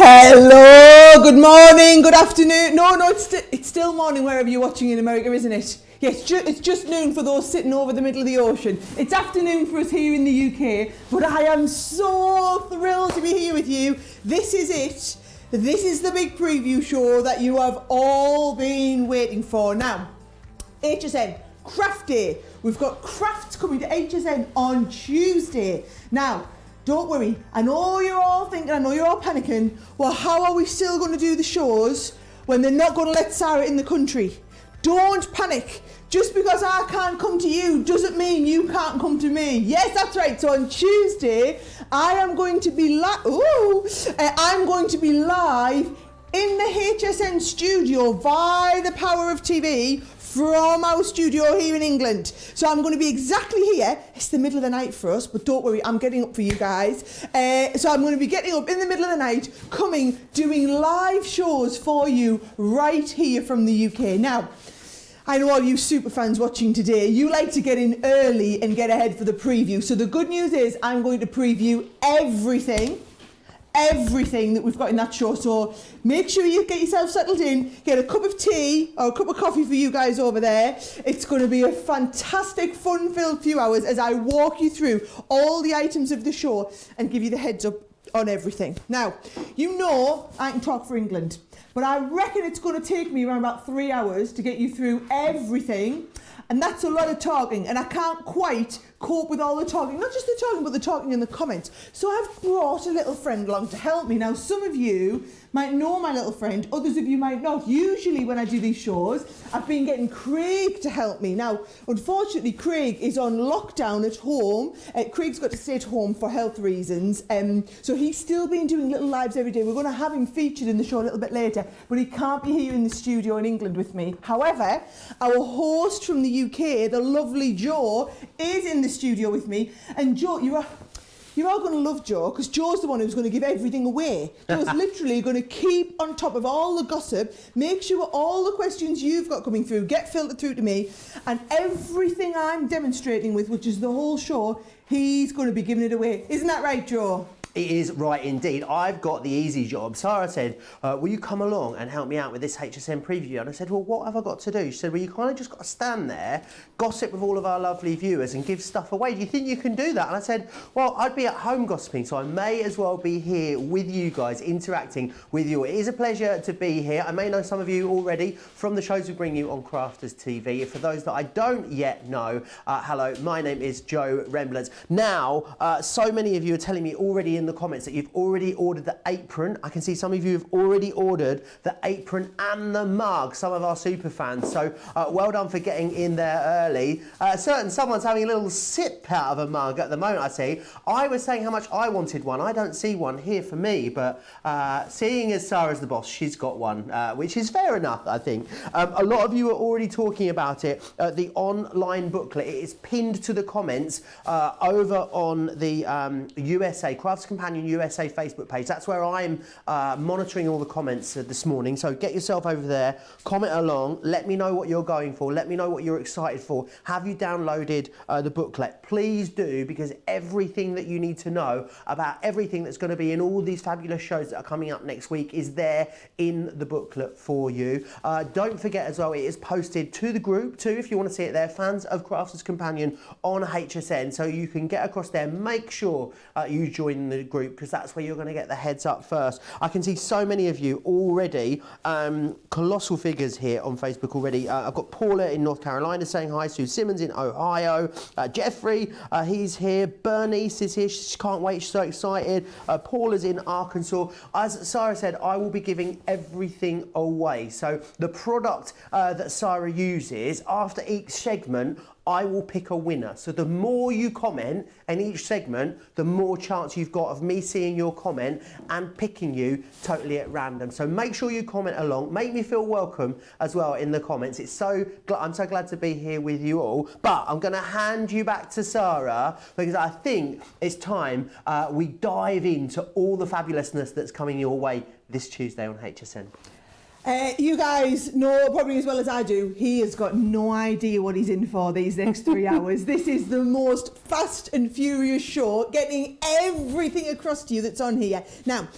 Hello, good morning, good afternoon. No, it's still morning wherever you're watching in America, isn't it? Yes, it's just noon for those sitting over the middle of the ocean. It's afternoon for us here in the UK, but I am so thrilled to be here with you. This is it. This is the big preview show that you have all been waiting for. Now, HSN Craft Day. We've got crafts coming to HSN on Tuesday. Now, don't worry, I know you're all thinking, I know you're all panicking, well, how are we still going to do the shows when they're not going to let Sara in the country? Don't panic. Just because I can't come to you doesn't mean you can't come to me. Yes, that's right. So on Tuesday, I am going to be live in the HSN studio via the power of TV from our studio here in England. So I'm going to be exactly here. It's the middle of the night for us, but don't worry, I'm getting up for you guys. So I'm going to be getting up in the middle of the night, doing live shows for you right here from the UK. Now, I know all you super fans watching today, you like to get in early and get ahead for the preview. So the good news is I'm going to preview everything that we've got in that show. So make sure you get yourself settled in, get a cup of tea or a cup of coffee for you guys over there. It's going to be a fantastic, fun-filled few hours as I walk you through all the items of the show and give you the heads up on everything. Now, you know I can talk for England, but I reckon it's going to take me around about 3 hours to get you through everything. And that's a lot of talking, and I can't quite cope with all the talking. Not just the talking, but the talking in the comments. So I've brought a little friend along to help me. Now, some of you might know my little friend, others of you might not. Usually when I do these shows, I've been getting Craig to help me. Now, unfortunately, Craig is on lockdown at home. Craig's got to stay at home for health reasons. So he's still been doing little lives every day. We're going to have him featured in the show a little bit later, but he can't be here in the studio in England with me. However, our host from the UK, the lovely Joe, is in the studio with me. And Joe, you're all going to love Joe, because Joe's the one who's going to give everything away. Joe's literally going to keep on top of all the gossip, make sure all the questions you've got coming through get filtered through to me, and everything I'm demonstrating with, which is the whole show, he's going to be giving it away. Isn't that right, Joe? It is right indeed. I've got the easy job. Sara said, will you come along and help me out with this HSN preview? And I said, well, what have I got to do? She said, well, you kind of just got to stand there, gossip with all of our lovely viewers and give stuff away. Do you think you can do that? And I said, well, I'd be at home gossiping, so I may as well be here with you guys, interacting with you. It is a pleasure to be here. I may know some of you already from the shows we bring you on Crafters TV. For those that I don't yet know, hello, my name is Joe Remblance. Now, so many of you are telling me already in the comments that you've already ordered the apron. I can see some of you have already ordered the apron and the mug, some of our super fans. So well done for getting in there early. Someone's having a little sip out of a mug at the moment, I see. I was saying how much I wanted one. I don't see one here for me, but seeing as Sara's the boss, she's got one, which is fair enough, I think. A lot of you are already talking about it. The online booklet, it is pinned to the comments over on the USA, Crafts Companion USA Facebook page. That's where I'm monitoring all the comments this morning. So get yourself over there, comment along, let me know what you're going for, let me know what you're excited for. Have you downloaded the booklet? Please do, because everything that you need to know about everything that's going to be in all these fabulous shows that are coming up next week is there in the booklet for you. Don't forget as well, it is posted to the group too, if you want to see it there, Fans of Crafters Companion on HSN, so you can get across there. Make sure you join the group, because that's where you're going to get the heads up first. I can see so many of you already, colossal figures here on Facebook already. I've got Paula in North Carolina saying hi, Sue Simmons in Ohio, Jeffrey, he's here, Bernice is here, she can't wait, she's so excited, Paula's in Arkansas. As Sara said, I will be giving everything away. So the product that Sara uses, after each segment, I will pick a winner. So the more you comment in each segment, the more chance you've got of me seeing your comment and picking you totally at random. So make sure you comment along. Make me feel welcome as well in the comments. I'm so glad to be here with you all. But I'm going to hand you back to Sara, because I think it's time we dive into all the fabulousness that's coming your way this Tuesday on HSN. You guys know probably as well as I do, he has got no idea what he's in for these next 3 hours. This is the most fast and furious show, getting everything across to you that's on here. Now,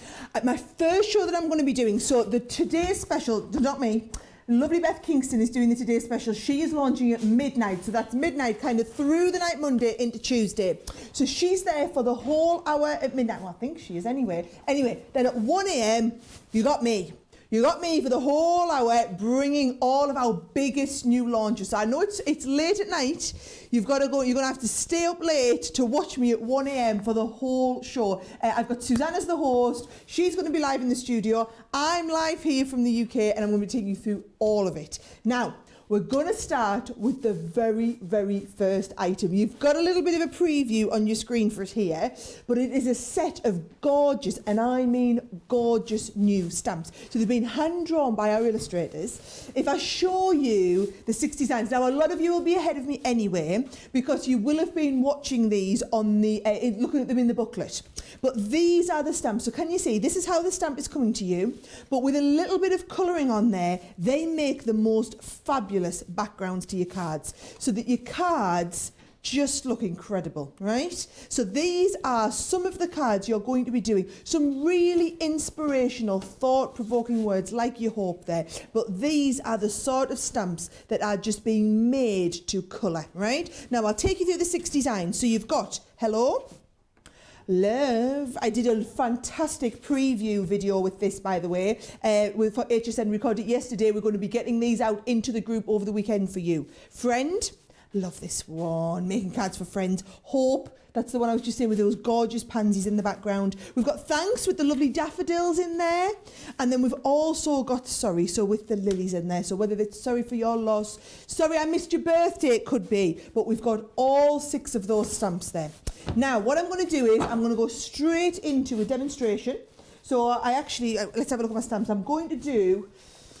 my first show that I'm going to be doing, so the Today Special, not me, lovely Beth Kingston is doing the Today Special. She is launching at midnight, so that's midnight kind of through the night Monday into Tuesday. So she's there for the whole hour at midnight. Well, I think she is anyway. Anyway, then at 1 a.m, you got me. You got me for the whole hour, bringing all of our biggest new launches. So I know it's late at night. You've got to go. You're going to have to stay up late to watch me at 1 a.m. for the whole show. I've got Suzanne as the host. She's going to be live in the studio. I'm live here from the UK, and I'm going to be taking you through all of it. Now, we're going to start with the very, very first item. You've got a little bit of a preview on your screen for it here, but it is a set of gorgeous, and I mean gorgeous, new stamps. So they've been hand-drawn by our illustrators. If I show you the 6 designs, now a lot of you will be ahead of me anyway, because you will have been watching these on the, looking at them in the booklet. But these are the stamps. So can you see, this is how the stamp is coming to you, but with a little bit of colouring on there, they make the most fabulous backgrounds to your cards, so that your cards just look incredible, right? So these are some of the cards you're going to be doing. Some really inspirational, thought-provoking words like you hope there. But these are the sort of stamps that are just being made to colour, right? Now I'll take you through the 6 designs. So you've got hello, love. I did a fantastic preview video with this, by the way, for HSN, recorded yesterday. We're going to be getting these out into the group over the weekend for you. Friend, love this one, making cards for friends. Hope, that's the one I was just saying with those gorgeous pansies in the background. We've got thanks with the lovely daffodils in there. And then we've also got sorry, so with the lilies in there. So whether it's sorry for your loss, sorry I missed your birthday, it could be. But we've got all 6 of those stamps there. Now, what I'm going to do is I'm going to go straight into a demonstration. So I actually, let's have a look at my stamps. I'm going to do,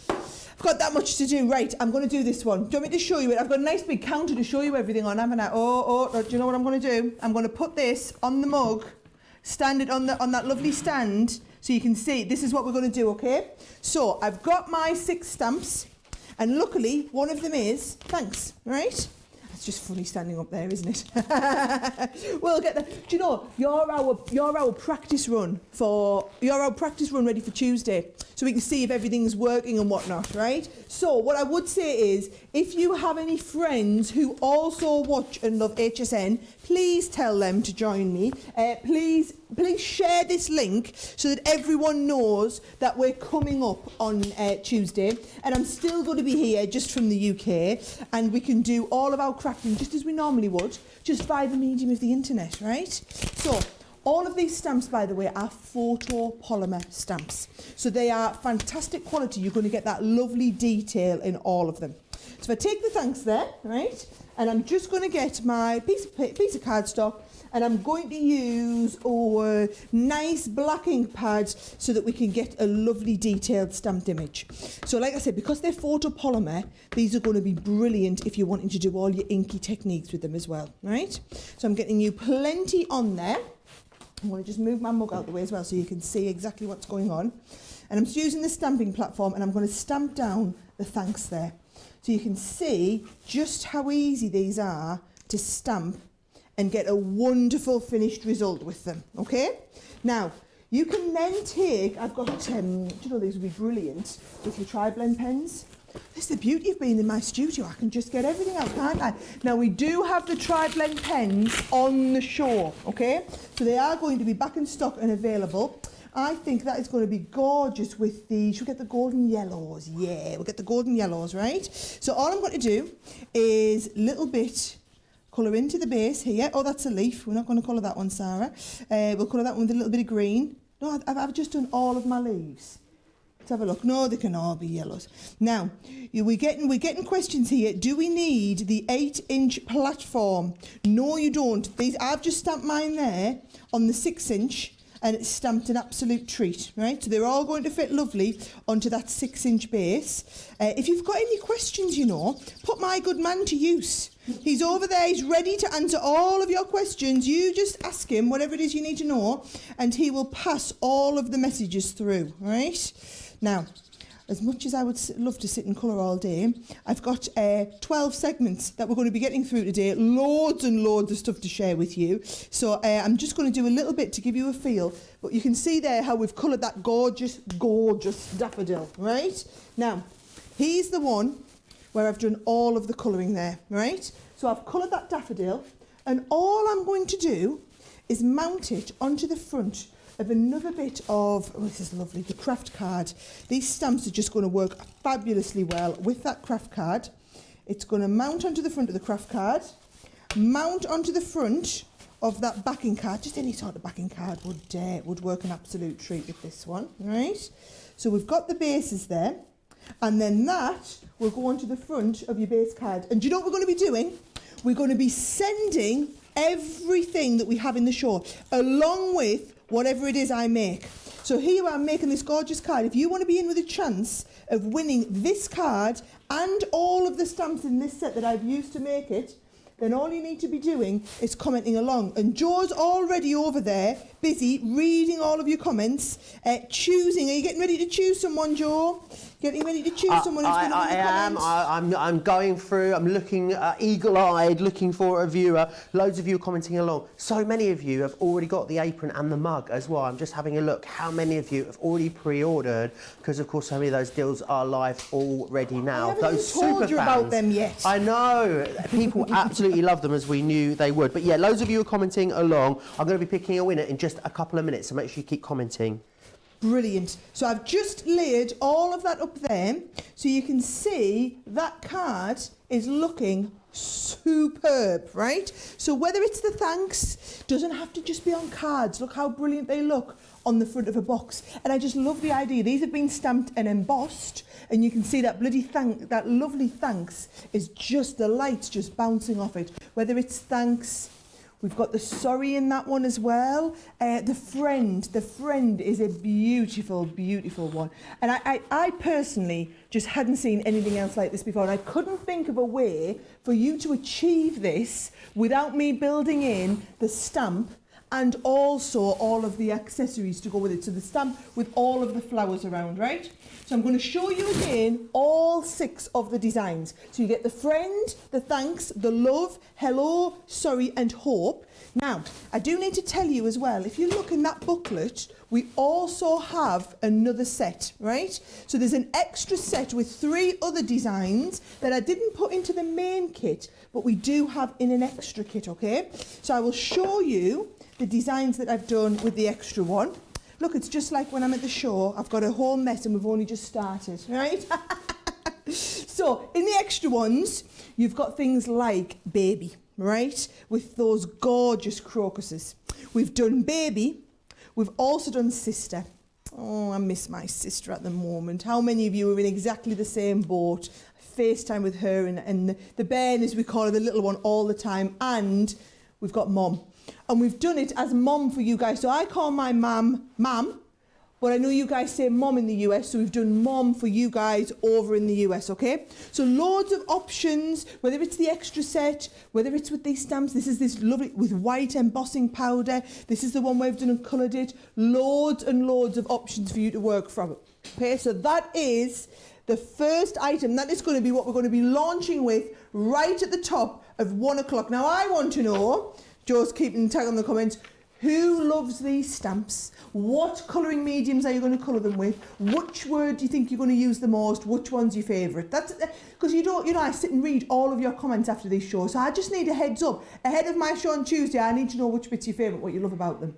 I've got that much to do. Right, I'm going to do this one. Do you want me to show you it? I've got a nice big counter to show you everything on, haven't I? Do you know what I'm going to do? I'm going to put this on the mug, stand it on that lovely stand, so you can see. This is what we're going to do, okay? So I've got my 6 stamps, and luckily one of them is thanks, right? It's just funny standing up there, isn't it? We'll get there. Do you know, you're our practice run ready for Tuesday, so we can see if everything's working and whatnot, right? So what I would say is, if you have any friends who also watch and love HSN, please tell them to join me. Please share this link so that everyone knows that we're coming up on Tuesday, and I'm still going to be here just from the UK, and we can do all of our crafting just as we normally would, just by the medium of the internet, right? So all of these stamps, by the way, are photopolymer stamps, so they are fantastic quality. You're going to get that lovely detail in all of them. So if I take the thanks there, right, and I'm just going to get my piece of cardstock, and I'm going to use our nice black ink pads so that we can get a lovely detailed stamped image. So like I said, because they're photopolymer, these are going to be brilliant if you're wanting to do all your inky techniques with them as well, right? So I'm getting you plenty on there. I'm going to just move my mug out of the way as well so you can see exactly what's going on. And I'm just using the stamping platform, and I'm going to stamp down the thanks there. So you can see just how easy these are to stamp and get a wonderful finished result with them, okay? Now, you can then take, I've got, do you know, these would be brilliant with your tri-blend pens. This is the beauty of being in my studio. I can just get everything out, can't I? Now, we do have the tri-blend pens on the show, okay? So they are going to be back in stock and available. I think that is going to be gorgeous with the, should we get the golden yellows? Yeah, we'll get the golden yellows, right? So all I'm going to do is a little bit colour into the base here. Oh, that's a leaf. We're not going to colour that one, Sara. We'll colour that one with a little bit of green. No, I've just done all of my leaves. Let's have a look. No, they can all be yellows. Now, we're getting questions here. Do we need the 8-inch platform? No, you don't. I've just stamped mine there on the 6-inch. And it's stamped an absolute treat, right? So they're all going to fit lovely onto that 6-inch base. If you've got any questions, you know, put my good man to use. He's over there, he's ready to answer all of your questions. You just ask him whatever it is you need to know, and he will pass all of the messages through, right? Now, as much as I would love to sit and colour all day, I've got 12 segments that we're going to be getting through today. Loads and loads of stuff to share with you. So I'm just going to do a little bit to give you a feel. But you can see there how we've coloured that gorgeous, gorgeous daffodil, right? Now, here's the one where I've done all of the colouring there, right? So I've coloured that daffodil, and all I'm going to do is mount it onto the front of another bit of, oh, this is lovely, the craft card. These stamps are just going to work fabulously well with that craft card. It's going to mount onto the front of the craft card, mount onto the front of that backing card. Just any sort of backing card would work an absolute treat with this one, right? So we've got the bases there, and then that will go onto the front of your base card. And do you know what we're going to be doing? We're going to be sending everything that we have in the show, along with whatever it is I make. So here I'm making this gorgeous card. If you want to be in with a chance of winning this card and all of the stamps in this set that I've used to make it, then all you need to be doing is commenting along. And Joe's already over there, busy reading all of your comments, choosing. Are you getting ready to choose someone, Joe? Getting ready to choose someone who's going to comment? I'm going through, I'm looking eagle-eyed, looking for a viewer. Loads of you are commenting along. So many of you have already got the apron and the mug as well. I'm just having a look how many of you have already pre-ordered, because of course so many of those deals are live already now. I haven't those even told super you fans, about them yet. I know, people absolutely love them, as we knew they would. But yeah, loads of you are commenting along. I'm going to be picking a winner in just a couple of minutes, so make sure you keep commenting. Brilliant. So I've just laid all of that up there, so you can see that card is looking superb, right? So whether it's the thanks, doesn't have to just be on cards. Look how brilliant they look on the front of a box. And I just love the idea. These have been stamped and embossed, and you can see that that lovely thanks is just the lights just bouncing off it. Whether it's thanks, we've got the sorry in that one as well. The friend is a beautiful, beautiful one. And I personally just hadn't seen anything else like this before. And I couldn't think of a way for you to achieve this without me building in the stamp and also all of the accessories to go with it. So the stamp with all of the flowers around, right? So I'm going to show you again all 6 of the designs. So you get the friend, the thanks, the love, hello, sorry, and hope. Now, I do need to tell you as well, if you look in that booklet, we also have another set, right? So there's an extra set with 3 other designs that I didn't put into the main kit, but we do have in an extra kit, okay? So I will show you the designs that I've done with the extra one. Look, it's just like when I'm at the show, I've got a whole mess and we've only just started, right? So in the extra ones, you've got things like baby, right? With those gorgeous crocuses. We've done baby. We've also done sister. Oh, I miss my sister at the moment. How many of you are in exactly the same boat? FaceTime with her and the bairn, as we call her, the little one, all the time. And we've got mom. And we've done it as mom for you guys. So I call my mum, but I know you guys say mom in the US, so we've done mom for you guys over in the US, okay? So loads of options, whether it's the extra set, whether it's with these stamps. This is this lovely, with white embossing powder. This is the one we've done and coloured it. Loads and loads of options for you to work from. Okay, so that is the first item. That is going to be what we're going to be launching with right at the top of 1 o'clock. Now I want to know, Joe's keeping tag on the comments, who loves these stamps? What colouring mediums are you going to colour them with? Which word do you think you're going to use the most? Which one's your favourite? That's because I sit and read all of your comments after these shows, so I just need a heads up. Ahead of my show on Tuesday, I need to know which bit's your favourite, what you love about them.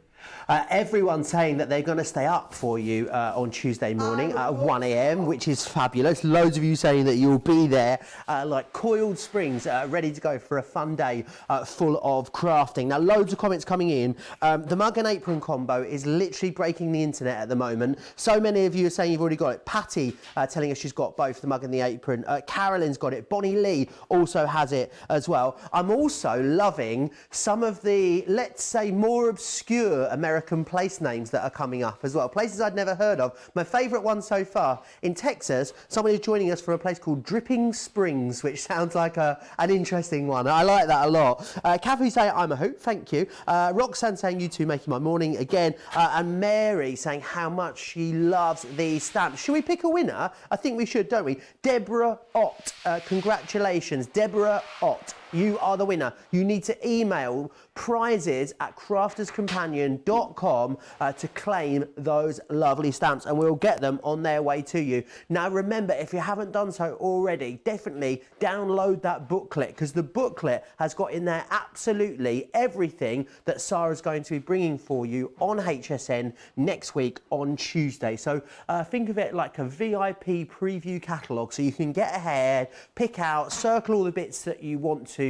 Everyone's saying that they're going to stay up for you on Tuesday morning at 1 a.m, which is fabulous. Loads of you saying that you'll be there like coiled springs, ready to go for a fun day full of crafting. Now, loads of comments coming in. The mug and apron combo is literally breaking the internet at the moment. So many of you are saying you've already got it. Patty telling us she's got both the mug and the apron. Carolyn's got it. Bonnie Lee also has it as well. I'm also loving some of the, let's say, more obscure American place names that are coming up as well. Places I'd never heard of. My favourite one so far, in Texas, someone is joining us from a place called Dripping Springs, which sounds like an interesting one. I like that a lot. Kathy saying, I'm a hoot, thank you. Roxanne saying, you two making my morning again. And Mary saying how much she loves these stamps. Should we pick a winner? I think we should, don't we? Deborah Ott, congratulations. Deborah Ott, you are the winner. You need to email prizes@crafterscompanion.com to claim those lovely stamps, and we'll get them on their way to you. Now remember, if you haven't done so already, definitely download that booklet, because the booklet has got in there absolutely everything that Sara's going to be bringing for you on HSN next week on Tuesday. So think of it like a VIP preview catalogue, so you can get ahead, pick out, circle all the bits that you want to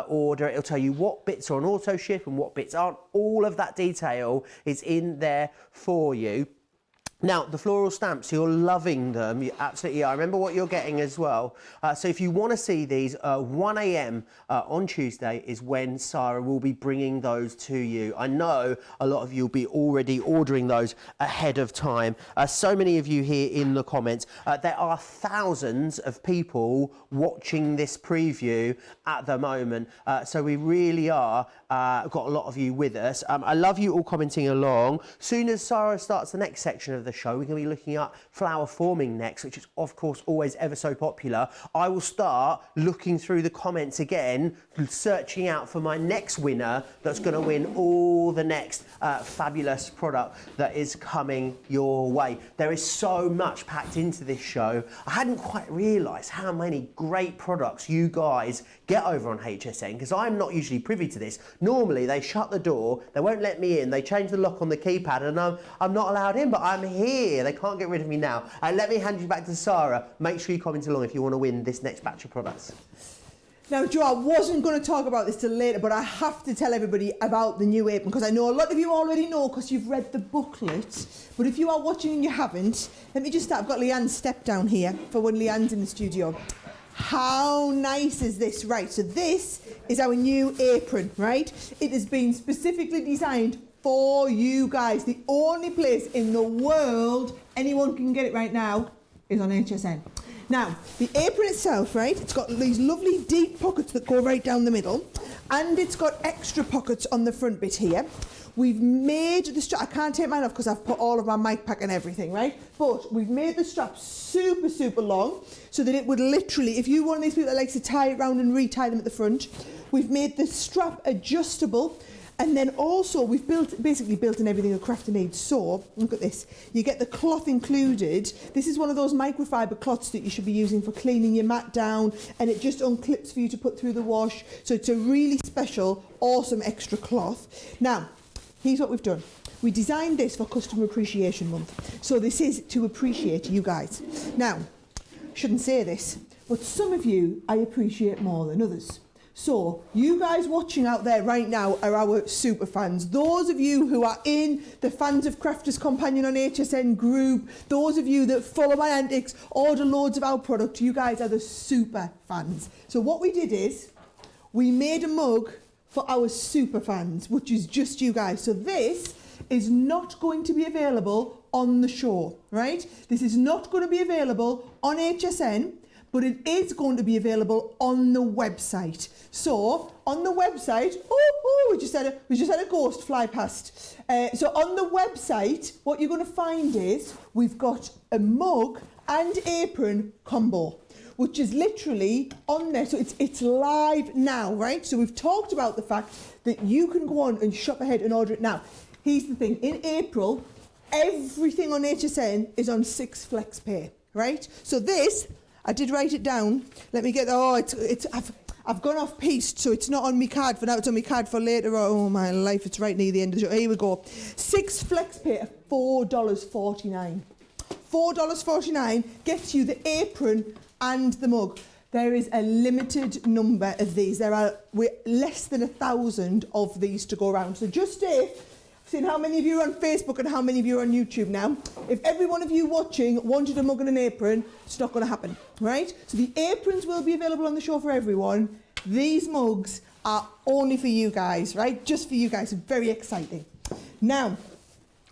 order. It'll tell you what bits are on auto ship and what bits aren't. All of that detail is in there for you. Now, the floral stamps, you're loving them. You absolutely are. I remember what you're getting as well. So if you want to see these, 1 a.m. On Tuesday is when Sara will be bringing those to you. I know a lot of you will be already ordering those ahead of time. So many of you here in the comments. There are thousands of people watching this preview at the moment. So we really are got a lot of you with us. I love you all commenting along. Soon as Sara starts the next section of the show, we're going to be looking at flower forming next, which is of course always ever so popular. I will start looking through the comments again, searching out for my next winner that's going to win all the next fabulous product that is coming your way. There is so much packed into this show. I hadn't quite realised how many great products you guys get over on HSN, because I'm not usually privy to this. Normally they shut the door, they won't let me in, they change the lock on the keypad, and I'm not allowed in, but I'm here. They can't get rid of me now. And let me hand you back to Sara. Make sure you comment along if you want to win this next batch of products. Now, Joe, I wasn't going to talk about this till later, but I have to tell everybody about the new apron, because I know a lot of you already know because you've read the booklet. But if you are watching and you haven't, let me just start. I've got Leanne's step down here for when Leanne's in the studio. How nice is this? Right, so this is our new apron, right? It has been specifically designed for you guys. The only place in the world anyone can get it right now is on HSN. Now, the apron itself, right, it's got these lovely deep pockets that go right down the middle, and it's got extra pockets on the front bit here. We've made the strap, I can't take mine off because I've put all of my mic pack and everything, right? But we've made the strap super, super long so that it would literally, if you're one of these people that likes to tie it round and retie them at the front, we've made the strap adjustable. And then also we've basically built in everything a crafter needs. So look at this. You get the cloth included. This is one of those microfiber cloths that you should be using for cleaning your mat down, and it just unclips for you to put through the wash. So it's a really special, awesome extra cloth. Now, here's what we've done. We designed this for Customer Appreciation Month. So this is to appreciate you guys. Now, shouldn't say this, but some of you I appreciate more than others. So you guys watching out there right now are our super fans. Those of you who are in the Fans of Crafters Companion on HSN group, those of you that follow my antics, order loads of our product, you guys are the super fans. So what we did is we made a mug for our super fans, which is just you guys. So this is not going to be available on the show, right? This is not going to be available on HSN, but it is going to be available on the website. So on the website, we just had a ghost fly past. So on the website, what you're going to find is we've got a mug and apron combo, which is literally on there. So it's live now, right? So we've talked about the fact that you can go on and shop ahead and order it now. Here's the thing: in April, everything on HSN is on 6 flex pay, right? So this, I did write it down. Let me get, I've gone off pieced, so it's not on my card for now, it's on my card for later. Oh my life, it's right near the end of the show. Here we go. 6 flex pay at $4.49. $4.49 gets you the apron and the mug. There is a limited number of these. There are less than 1,000 of these to go around. So just seeing how many of you are on Facebook and how many of you are on YouTube now. If every one of you watching wanted a mug and an apron, it's not going to happen, right? So the aprons will be available on the show for everyone. These mugs are only for you guys, right? Just for you guys. Very exciting. Now,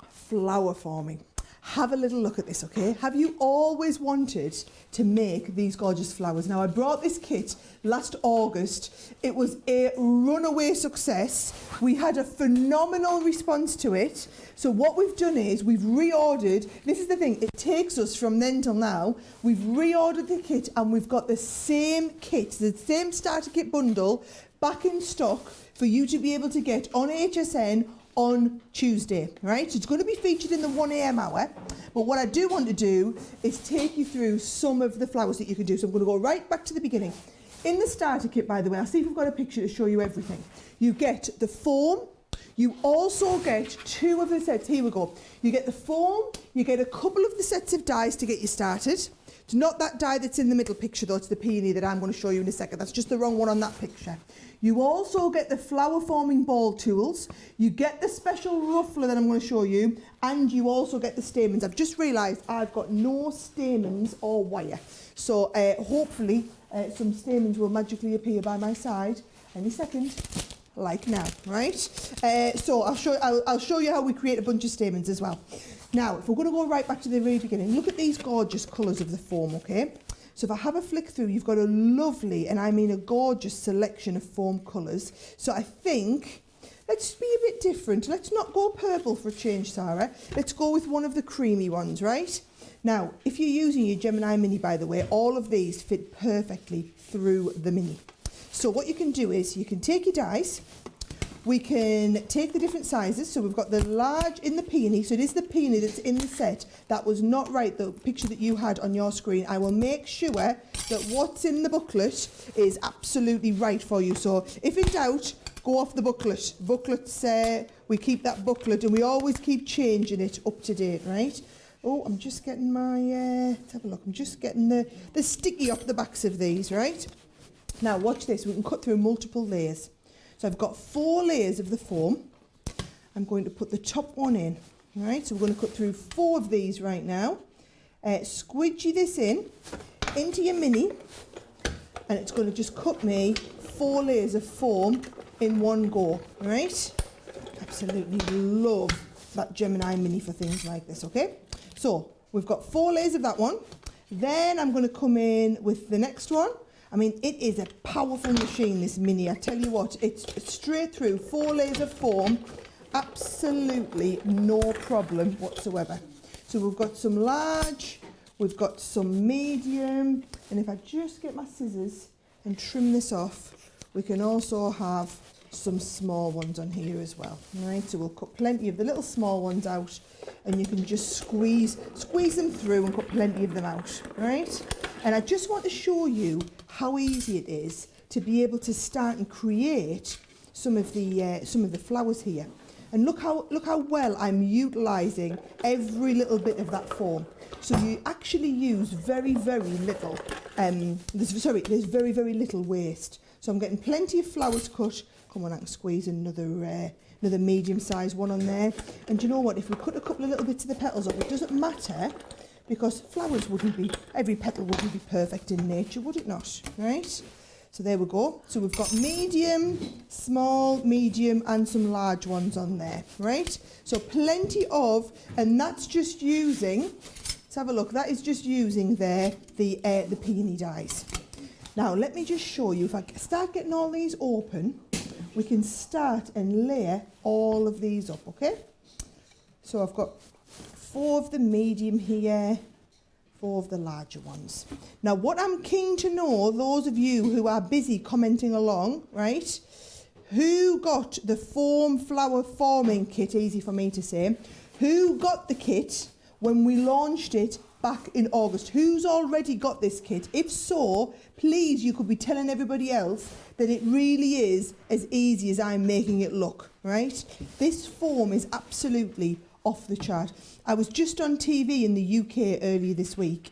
flower forming. Have a little look at this, okay? Have you always wanted to make these gorgeous flowers? Now, I brought this kit last August. It was a runaway success. We had a phenomenal response to it. So what we've done is we've reordered. This is the thing, it takes us from then till now. We've reordered the kit and we've got the same kit, the same starter kit bundle back in stock for you to be able to get on HSN on Tuesday, right? So it's going to be featured in the 1 a.m. hour. But what I do want to do is take you through some of the flowers that you can do. So I'm going to go right back to the beginning. In the starter kit, by the way, I'll see if we've got a picture to show you everything. You get the foam. You also get 2 of the sets. Here we go. You get the foam. You get a couple of the sets of dies to get you started. It's not that die that's in the middle picture, though. It's the peony that I'm going to show you in a second. That's just the wrong one on that picture. You also get the flower forming ball tools. You get the special ruffler that I'm going to show you. And you also get the stamens. I've just realised I've got no stamens or wire. So hopefully some stamens will magically appear by my side any second. Like now, right? So I'll show you how we create a bunch of stamens as well. Now, if we're going to go right back to the very beginning, look at these gorgeous colours of the foam, okay? So if I have a flick through, you've got a lovely, and I mean a gorgeous selection of foam colours. So I think, let's be a bit different. Let's not go purple for a change, Sara. Let's go with one of the creamy ones, right? Now, if you're using your Gemini Mini, by the way, all of these fit perfectly through the Mini. So what you can do is you can take your dies. We can take the different sizes. So we've got the large in the peony. So it is the peony that's in the set. That was not right, the picture that you had on your screen. I will make sure that what's in the booklet is absolutely right for you. So if in doubt, go off the booklet. Booklets, we keep that booklet and we always keep changing it up to date, right? Oh, I'm just getting my, let's have a look. I'm just getting the sticky off the backs of these, right? Now watch this, we can cut through multiple layers. So I've got 4 layers of the foam. I'm going to put the top one in, right? So we're going to cut through 4 of these right now. Squidgy this into your Mini, and it's going to just cut me 4 layers of foam in one go, right? Absolutely love that Gemini Mini for things like this, okay? So we've got 4 layers of that one. Then I'm going to come in with the next one. I mean, it is a powerful machine, this Mini. I tell you what, it's straight through 4 layers of foam. Absolutely no problem whatsoever. So we've got some large, we've got some medium, and if I just get my scissors and trim this off, we can also have some small ones on here as well, right? So we'll cut plenty of the little small ones out, and you can just squeeze them through and cut plenty of them out, right? And I just want to show you how easy it is to be able to start and create some of the flowers here. And look how well I'm utilising every little bit of that foam. So you actually use very, very little. There's very, very little waste. So I'm getting plenty of flowers cut. Come on, I can squeeze another medium-sized one on there. And you know what? If we cut a couple of little bits of the petals off, it doesn't matter, because flowers every petal wouldn't be perfect in nature, would it not? Right? So there we go. So we've got medium, small, medium, and some large ones on there, right? So plenty of, and that's just using, let's have a look, that is just using there the peony dies. Now let me just show you, if I start getting all these open, we can start and layer all of these up, okay? So I've got 4 of the medium here, 4 of the larger ones. Now what I'm keen to know, those of you who are busy commenting along, right? Who got the foam flower forming kit, easy for me to say. Who got the kit when we launched it back in August? Who's already got this kit? If so, please, you could be telling everybody else that it really is as easy as I'm making it look, right? This foam is absolutely off the chart. I was just on TV in the UK earlier this week,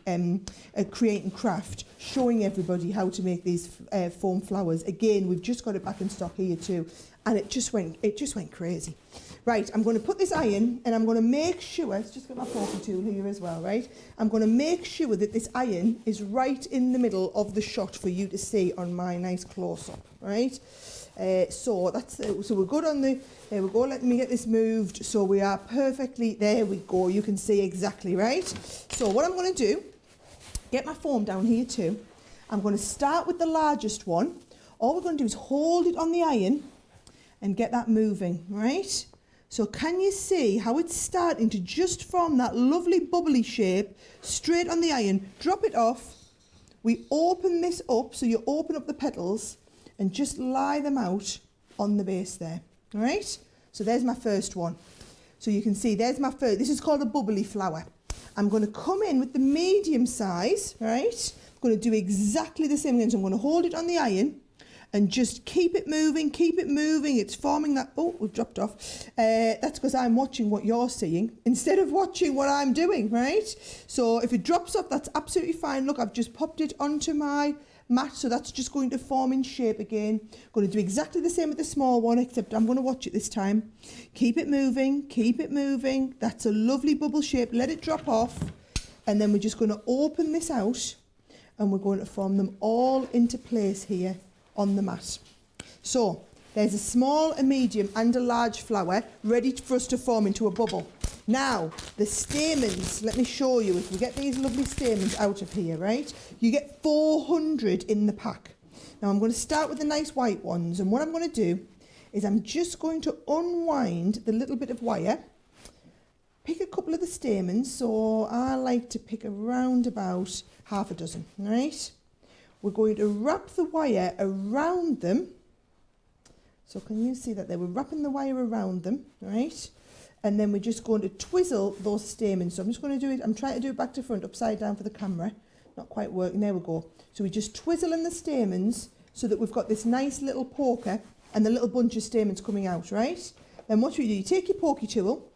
Create and Craft, showing everybody how to make these foam flowers. Again, we've just got it back in stock here too, and it just went crazy. Right, I'm going to put this iron, and I'm going to make sure, let's just get my poker tool here as well, right? I'm going to make sure that this iron is right in the middle of the shot for you to see on my nice close-up, right? So we're good on the, there we go, let me get this moved. So we are perfectly, there we go, you can see exactly, right? So what I'm going to do, get my foam down here too. I'm going to start with the largest one. All we're going to do is hold it on the iron and get that moving, right? So can you see how it's starting to just form that lovely bubbly shape straight on the iron? Drop it off. We open this up, so you open up the petals and just lie them out on the base there, all right? So there's my first one. So you can see there's my first, this is called a bubbly flower. I'm going to come in with the medium size, right? I'm going to do exactly the same again. So I'm going to hold it on the iron and just keep it moving, keep it moving. It's forming that, oh, we've dropped off. That's because I'm watching what you're seeing instead of watching what I'm doing, right? So if it drops off, that's absolutely fine. Look, I've just popped it onto my mat, so that's just going to form in shape again. Going to do exactly the same with the small one, except I'm going to watch it this time. Keep it moving, keep it moving. That's a lovely bubble shape. Let it drop off, and then we're just going to open this out, and we're going to form them all into place here on the mat. So there's a small, a medium and a large flower ready for us to form into a bubble. Now the stamens, let me show you. If we get these lovely stamens out of here, right, you get 400 in the pack. Now I'm going to start with the nice white ones, and what I'm going to do is I'm just going to unwind the little bit of wire, pick a couple of the stamens. So I like to pick around about half a dozen, right? We're going to wrap the wire around them. So can you see that there? We're wrapping the wire around them, right? And then we're just going to twizzle those stamens. So I'm just going to do it, I'm trying to do it back to front, upside down for the camera. Not quite working, there we go. So we just twizzle in the stamens so that we've got this nice little poker and the little bunch of stamens coming out, right? Then what we do, you take your pokey tool,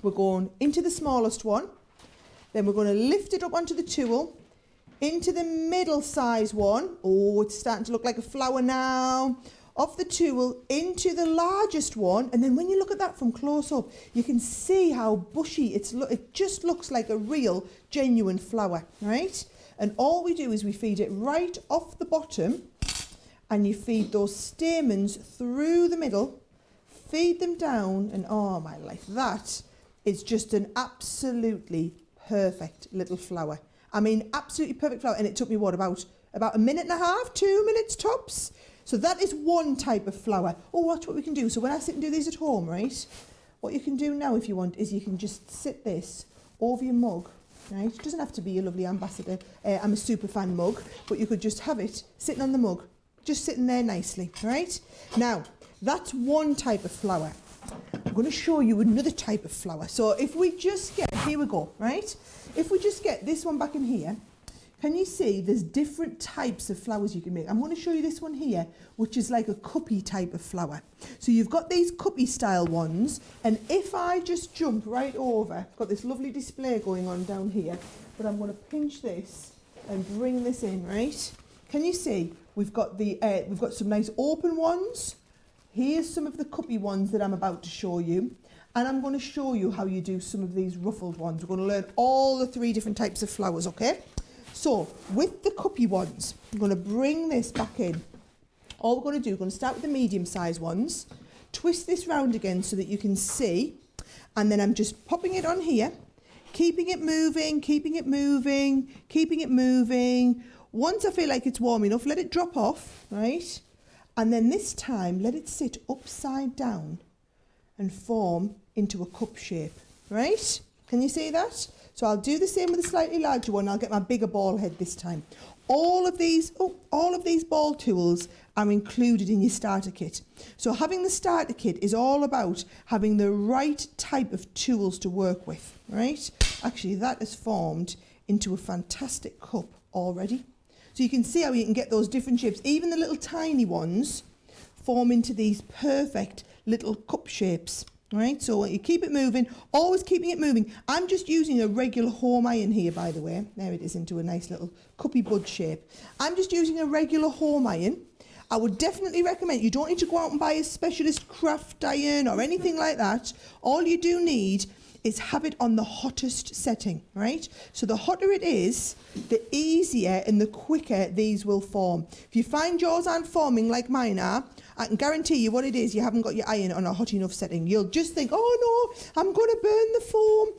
we're going into the smallest one, then we're going to lift it up onto the tool, into the middle size one. Oh, it's starting to look like a flower now. Off the tool into the largest one, and then when you look at that from close up, you can see how bushy it just looks like a real genuine flower, right? And all we do is we feed it right off the bottom, and you feed those stamens through the middle, feed them down, and oh my life, that is just an absolutely perfect little flower. I mean, absolutely perfect flower. And it took me, what, about a minute and a half, 2 minutes tops? So that is one type of flower. Oh, watch what we can do. So when I sit and do these at home, right, what you can do now if you want is you can just sit this over your mug, right? It doesn't have to be a lovely ambassador. I'm a super fan mug, but you could just have it sitting on the mug, just sitting there nicely, right? Now, that's one type of flower. I'm going to show you another type of flower. So if we just get, here we go, right? If we just get this one back in here, can you see there's different types of flowers you can make? I'm going to show you this one here, which is like a cuppy type of flower. So you've got these cuppy style ones, and if I just jump right over, I've got this lovely display going on down here, but I'm going to pinch this and bring this in, right? Can you see we've got some nice open ones. Here's some of the cuppy ones that I'm about to show you. And I'm going to show you how you do some of these ruffled ones. We're going to learn all the 3 different types of flowers, okay? So with the cuppy ones, I'm going to bring this back in. All we're going to do, we're going to start with the medium size ones, twist this round again so that you can see, and then I'm just popping it on here, keeping it moving, keeping it moving, keeping it moving. Once I feel like it's warm enough, let it drop off, right? And then this time, let it sit upside down and form into a cup shape, right? Can you see that? So I'll do the same with a slightly larger one. I'll get my bigger ball head this time. All of these ball tools are included in your starter kit. So having the starter kit is all about having the right type of tools to work with, right? Actually, that has formed into a fantastic cup already. So you can see how you can get those different shapes. Even the little tiny ones form into these perfect little cup shapes, right? So you keep it moving, always keeping it moving. I'm just using a regular home iron here, by the way. There it is, into a nice little cuppy bud shape. I'm just using a regular home iron. I would definitely recommend, you don't need to go out and buy a specialist craft iron or anything like that. All you do need is have it on the hottest setting, right? So the hotter it is, the easier and the quicker these will form. If you find yours aren't forming like mine are, I can guarantee you what it is, you haven't got your iron on a hot enough setting. You'll just think, oh no, I'm going to burn the foam.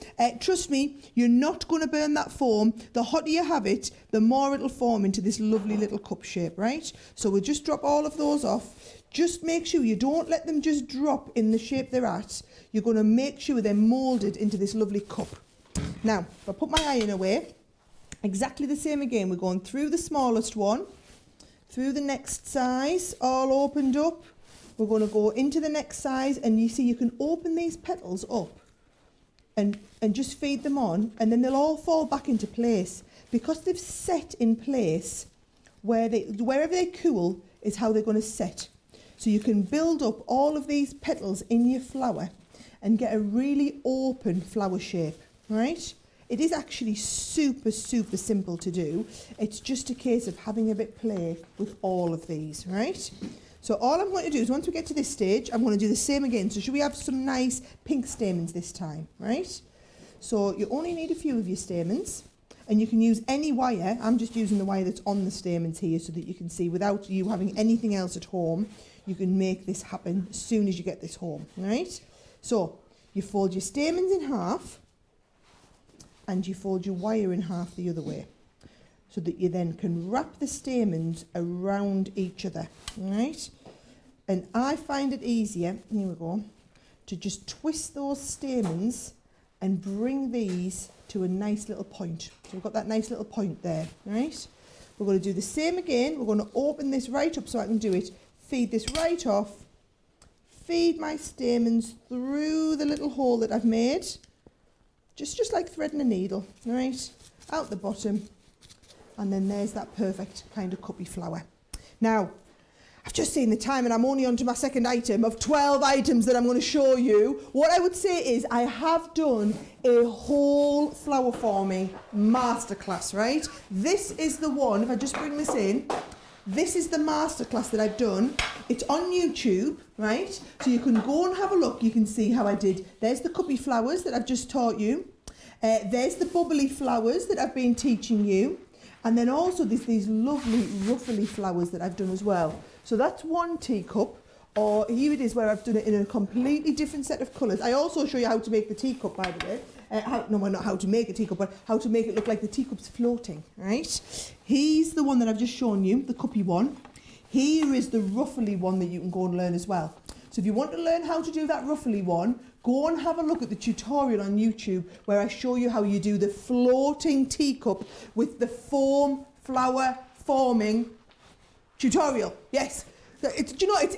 Trust me, you're not going to burn that foam. The hotter you have it, the more it'll form into this lovely little cup shape, right? So we'll just drop all of those off. Just make sure you don't let them just drop in the shape they're at. You're going to make sure they're moulded into this lovely cup. Now, if I put my iron away, exactly the same again. We're going through the smallest one, through the next size, all opened up. We're going to go into the next size, and you see you can open these petals up and just feed them on, and then they'll all fall back into place. Because they've set in place, wherever they cool is how they're going to set. So you can build up all of these petals in your flower and get a really open flower shape, right? It is actually super, super simple to do. It's just a case of having a bit play with all of these, right? So all I'm going to do is once we get to this stage, I'm going to do the same again. So should we have some nice pink stamens this time, right? So you only need a few of your stamens, and you can use any wire. I'm just using the wire that's on the stamens here so that you can see without you having anything else at home. You can make this happen as soon as you get this home, right? So you fold your stamens in half and you fold your wire in half the other way so that you then can wrap the stamens around each other, right? And I find it easier, here we go, to just twist those stamens and bring these to a nice little point. So we've got that nice little point there, right? We're going to do the same again. We're going to open this right up so I can do it. Feed this right off, feed my stamens through the little hole that I've made, just like threading a needle, right, out the bottom, and then there's that perfect kind of cuppy flower. Now, I've just seen the time and I'm only on to my second item of 12 items that I'm going to show you. What I would say is I have done a whole flower forming masterclass, right? This is the one, if I just bring this in, this is the masterclass that I've done. It's on YouTube, right? So you can go and have a look. You can see how I did. There's the cuppy flowers that I've just taught you. There's the bubbly flowers that I've been teaching you. And then also there's these lovely ruffly flowers that I've done as well. So that's one teacup. Or here it is where I've done it in a completely different set of colours. I also show you how to make the teacup, by the way. Not how to make a teacup, but how to make it look like the teacup's floating, right? Here's the one that I've just shown you, the cuppy one. Here is the ruffly one that you can go and learn as well. So if you want to learn how to do that ruffly one, go and have a look at the tutorial on YouTube where I show you how you do the floating teacup with the foam flower forming tutorial. Yes. Do you know, it's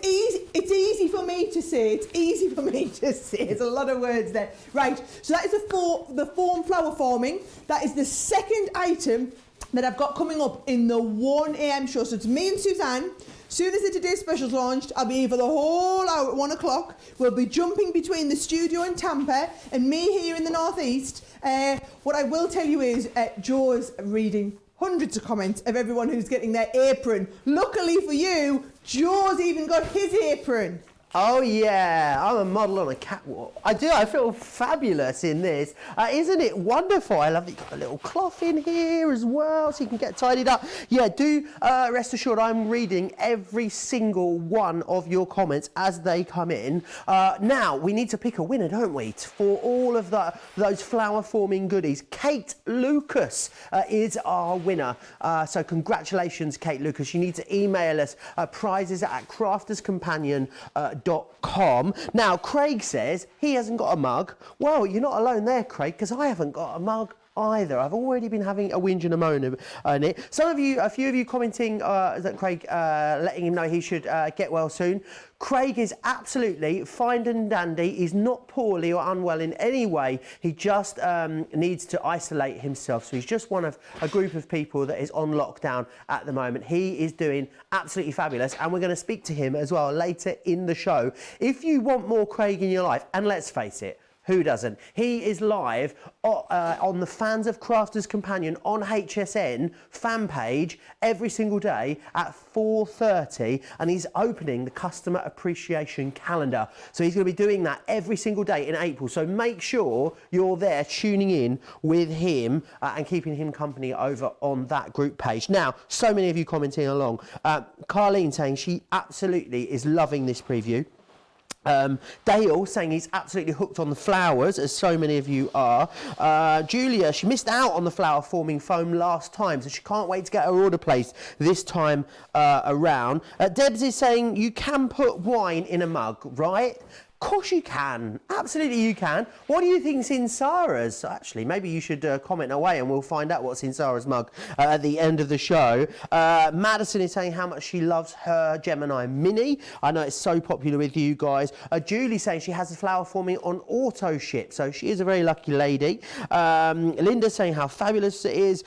easy for me to say. It's easy for me to say. There's a lot of words there. Right, so that is the foam flower forming. That is the second item that I've got coming up in the 1 a.m. show. So it's me and Suzanne. Soon as the Today Special's launched, I'll be here for the whole hour at 1 o'clock. We'll be jumping between the studio in Tampa and me here in the northeast. What I will tell you is Joe is reading hundreds of comments of everyone who's getting their apron. Luckily for you, Joe's even got his apron. Oh yeah, I'm a model on a catwalk. I feel fabulous in this. Isn't it wonderful? I love that you've got a little cloth in here as well so you can get tidied up. Yeah, do rest assured I'm reading every single one of your comments as they come in. Now, we need to pick a winner, don't we, for all of those flower forming goodies. Kate Lucas is our winner. So congratulations, Kate Lucas. You need to email us prizes@crafterscompanion.com. Now, Craig says he hasn't got a mug. Well, you're not alone there, Craig, because I haven't got a mug either. I've already been having a whinge and a moan on it. A few of you commenting that Craig, letting him know he should get well soon. Craig is absolutely fine and dandy. He's not poorly or unwell in any way. He just needs to isolate himself. So he's just one of a group of people that is on lockdown at the moment. He is doing absolutely fabulous, and we're going to speak to him as well later in the show. If you want more Craig in your life, and let's face it, Who doesn't? He is live on the Fans of Crafters Companion on HSN fan page every single day at 4:30, and he's opening the customer appreciation calendar. So he's going to be doing that every single day in April. So make sure you're there tuning in with him and keeping him company over on that group page. Now, so many of you commenting along. Carlene saying she absolutely is loving this preview. Dale saying he's absolutely hooked on the flowers, as so many of you are. Julia, she missed out on the flower forming foam last time, so she can't wait to get her order placed this time around. Debs is saying you can put wine in a mug, right? Of course you can. Absolutely you can. What do you think's in Sara's? Actually, maybe you should comment away and we'll find out what's in Sara's mug at the end of the show. Madison is saying how much she loves her Gemini Mini. I know it's so popular with you guys. Julie saying she has the flower forming on auto ship, so she is a very lucky lady. Linda saying how fabulous it is.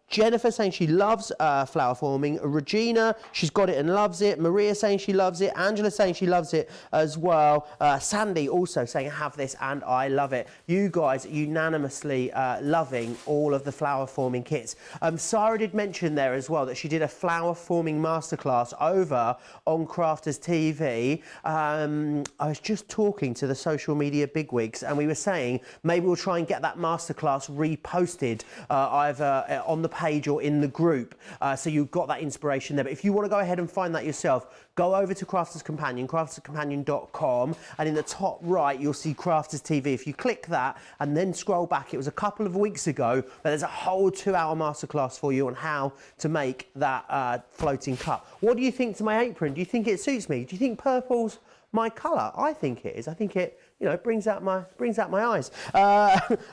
Jennifer saying she loves flower forming. Regina, she's got it and loves it. Maria saying she loves it. Angela saying she loves it as well. Sandy also saying have this and I love it. You guys unanimously loving all of the flower forming kits. Sara did mention there as well that she did a flower forming masterclass over on Crafters TV. I was just talking to the social media bigwigs and we were saying maybe we'll try and get that masterclass reposted either on the page or in the group, so you've got that inspiration there. But if you want to go ahead and find that yourself, go over to Crafters Companion, crafterscompanion.com, and in the top right you'll see Crafters TV. If you click that and then scroll back, it was a couple of weeks ago, but there's a whole 2-hour masterclass for you on how to make that floating cup. What do you think to my apron? Do you think it suits me? Do you think purple's my colour? I think it is. I think it, you know, brings out my eyes.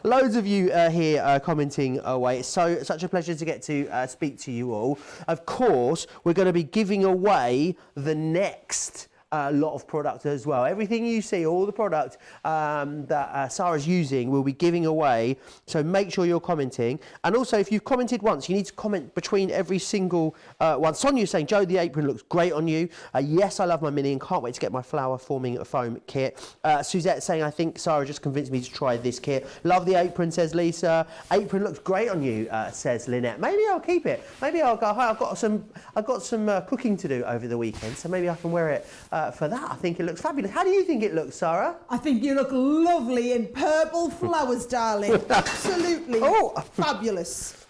Loads of you here commenting away. It's such a pleasure to get to speak to you all. Of course, we're going to be giving away the next lot of product as well. Everything you see, all the product that Sara's using, we'll be giving away. So make sure you're commenting. And also, if you've commented once, you need to comment between every single one. Sonia's saying, Joe, the apron looks great on you. Yes, I love my mini and can't wait to get my flower forming foam kit. Suzette saying, I think Sara just convinced me to try this kit. Love the apron, says Lisa. Apron looks great on you, says Lynette. Maybe I'll keep it. Maybe I'll go, hi, I've got some cooking to do over the weekend, so maybe I can wear it for that. I think it looks fabulous. How do you think it looks, Sara? I think you look lovely in purple flowers, darling. Absolutely fabulous.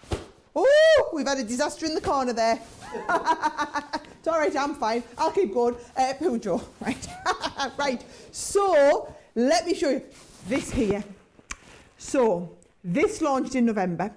Oh, we've had a disaster in the corner there. It's all right, I'm fine. I'll keep going. Poojo, right? Right. So, let me show you this here. So, this launched in November.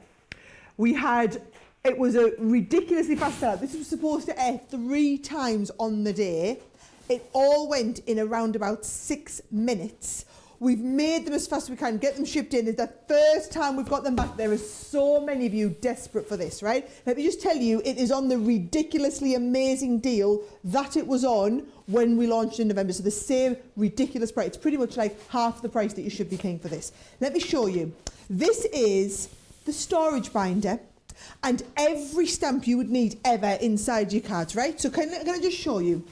It was a ridiculously fast seller. This was supposed to air 3 times on the day. It all went in around about 6 minutes. We've made them as fast as we can, get them shipped in. It's the first time we've got them back. There are so many of you desperate for this, right? Let me just tell you, it is on the ridiculously amazing deal that it was on when we launched in November. So the same ridiculous price. It's pretty much like half the price that you should be paying for this. Let me show you. This is the storage binder and every stamp you would need ever inside your cards, right? So can I just show you?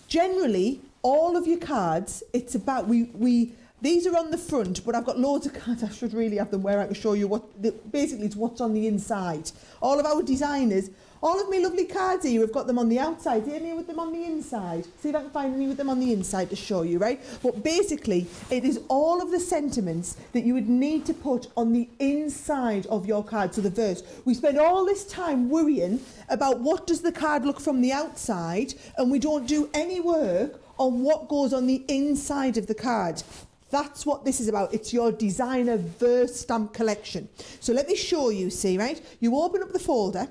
Generally, all of your cards, it's about, these are on the front, but I've got loads of cards. I should really have them where I can show you basically it's what's on the inside. All of our designers, all of my lovely cards here, we've got them on the outside. Any with them on the inside? See if I can find any with them on the inside to show you, right? But basically, it is all of the sentiments that you would need to put on the inside of your card. So the verse. We spend all this time worrying about what does the card look from the outside, and we don't do any work on what goes on the inside of the card. That's what this is about. It's your designer verse stamp collection. So let me show you, see, right? You open up the folder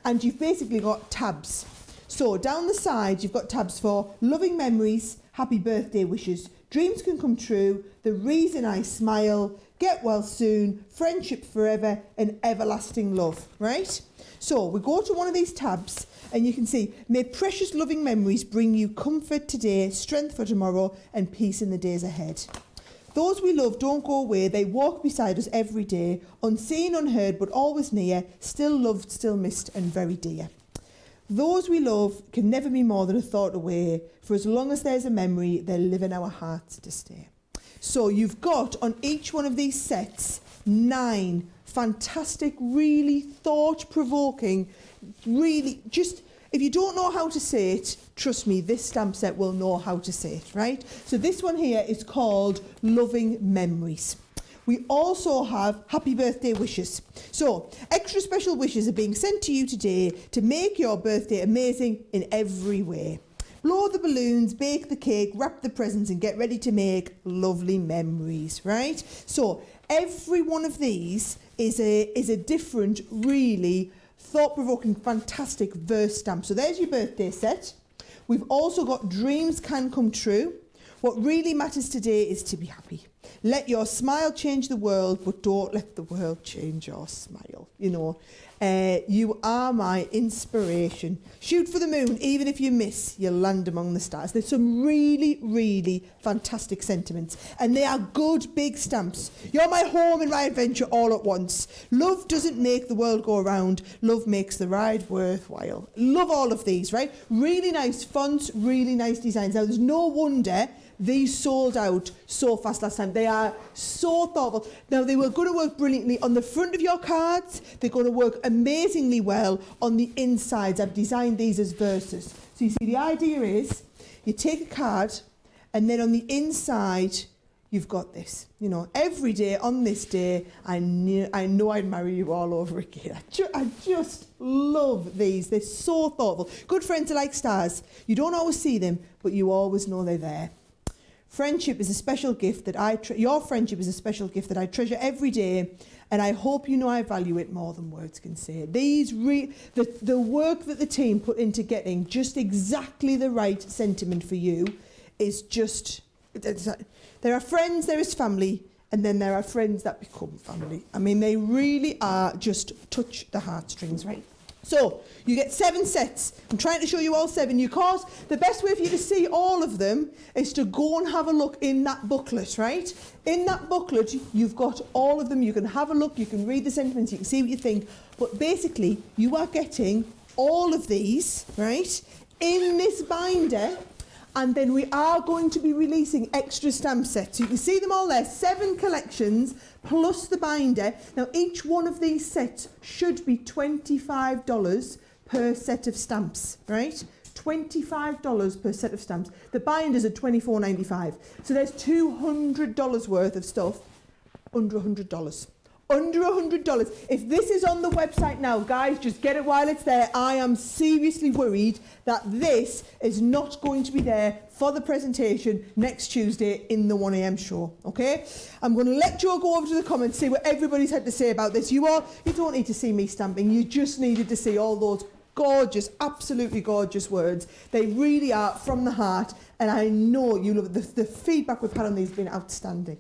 and you've basically got tabs. So down the side, you've got tabs for loving memories, happy birthday wishes, dreams can come true, the reason I smile, get well soon, friendship forever, and everlasting love, right? So we go to one of these tabs and you can see, may precious loving memories bring you comfort today, strength for tomorrow, and peace in the days ahead. Those we love don't go away, they walk beside us every day, unseen, unheard, but always near, still loved, still missed, and very dear. Those we love can never be more than a thought away, for as long as there's a memory, they'll live in our hearts to stay. So you've got on each one of these sets 9 fantastic, really thought-provoking, really just, if you don't know how to say it, trust me, this stamp set will know how to say it, right? So this one here is called Loving Memories. We also have happy birthday wishes. So extra special wishes are being sent to you today to make your birthday amazing in every way. Blow the balloons, bake the cake, wrap the presents and get ready to make lovely memories, right? So every one of these is a different, really thought-provoking, fantastic verse stamp. So there's your birthday set. We've also got Dreams Can Come True. What really matters today is to be happy. Let your smile change the world, but don't let the world change your smile. You know, you are my inspiration. Shoot for the moon, even if you miss, you'll land among the stars. There's some really, really fantastic sentiments, and they are good big stamps. You're my home and my adventure all at once. Love doesn't make the world go round. Love makes the ride worthwhile. Love all of these, right? Really nice fonts, really nice designs. Now, there's no wonder these sold out so fast last time. They are so thoughtful. Now, they were going to work brilliantly on the front of your cards. They're going to work amazingly well on the insides. I've designed these as verses. So you see, the idea is you take a card and then on the inside, you've got this. You know, every day on this day, I know I'd marry you all over again. I just love these. They're so thoughtful. Good friends are like stars. You don't always see them, but you always know they're there. Friendship is a special gift that your friendship is a special gift that I treasure every day, and I hope you know I value it more than words can say. The work that the team put into getting just exactly the right sentiment for you is just, there are friends, there is family, and then there are friends that become family. I mean, they really are just touch the heartstrings, right? So, you get 7 sets. I'm trying to show you all 7. Because the best way for you to see all of them is to go and have a look in that booklet, right? In that booklet, you've got all of them. You can have a look, you can read the sentiments, you can see what you think. But basically, you are getting all of these, right, in this binder. And then we are going to be releasing extra stamp sets. You can see them all there, 7 collections plus the binder. Now, each one of these sets should be $25 per set of stamps, right? $25 per set of stamps. The binders are $24.95. So there's $200 worth of stuff under $100. Under $100. If this is on the website now, guys, just get it while it's there. I am seriously worried that this is not going to be there for the presentation next Tuesday in the 1 a.m. show, okay? I'm going to let Joe go over to the comments, see what everybody's had to say about this. You don't need to see me stamping. You just needed to see all those gorgeous, absolutely gorgeous words. They really are from the heart, and I know you love it. The feedback we've had on these has been outstanding.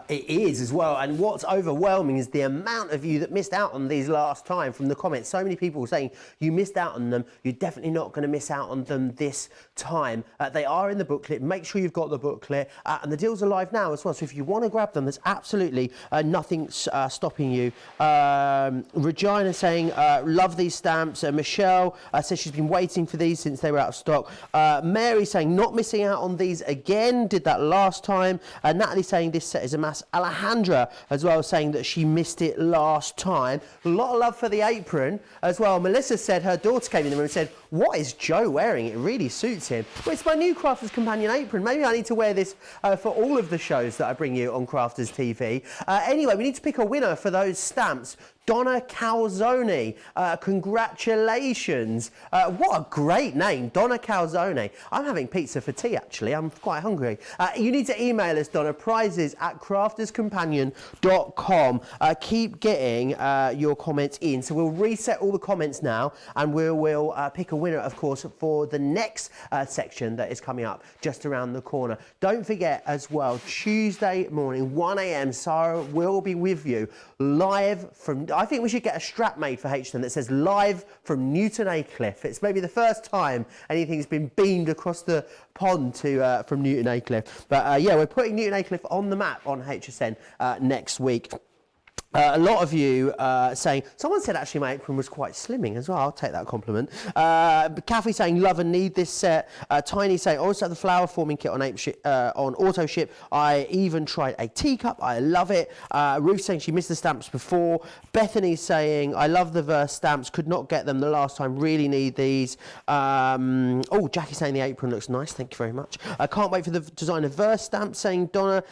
It is as well, and what's overwhelming is the amount of you that missed out on these last time from the comments. So many people saying you missed out on them. You're definitely not going to miss out on them this time. They are in the booklet. Make sure you've got the booklet, and the deals are live now as well. So if you want to grab them, there's absolutely nothing stopping you. Regina saying love these stamps. Michelle says she's been waiting for these since they were out of stock. Mary saying not missing out on these again. Did that last time. Natalie saying this set is a mass. Alejandra as well saying that she missed it last time. A lot of love for the apron as well. Melissa said her daughter came in the room and said, what is Joe wearing? It really suits him. Well, it's my new Crafters Companion apron. Maybe I need to wear this for all of the shows that I bring you on Crafters TV. Anyway, we need to pick a winner for those stamps. Donna Calzone, congratulations. What a great name, Donna Calzone. I'm having pizza for tea, actually. I'm quite hungry. You need to email us, Donna, prizes@crafterscompanion.com. Keep getting your comments in. So we'll reset all the comments now, and we'll pick a winner, of course, for the next section that is coming up just around the corner. Don't forget as well, Tuesday morning, 1 a.m, Sara will be with you live from... I think we should get a strap made for HSN that says live from Newton Aycliffe. It's maybe the first time anything's been beamed across the pond to from Newton Aycliffe. But yeah, we're putting Newton Aycliffe on the map on HSN next week. A lot of you saying, someone said actually my apron was quite slimming as well. I'll take that compliment. Kathy saying, love and need this set. Tiny saying, also the flower forming kit on auto ship. I even tried a teacup. I love it. Ruth saying she missed the stamps before. Bethany saying, I love the verse stamps. Could not get them the last time. Really need these. Jackie saying the apron looks nice. Thank you very much. I can't wait for the designer verse stamps, saying Donna.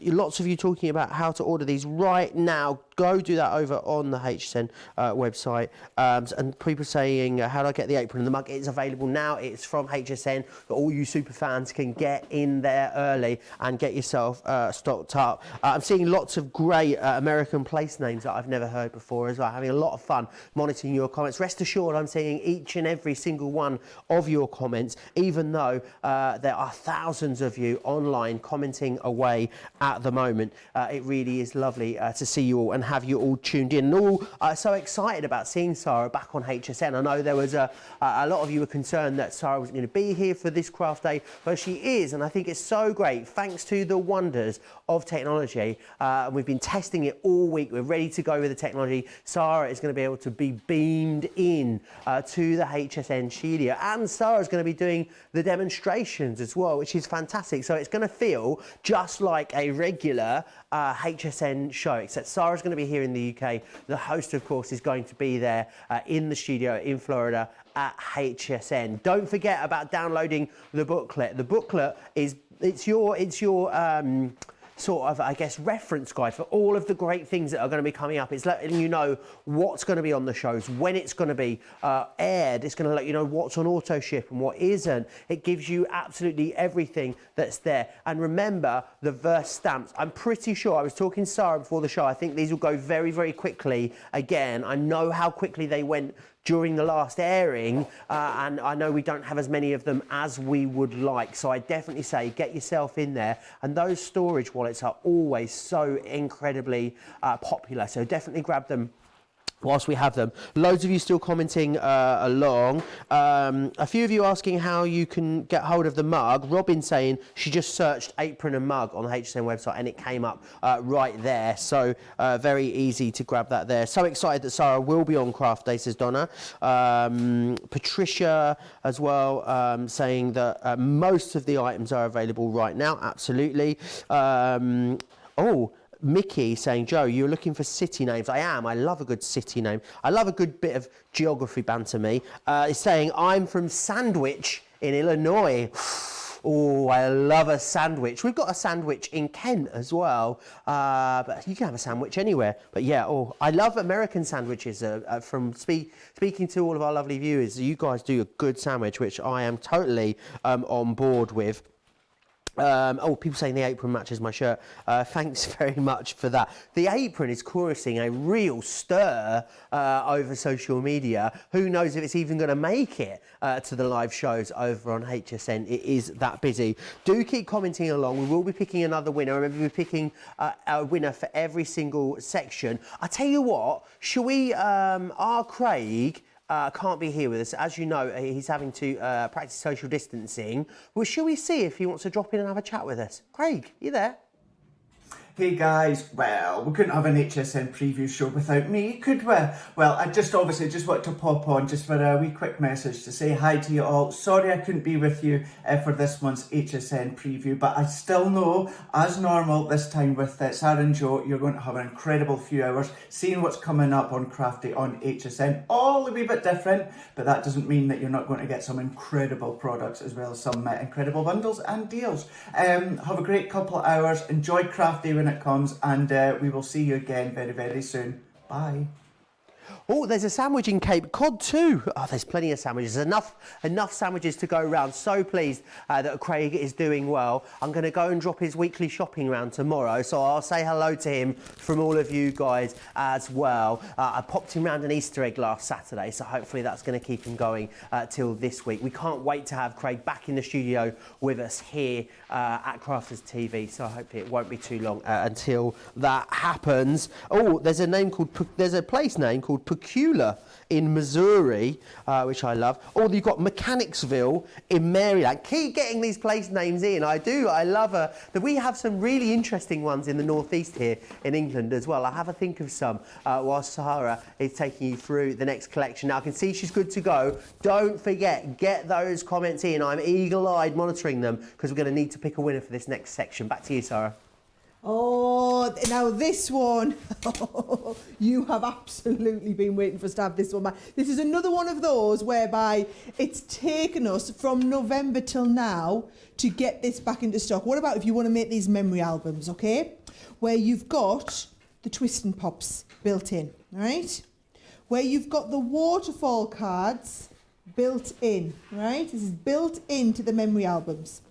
Lots of you talking about how to order these right now. Go do that over on the HSN website. And people saying, how do I get the apron and the mug? It's available now. It's from HSN. All you super fans can get in there early and get yourself stocked up. I'm seeing lots of great American place names that I've never heard before as well. Having a lot of fun monitoring your comments. Rest assured, I'm seeing each and every single one of your comments, even though there are thousands of you online commenting away at the moment. It really is lovely to see you all and have you all tuned in. And all so excited about seeing Sara back on HSN. I know there was a lot of you were concerned that Sara wasn't going to be here for this craft day, but she is, and I think it's so great thanks to the wonders of technology. We've been testing it all week. We're ready to go with the technology. Sara is going to be able to be beamed in to the HSN studio, and Sara's going to be doing the demonstrations as well, which is fantastic. So it's going to feel just like a regular HSN show, except Sara's going to be here in the UK. The host, of course, is going to be there in the studio in Florida at HSN. Don't forget about downloading the booklet. The booklet is your sort of, I guess, reference guide for all of the great things that are going to be coming up. It's letting you know what's going to be on the shows, when it's going to be aired. It's going to let you know what's on auto ship and what isn't. It gives you absolutely everything that's there. And remember the verse stamps. I'm pretty sure, I was talking to Sara before the show, I think these will go very, very quickly again. I know how quickly they went during the last airing, and I know we don't have as many of them as we would like, so I definitely say get yourself in there. And those storage wallets are always so incredibly popular, so definitely grab them whilst we have them. Loads of you still commenting along. A few of you asking how you can get hold of the mug. Robin saying she just searched apron and mug on the HSN website and it came up right there. So very easy to grab that there. So excited that Sara will be on Craft Day, says Donna. Patricia as well saying that most of the items are available right now. Absolutely. Mickey saying, Joe, you're looking for city names. I am. I love a good city name. I love a good bit of geography banter me. He's saying, I'm from Sandwich in Illinois. Oh, I love a sandwich. We've got a sandwich in Kent as well, but you can have a sandwich anywhere. But yeah, I love American sandwiches. From speaking to all of our lovely viewers, you guys do a good sandwich, which I am totally on board with. People saying the apron matches my shirt. Thanks very much for that. The apron is causing a real stir over social media. Who knows if it's even going to make it to the live shows over on HSN. It is that busy. Do keep commenting along. We will be picking another winner. Remember, we're picking a winner for every single section. I tell you what, shall we, Craig can't be here with us. As you know, he's having to practice social distancing. Well, shall we see if he wants to drop in and have a chat with us? Craig, you there? Hey guys, well, we couldn't have an HSN preview show without me, could we? Well, I just obviously just want to pop on just for a wee quick message to say hi to you all. Sorry I couldn't be with you for this month's HSN preview, but I still know, as normal this time with Sara and Joe, you're going to have an incredible few hours seeing what's coming up on Craft Day on HSN. All a wee bit different, but that doesn't mean that you're not going to get some incredible products as well as some incredible bundles and deals. Have a great couple of hours. Enjoy Craft Day when it comes, and we will see you again very, very soon. Bye. Oh, there's a sandwich in Cape Cod too. Oh, there's plenty of sandwiches. Enough sandwiches to go around. So pleased that Craig is doing well. I'm going to go and drop his weekly shopping round tomorrow, so I'll say hello to him from all of you guys as well. I popped him round an Easter egg last Saturday, so hopefully that's going to keep him going till this week. We can't wait to have Craig back in the studio with us here at Crafters TV, so hopefully it won't be too long until that happens. Oh, there's a place name called called Pecula in Missouri, which I love. Or you've got Mechanicsville in Maryland. Keep getting these place names in. I do. I love that we have some really interesting ones in the northeast here in England as well. I'll have a think of some while Sara is taking you through the next collection. Now I can see she's good to go. Don't forget, get those comments in. I'm eagle-eyed monitoring them because we're going to need to pick a winner for this next section. Back to you, Sara. Oh, now this one, you have absolutely been waiting for us to have this one. This is another one of those whereby it's taken us from November till now to get this back into stock. What about if you want to make these memory albums, okay? Where you've got the twist and pops built in, right? Where you've got the waterfall cards built in, right? This is built into the memory albums.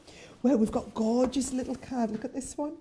Where we've got gorgeous little card, look at this one,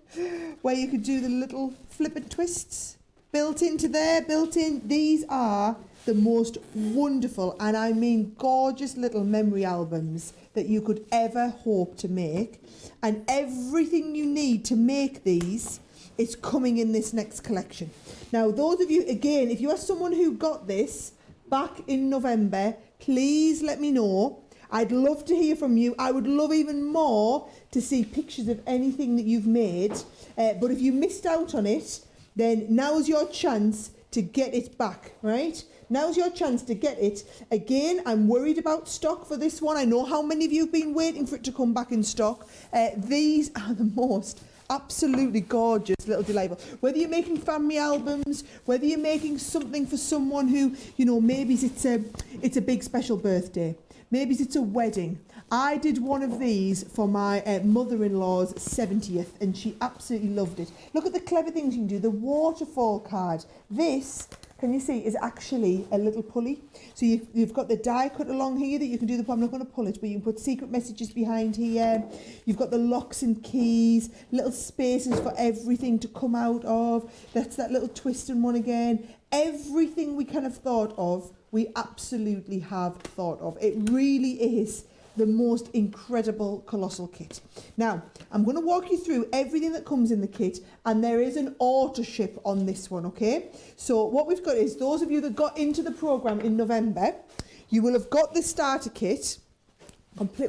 where you could do the little flip and twists, built into there, built in. These are the most wonderful, and I mean gorgeous little memory albums that you could ever hope to make. And everything you need to make these is coming in this next collection. Now, those of you, again, if you are someone who got this back in November, please let me know. I'd love to hear from you. I would love even more to see pictures of anything that you've made. But if you missed out on it, then now's your chance to get it back, right? Now's your chance to get it. Again, I'm worried about stock for this one. I know how many of you have been waiting for it to come back in stock. These are the most absolutely gorgeous little delightful. Whether you're making family albums, whether you're making something for someone who, you know, maybe it's a big special birthday. Maybe it's a wedding. I did one of these for my mother-in-law's 70th and she absolutely loved it. Look at the clever things you can do. The waterfall card. This, can you see, is actually a little pulley. So you've got the die cut along here that you can do the, I'm not going to pull it, but you can put secret messages behind here. You've got the locks and keys, little spaces for everything to come out of. That's that little twist and one again. Everything we kind of thought of, we absolutely have thought of. It really is the most incredible colossal kit. Now, I'm going to walk you through everything that comes in the kit, and there is an auto ship on this one, okay? So what we've got is, those of you that got into the programme in November, you will have got the starter kit.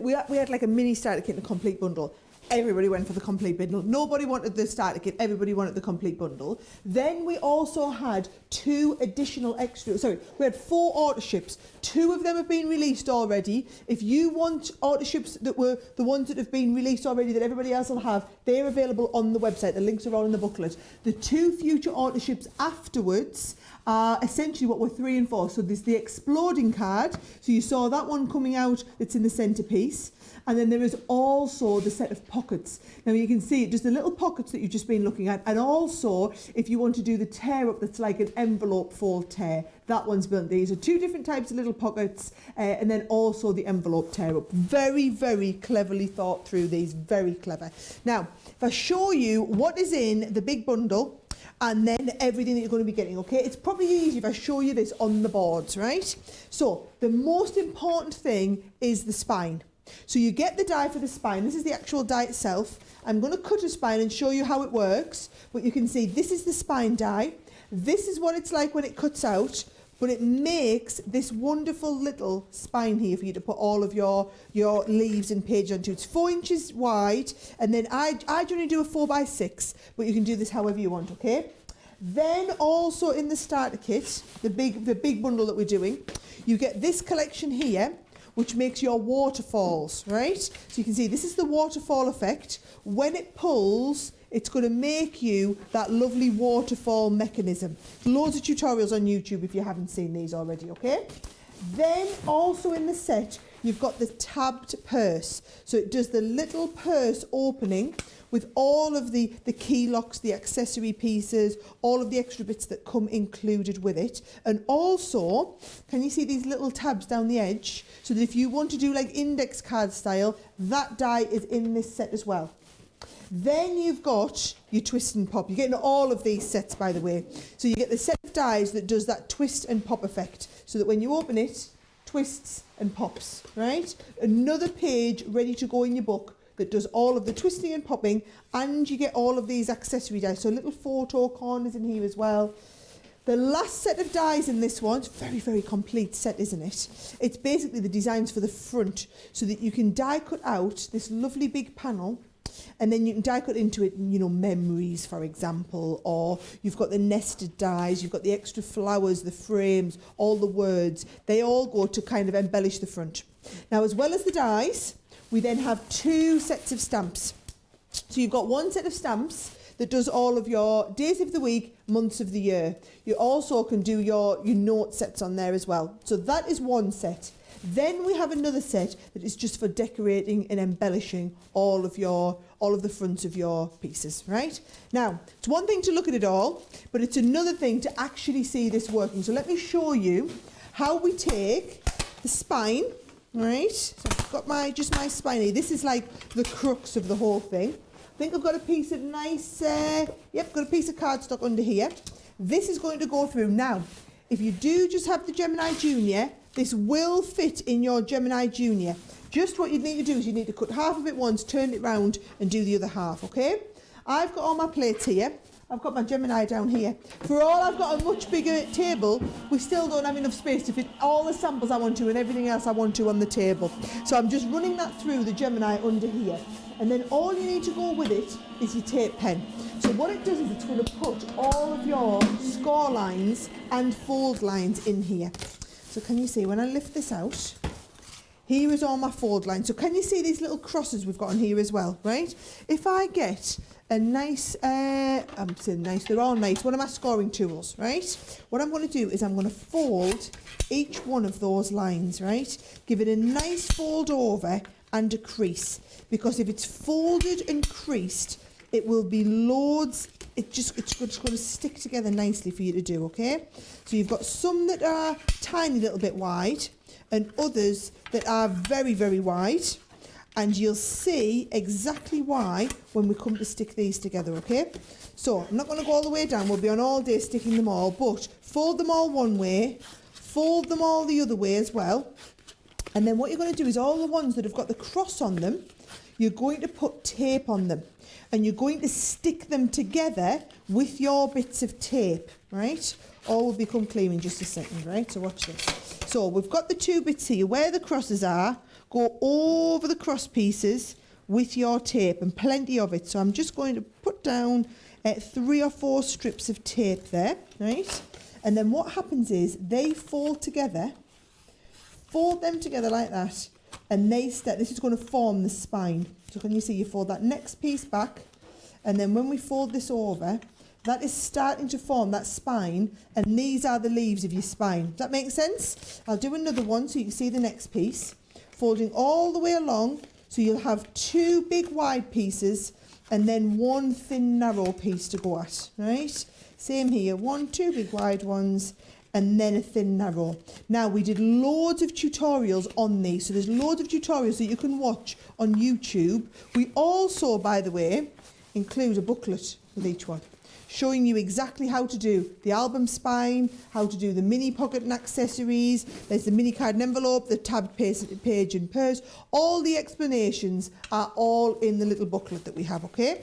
We had like a mini starter kit and a complete bundle. Everybody went for the complete bundle. Nobody wanted the starter kit. Everybody wanted the complete bundle. Then we also had 2 additional extras. Sorry, we had 4 auto ships. 2 of them have been released already. If you want auto ships that were the ones that have been released already that everybody else will have, they're available on the website. The links are all in the booklet. The 2 future auto ships afterwards are essentially what were 3 and 4. So there's the exploding card. So you saw that one coming out that's in the centrepiece. And then there is also the set of pockets. Now you can see just the little pockets that you've just been looking at. And also, if you want to do the tear up, that's like an envelope fold tear. That one's built. These are 2 different types of little pockets. And then also the envelope tear up. Very, very cleverly thought through these. Very clever. Now, if I show you what is in the big bundle, and then everything that you're going to be getting, okay? It's probably easy if I show you this on the boards, right? So the most important thing is the spine. So you get the die for the spine. This is the actual die itself. I'm going to cut a spine and show you how it works. But you can see this is the spine die. This is what it's like when it cuts out. But it makes this wonderful little spine here for you to put all of your leaves and pages onto. It's 4 inches wide. And then I generally do a 4x6. But you can do this however you want, okay? Then also in the starter kit, the big bundle that we're doing, you get this collection here, which makes your waterfalls, right? So you can see this is the waterfall effect. When it pulls, it's going to make you that lovely waterfall mechanism. Loads of tutorials on YouTube if you haven't seen these already, okay? Then also in the set, you've got the tabbed purse. So it does the little purse opening with all of the key locks, the accessory pieces, all of the extra bits that come included with it. And also, can you see these little tabs down the edge? So that if you want to do like index card style, that die is in this set as well. Then you've got your twist and pop. You're getting all of these sets, by the way. So you get the set of dies that does that twist and pop effect. So that when you open it, twists and pops, right? Another page ready to go in your book that does all of the twisting and popping, and you get all of these accessory dies. So little photo corners in here as well. The last set of dies in this one, it's a very, very complete set, isn't it? It's basically the designs for the front so that you can die cut out this lovely big panel, and then you can die cut into it, you know, memories, for example, or you've got the nested dies, you've got the extra flowers, the frames, all the words. They all go to kind of embellish the front. Now, as well as the dies, we then have 2 sets of stamps. So you've got one set of stamps that does all of your days of the week, months of the year. You also can do your note sets on there as well. So that is one set. Then we have another set that is just for decorating and embellishing all of the fronts of your pieces, right? Now, it's one thing to look at it all, but it's another thing to actually see this working. So let me show you how we take the spine, right? So I've got my spine here. This is like the crux of the whole thing. I think I've got a piece of nice, got a piece of cardstock under here. This is going to go through. Now, if you do just have the Gemini Junior, this will fit in your Gemini Junior. Just what you need to do is you need to cut half of it once, turn it round and do the other half, okay? I've got all my plates here. I've got my Gemini down here. For all I've got a much bigger table, we still don't have enough space to fit all the samples I want to and everything else I want to on the table. So I'm just running that through the Gemini under here. And then all you need to go with it is your tape pen. So what it does is it's going to put all of your score lines and fold lines in here. So can you see when I lift this out? Here is all my fold lines. So can you see these little crosses we've got on here as well, right? If I get a nice, I'm saying nice, they're all nice, one of my scoring tools, right? What I'm going to do is I'm going to fold each one of those lines, right? Give it a nice fold over and a crease, because if it's folded and creased, it will be loads, it's just going to stick together nicely for you to do, okay? So you've got some that are tiny little bit wide and others that are very, very wide. And you'll see exactly why when we come to stick these together, okay? So I'm not going to go all the way down. We'll be on all day sticking them all, but fold them all one way, fold them all the other way as well. And then what you're going to do is all the ones that have got the cross on them, you're going to put tape on them. And you're going to stick them together with your bits of tape, right? All will become clear in just a second, right? So watch this. So we've got the 2 bits here. Where the crosses are, go over the cross pieces with your tape, and plenty of it. So I'm just going to put down 3 or 4 strips of tape there, right? And then what happens is they fold together, fold them together like that, and this is going to form the spine. So can you see you fold that next piece back, and then when we fold this over, that is starting to form that spine, and these are the leaves of your spine. Does that make sense? I'll do another one so you can see the next piece. Folding all the way along, so you'll have 2 big wide pieces and then 1 thin narrow piece to go at, right? Same here, 1, 2 big wide ones, and then a thin narrow. Now, we did loads of tutorials on these, so there's loads of tutorials that you can watch on YouTube. We also, by the way, include a booklet with each one, showing you exactly how to do the album spine, how to do the mini pocket and accessories. There's the mini card and envelope, the tabbed page and purse. All the explanations are all in the little booklet that we have, okay?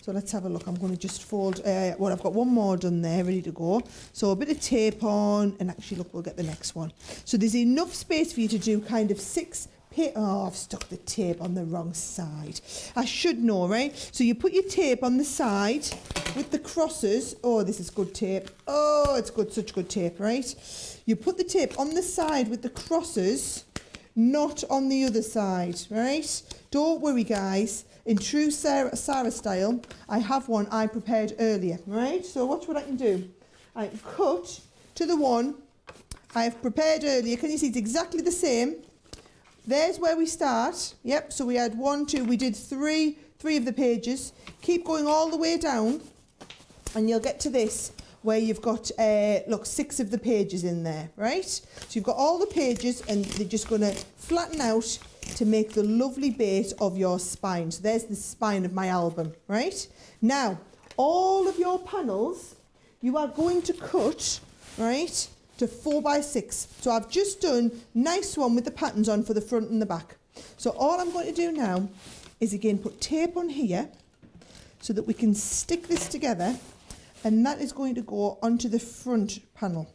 So let's have a look. I'm going to just fold, well, I've got one more done there, ready to go. So a bit of tape on, and actually, look, we'll get the next one. So there's enough space for you to do kind of 6 oh, I've stuck the tape on the wrong side. I should know, right? So you put your tape on the side with the crosses. Oh, this is good tape. Oh, it's good, such good tape, right? You put the tape on the side with the crosses, not on the other side, right? Don't worry, guys. In true Sara style, I have one I prepared earlier, right? So watch what I can do. I cut to the one I have prepared earlier. Can you see it's exactly the same? There's where we start. Yep, so we had 1, 2, we did 3 of the pages. Keep going all the way down and you'll get to this where you've got, look, 6 of the pages in there, right? So you've got all the pages and they're just going to flatten out to make the lovely base of your spine. So there's the spine of my album, right? Now, all of your panels, you are going to cut, right, to 4x6. So I've just done nice one with the patterns on for the front and the back. So all I'm going to do now is again put tape on here so that we can stick this together, and that is going to go onto the front panel.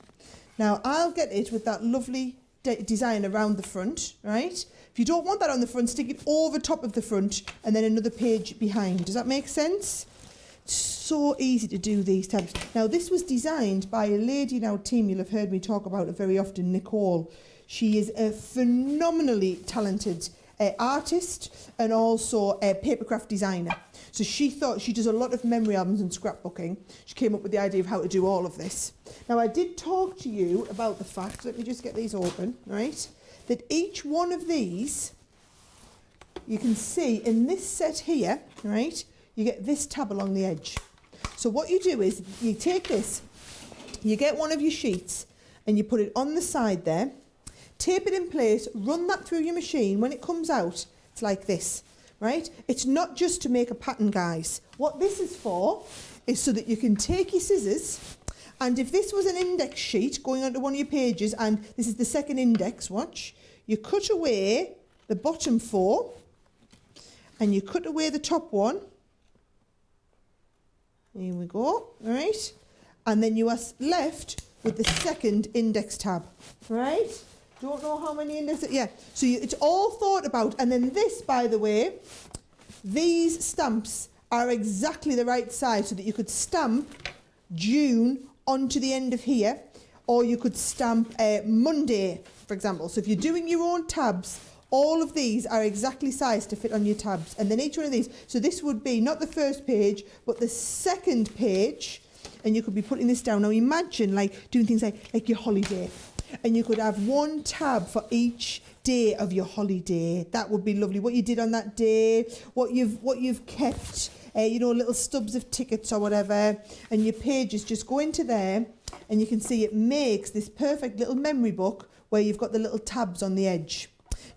Now I'll get it with that lovely design around the front, right? If you don't want that on the front, stick it over top of the front and then another page behind. Does that make sense? It's so easy to do these tabs. Now this was designed by a lady in our team, you'll have heard me talk about it very often, Nicole. She is a phenomenally talented artist and also a papercraft designer. So she thought, she does a lot of memory albums and scrapbooking. She came up with the idea of how to do all of this. Now I did talk to you about the fact, let me just get these open, right? That each one of these, you can see in this set here, right? You get this tab along the edge. So what you do is you take this, you get one of your sheets and you put it on the side there, tape it in place, run that through your machine. When it comes out, it's like this, right? It's not just to make a pattern, guys. What this is for is so that you can take your scissors, and if this was an index sheet going onto one of your pages, and this is the second index, watch, you cut away the bottom 4, and you cut away the top one. Here we go, all right? And then you are left with the second index tab, right? Don't know how many indexes, yeah. So it's all thought about. And then this, by the way, these stamps are exactly the right size so that you could stamp June onto the end of here, or you could stamp Monday, for example. So if you're doing your own tabs, all of these are exactly sized to fit on your tabs. And then each one of these, so this would be not the first page, but the second page, and you could be putting this down. Now imagine like doing things like your holiday, and you could have one tab for each day of your holiday. That would be lovely. What you did on that day, what you've kept, you know, little stubs of tickets or whatever, and your pages just go into there, and you can see it makes this perfect little memory book where you've got the little tabs on the edge.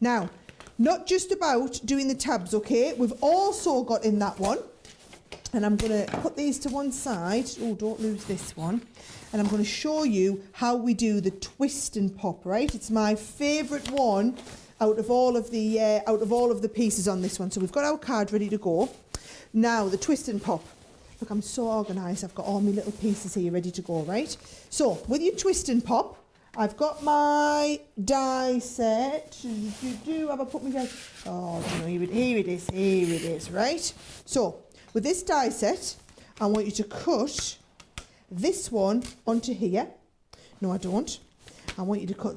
Now, not just about doing the tabs, okay? We've also got in that one, and I'm going to put these to one side. Oh, don't lose this one. And I'm going to show you how we do the twist and pop, right? It's my favourite one out of all of the pieces on this one. So we've got our card ready to go. Now, the twist and pop. Look, I'm so organised. I've got all my little pieces here ready to go, right? So, with your twist and pop, I've got my die set. Have I put my die? Oh, here it is, right? So, with this die set, I want you to cut this one onto here. No, I don't. I want you to cut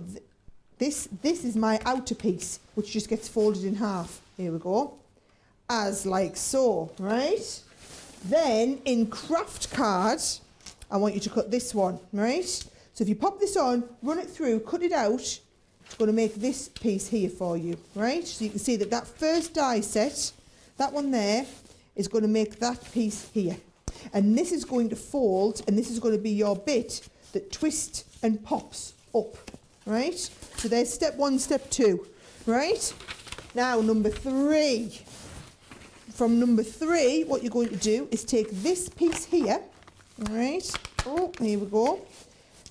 this. This is my outer piece, which just gets folded in half. Here we go. As like so, right? Then, in craft card, I want you to cut this one, right? So if you pop this on, run it through, cut it out, it's going to make this piece here for you, right? So you can see that that first die set, that one there, is going to make that piece here. And this is going to fold, and this is going to be your bit that twists and pops up, right? So there's step 1, step 2, right? Now, number 3. From number 3, what you're going to do is take this piece here, right? Oh, here we go.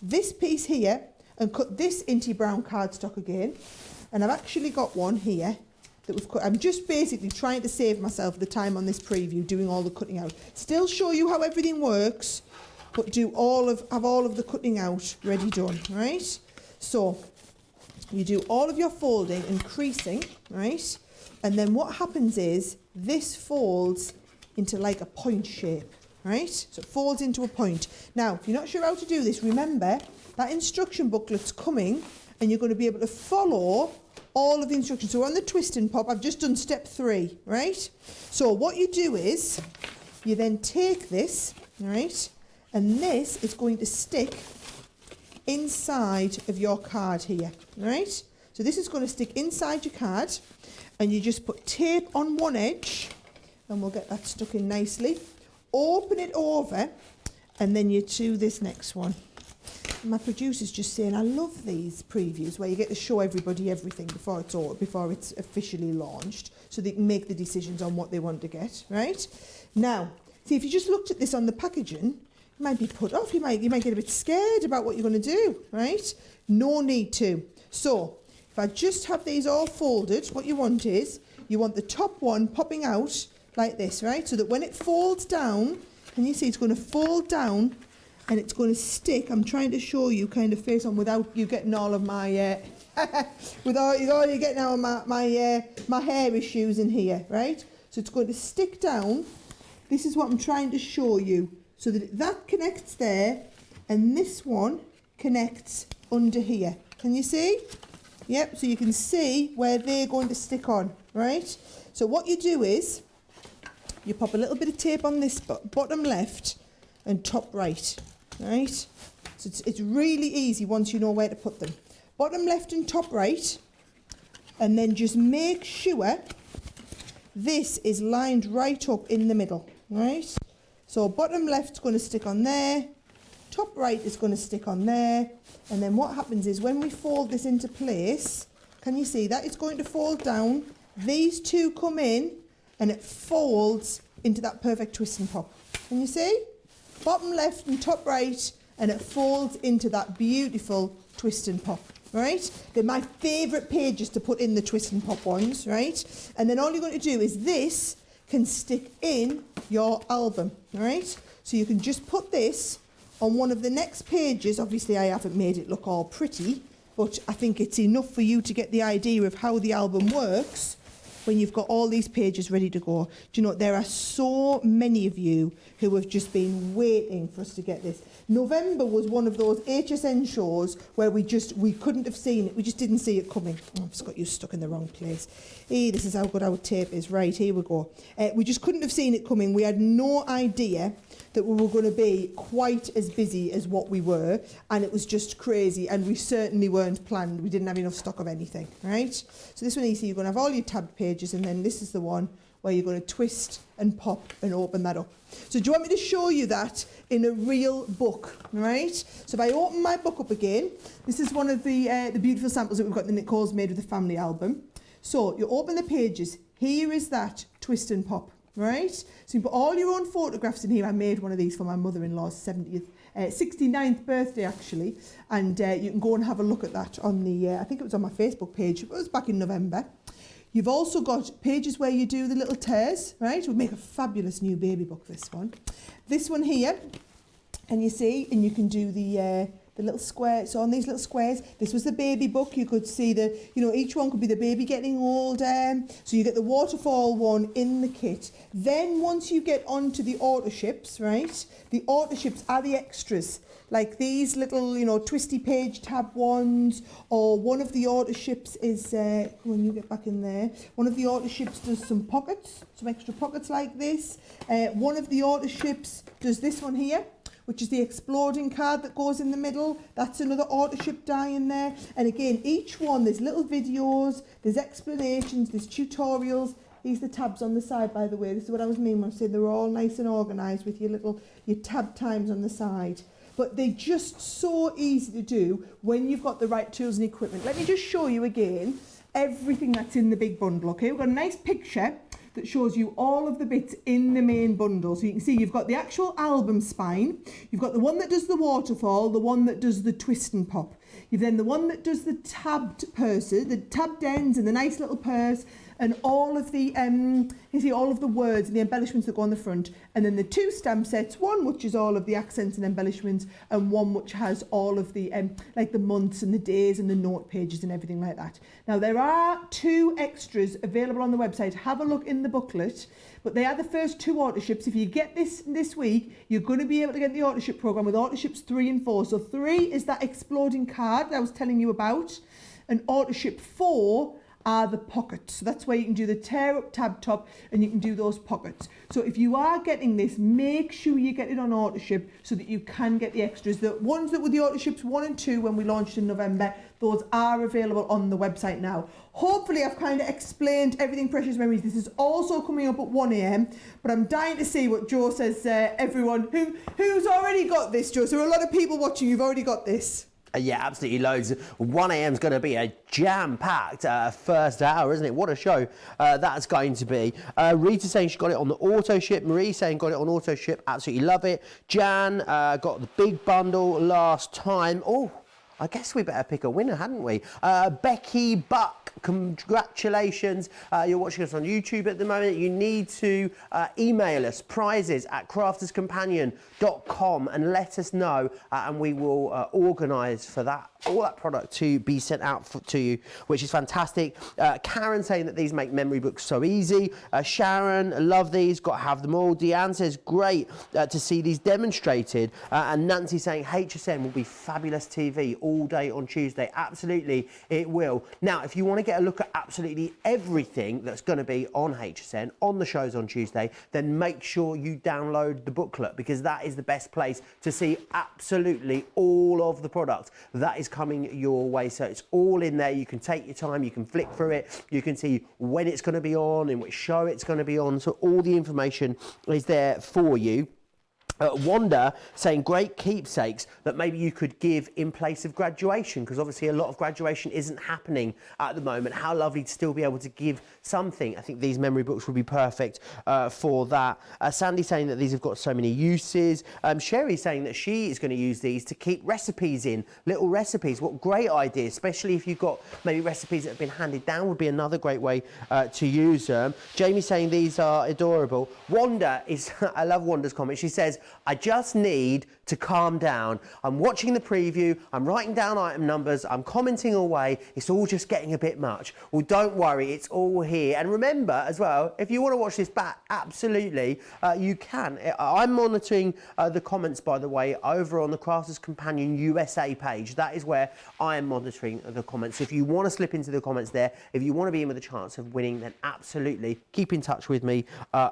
This piece here, and cut this into your brown cardstock again. And I've actually got one here that we've cut. I'm just basically trying to save myself the time on this preview, doing all the cutting out. Still show you how everything works, but have all of the cutting out ready done, right? So you do all of your folding and creasing, right? And then what happens is this folds into like a point shape, right? So it folds into a point. Now, if you're not sure how to do this, remember that instruction booklet's coming, and you're going to be able to follow all of the instructions. So on the twist and pop, I've just done step 3, right? So what you do is you then take this, right? And this is going to stick inside of your card here, right? So this is going to stick inside your card, and you just put tape on one edge, and we'll get that stuck in nicely. Open it over, and then you do this next one. My producer's just saying, I love these previews where you get to show everybody everything before it's officially launched, so they can make the decisions on what they want to get, right? Now, see, if you just looked at this on the packaging, you might be put off, you might get a bit scared about what you're going to do, right? No need to. So, if I just have these all folded, what you want is, you want the top one popping out like this, right? So that when it folds down, Can you see it's going to fold down and it's going to stick? I'm trying to show you kind of face on without you getting all of my without you getting all of my hair issues in here, right? So it's going to stick down. This is what I'm trying to show you, so that connects there and this one connects under here. Can you see? Yep, so you can see where they're going to stick on, right? So what you do is you pop a little bit of tape on this bottom left and top right, right? So it's really easy once you know where to put them. Bottom left and top right, and then just make sure this is lined right up in the middle, right? So bottom left's going to stick on there, top right is going to stick on there, and then what happens is when we fold this into place, can you see that? It's going to fold down, these two come in, and it folds into that perfect twist and pop. Can you see? Bottom left and top right, and it folds into that beautiful twist and pop, right? They're my favourite pages to put in the twist and pop ones, right? And then all you're going to do is this can stick in your album, right? So you can just put this on one of the next pages. Obviously, I haven't made it look all pretty, but I think it's enough for you to get the idea of how the album works when you've got all these pages ready to go. Do you know, there are so many of you who have just been waiting for us to get this. November was one of those HSN shows where we couldn't have seen it. We just didn't see it coming. Oh, I've just got you stuck in the wrong place. Hey, this is how good our tape is. Right, here we go. We just couldn't have seen it coming. We had no idea that we were going to be quite as busy as what we were, and it was just crazy, and we certainly weren't planned. We didn't have enough stock of anything, right? So this one you see, you're going to have all your tabbed pages, and then this is the one where you're going to twist and pop and open that up. So do you want me to show you that in a real book, right? So if I open my book up again, this is one of the beautiful samples that we've got that Nicole's made with the family album. So you open the pages, here is that twist and pop, right? So you put all your own photographs in here. I made one of these for my mother-in-law's 69th birthday actually, and you can go and have a look at that on the, I think it was on my Facebook page, it was back in November. You've also got pages where you do the little tears, right? It would make a fabulous new baby book, this one. This one here, and you see, and you can do the little square. So on these little squares, this was the baby book. You could see each one could be the baby getting older. So you get the waterfall one in the kit. Then once you get onto the auto ships, right? The auto ships are the extras, like these little, twisty page tab ones, or one of the auto ships is, come on, you get back in there. One of the auto ships does some pockets, some extra pockets like this. One of the auto ships does this one here, which is the exploding card that goes in the middle. That's another auto ship die in there. And again, each one, there's little videos, there's explanations, there's tutorials. These are the tabs on the side, by the way. This is what I was meaning when I said they're all nice and organised with your tab times on the side. But they're just so easy to do when you've got the right tools and equipment. Let me just show you again everything that's in the big bundle, okay? We've got a nice picture that shows you all of the bits in the main bundle. So you can see you've got the actual album spine, you've got the one that does the waterfall, the one that does the twist and pop. You've then the one that does the tabbed purses, the tabbed ends and the nice little purse, and all of the you see all of the words and the embellishments that go on the front, and then the two stamp sets, one which is all of the accents and embellishments, and one which has all of the like the months and the days and the note pages and everything like that. Now there are 2 extras available on the website. Have a look in the booklet, but they are the first 2 auto ships. If you get this week, you're going to be able to get the auto ship program with auto ships 3 and 4. So 3 is that exploding card that I was telling you about, and auto ship 4 are the pockets. So that's where you can do the tear up tab top and you can do those pockets. So if you are getting this, make sure you get it on auto ship so that you can get the extras. The ones that were the auto ships 1 and 2 when we launched in November, those are available on the website now. Hopefully I've kind of explained everything Precious Memories. This is also coming up at 1 a.m, but I'm dying to see what Joe says. Everyone who's already got this, Joe, so there are a lot of people watching, you've already got this. Yeah, absolutely loads. 1 a.m. is going to be a jam-packed first hour, isn't it? What a show that's going to be. Rita saying she got it on the auto ship. Marie saying got it on auto ship. Absolutely love it. Jan got the big bundle last time. Oh, I guess we better pick a winner, hadn't we? Becky Buck, congratulations. You're watching us on YouTube at the moment. You need to email us prizes@crafterscompanion.com and let us know, and we will organise for all that product to be sent out to you, which is fantastic. Karen saying that these make memory books so easy. Sharon, love these, got to have them all. Deanne says, great to see these demonstrated. And Nancy saying, HSN will be fabulous TV all day on Tuesday. Absolutely, it will. Now, if you want to get a look at absolutely everything that's going to be on HSN, on the shows on Tuesday, then make sure you download the booklet, because that is the best place to see absolutely all of the products that is coming your way. So it's all in there. You can take your time, you can flick through it, you can see when it's going to be on, in which show it's going to be on. So all the information is there for you. Wanda saying great keepsakes that maybe you could give in place of graduation, because obviously a lot of graduation isn't happening at the moment. How lovely to still be able to give something. I think these memory books would be perfect for that. Sandy saying that these have got so many uses. Sherry saying that she is going to use these to keep recipes in, little recipes. What great idea, especially if you've got maybe recipes that have been handed down, would be another great way to use them. Jamie saying these are adorable. Wanda is, I love Wanda's comment. She says, I just need to calm down. I'm watching the preview, I'm writing down item numbers, I'm commenting away, it's all just getting a bit much. Well, don't worry, it's all here. And remember as well, if you want to watch this back, absolutely, you can. I'm monitoring the comments, by the way, over on the Crafters Companion USA page. That is where I am monitoring the comments. So if you want to slip into the comments there, if you want to be in with a chance of winning, then absolutely keep in touch with me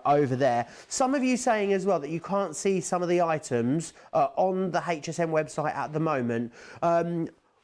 over there. Some of you saying as well that you can't see some of the items on the HSN website at the moment.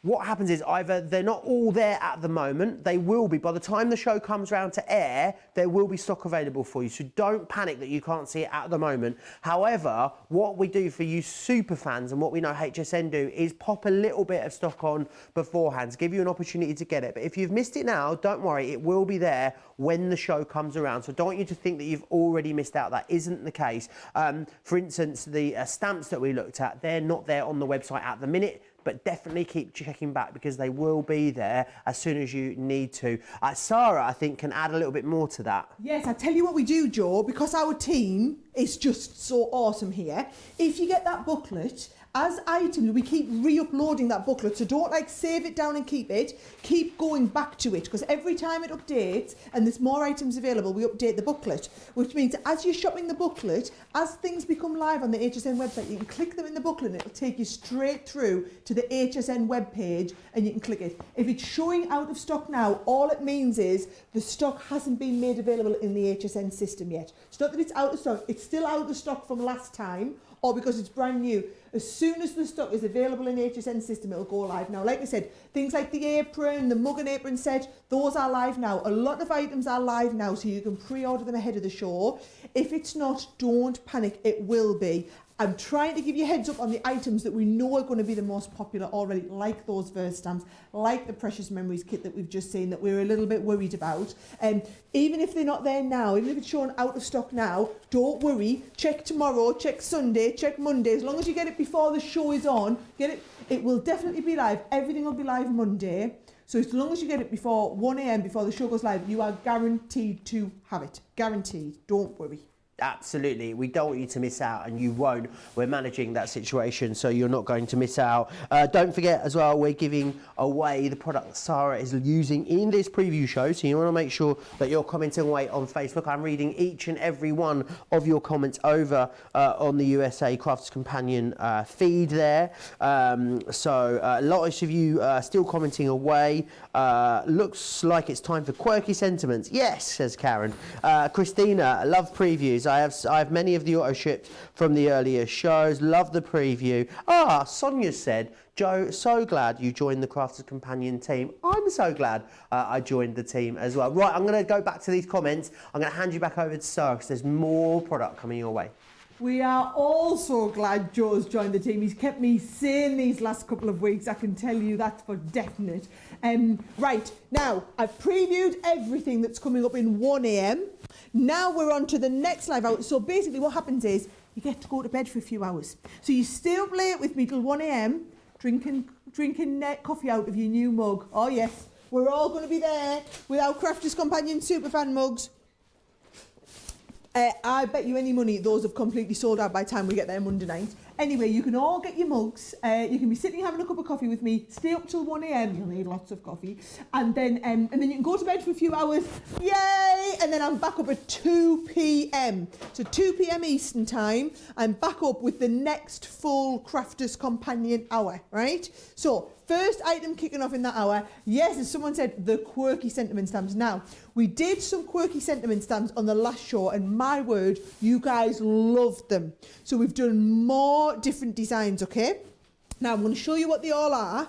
What happens is either they're not all there at the moment, they will be. By the time the show comes round to air, there will be stock available for you. So don't panic that you can't see it at the moment. However, what we do for you super fans and what we know HSN do is pop a little bit of stock on beforehand to give you an opportunity to get it. But if you've missed it now, don't worry, it will be there when the show comes around. So don't want you to think that you've already missed out. That isn't the case. For instance, the stamps that we looked at, they're not there on the website at the minute, but definitely keep checking back because they will be there as soon as you need to. Sara, I think, can add a little bit more to that. Yes, I tell you what we do, Joe, because our team is just so awesome here. If you get that booklet, as items, we keep re-uploading that booklet, so don't save it down and keep it. Keep going back to it, because every time it updates and there's more items available, we update the booklet, which means as you're shopping the booklet, as things become live on the HSN website, you can click them in the booklet and it'll take you straight through to the HSN webpage and you can click it. If it's showing out of stock now, all it means is the stock hasn't been made available in the HSN system yet. It's not that it's out of stock, it's still out of stock from last time, or because it's brand new. As soon as the stock is available in the HSN system, it'll go live now. Like I said, things like the apron, the mug and apron set, those are live now. A lot of items are live now, so you can pre-order them ahead of the show. If it's not, don't panic, it will be. I'm trying to give you heads up on the items that we know are going to be the most popular already, like those verse stamps, like the Precious Memories kit that we've just seen that we're a little bit worried about. Even if they're not there now, even if it's shown out of stock now, don't worry. Check tomorrow, check Sunday, check Monday. As long as you get it before the show is on, get it. It will definitely be live. Everything will be live Monday. So as long as you get it before 1 a.m, before the show goes live, you are guaranteed to have it. Guaranteed. Don't worry. Absolutely, we don't want you to miss out, and you won't. We're managing that situation, so you're not going to miss out. Don't forget as well, we're giving away the product that Sara is using in this preview show, so you want to make sure that you're commenting away on Facebook. I'm reading each and every one of your comments on the USA Crafters Companion feed there. So a lot of you still commenting away. Looks like it's time for Quirky Sentiments. Yes, says Karen. Christina, love previews. I have many of the auto ships from the earlier shows. Love the preview. Sonia said, Joe, so glad you joined the Crafters Companion team. I'm so glad I joined the team as well. Right, I'm going to go back to these comments. I'm going to hand you back over to Sara because there's more product coming your way. We are all so glad Joe's joined the team. He's kept me sane these last couple of weeks, I can tell you that for definite. Right, now, I've previewed everything that's coming up in 1 a.m. Now we're on to the next live hour. So basically what happens is you get to go to bed for a few hours. So you stay up late with me till 1 a.m, drinking coffee out of your new mug. Oh yes, we're all going to be there with our Crafters Companion Superfan mugs. I bet you any money those have completely sold out by the time we get there Monday night. Anyway, you can all get your mugs. You can be sitting having a cup of coffee with me. Stay up till 1 a.m. You'll need lots of coffee, and then you can go to bed for a few hours. Yay! And then I'm back up at 2 p.m. So 2 p.m. Eastern time. I'm back up with the next full Crafters Companion hour. Right? So first item kicking off in that hour. Yes, as someone said, the quirky sentiment stamps. Now, we did some quirky sentiment stamps on the last show, and my word, you guys loved them. So we've done more different designs, okay? Now, I'm going to show you what they all are.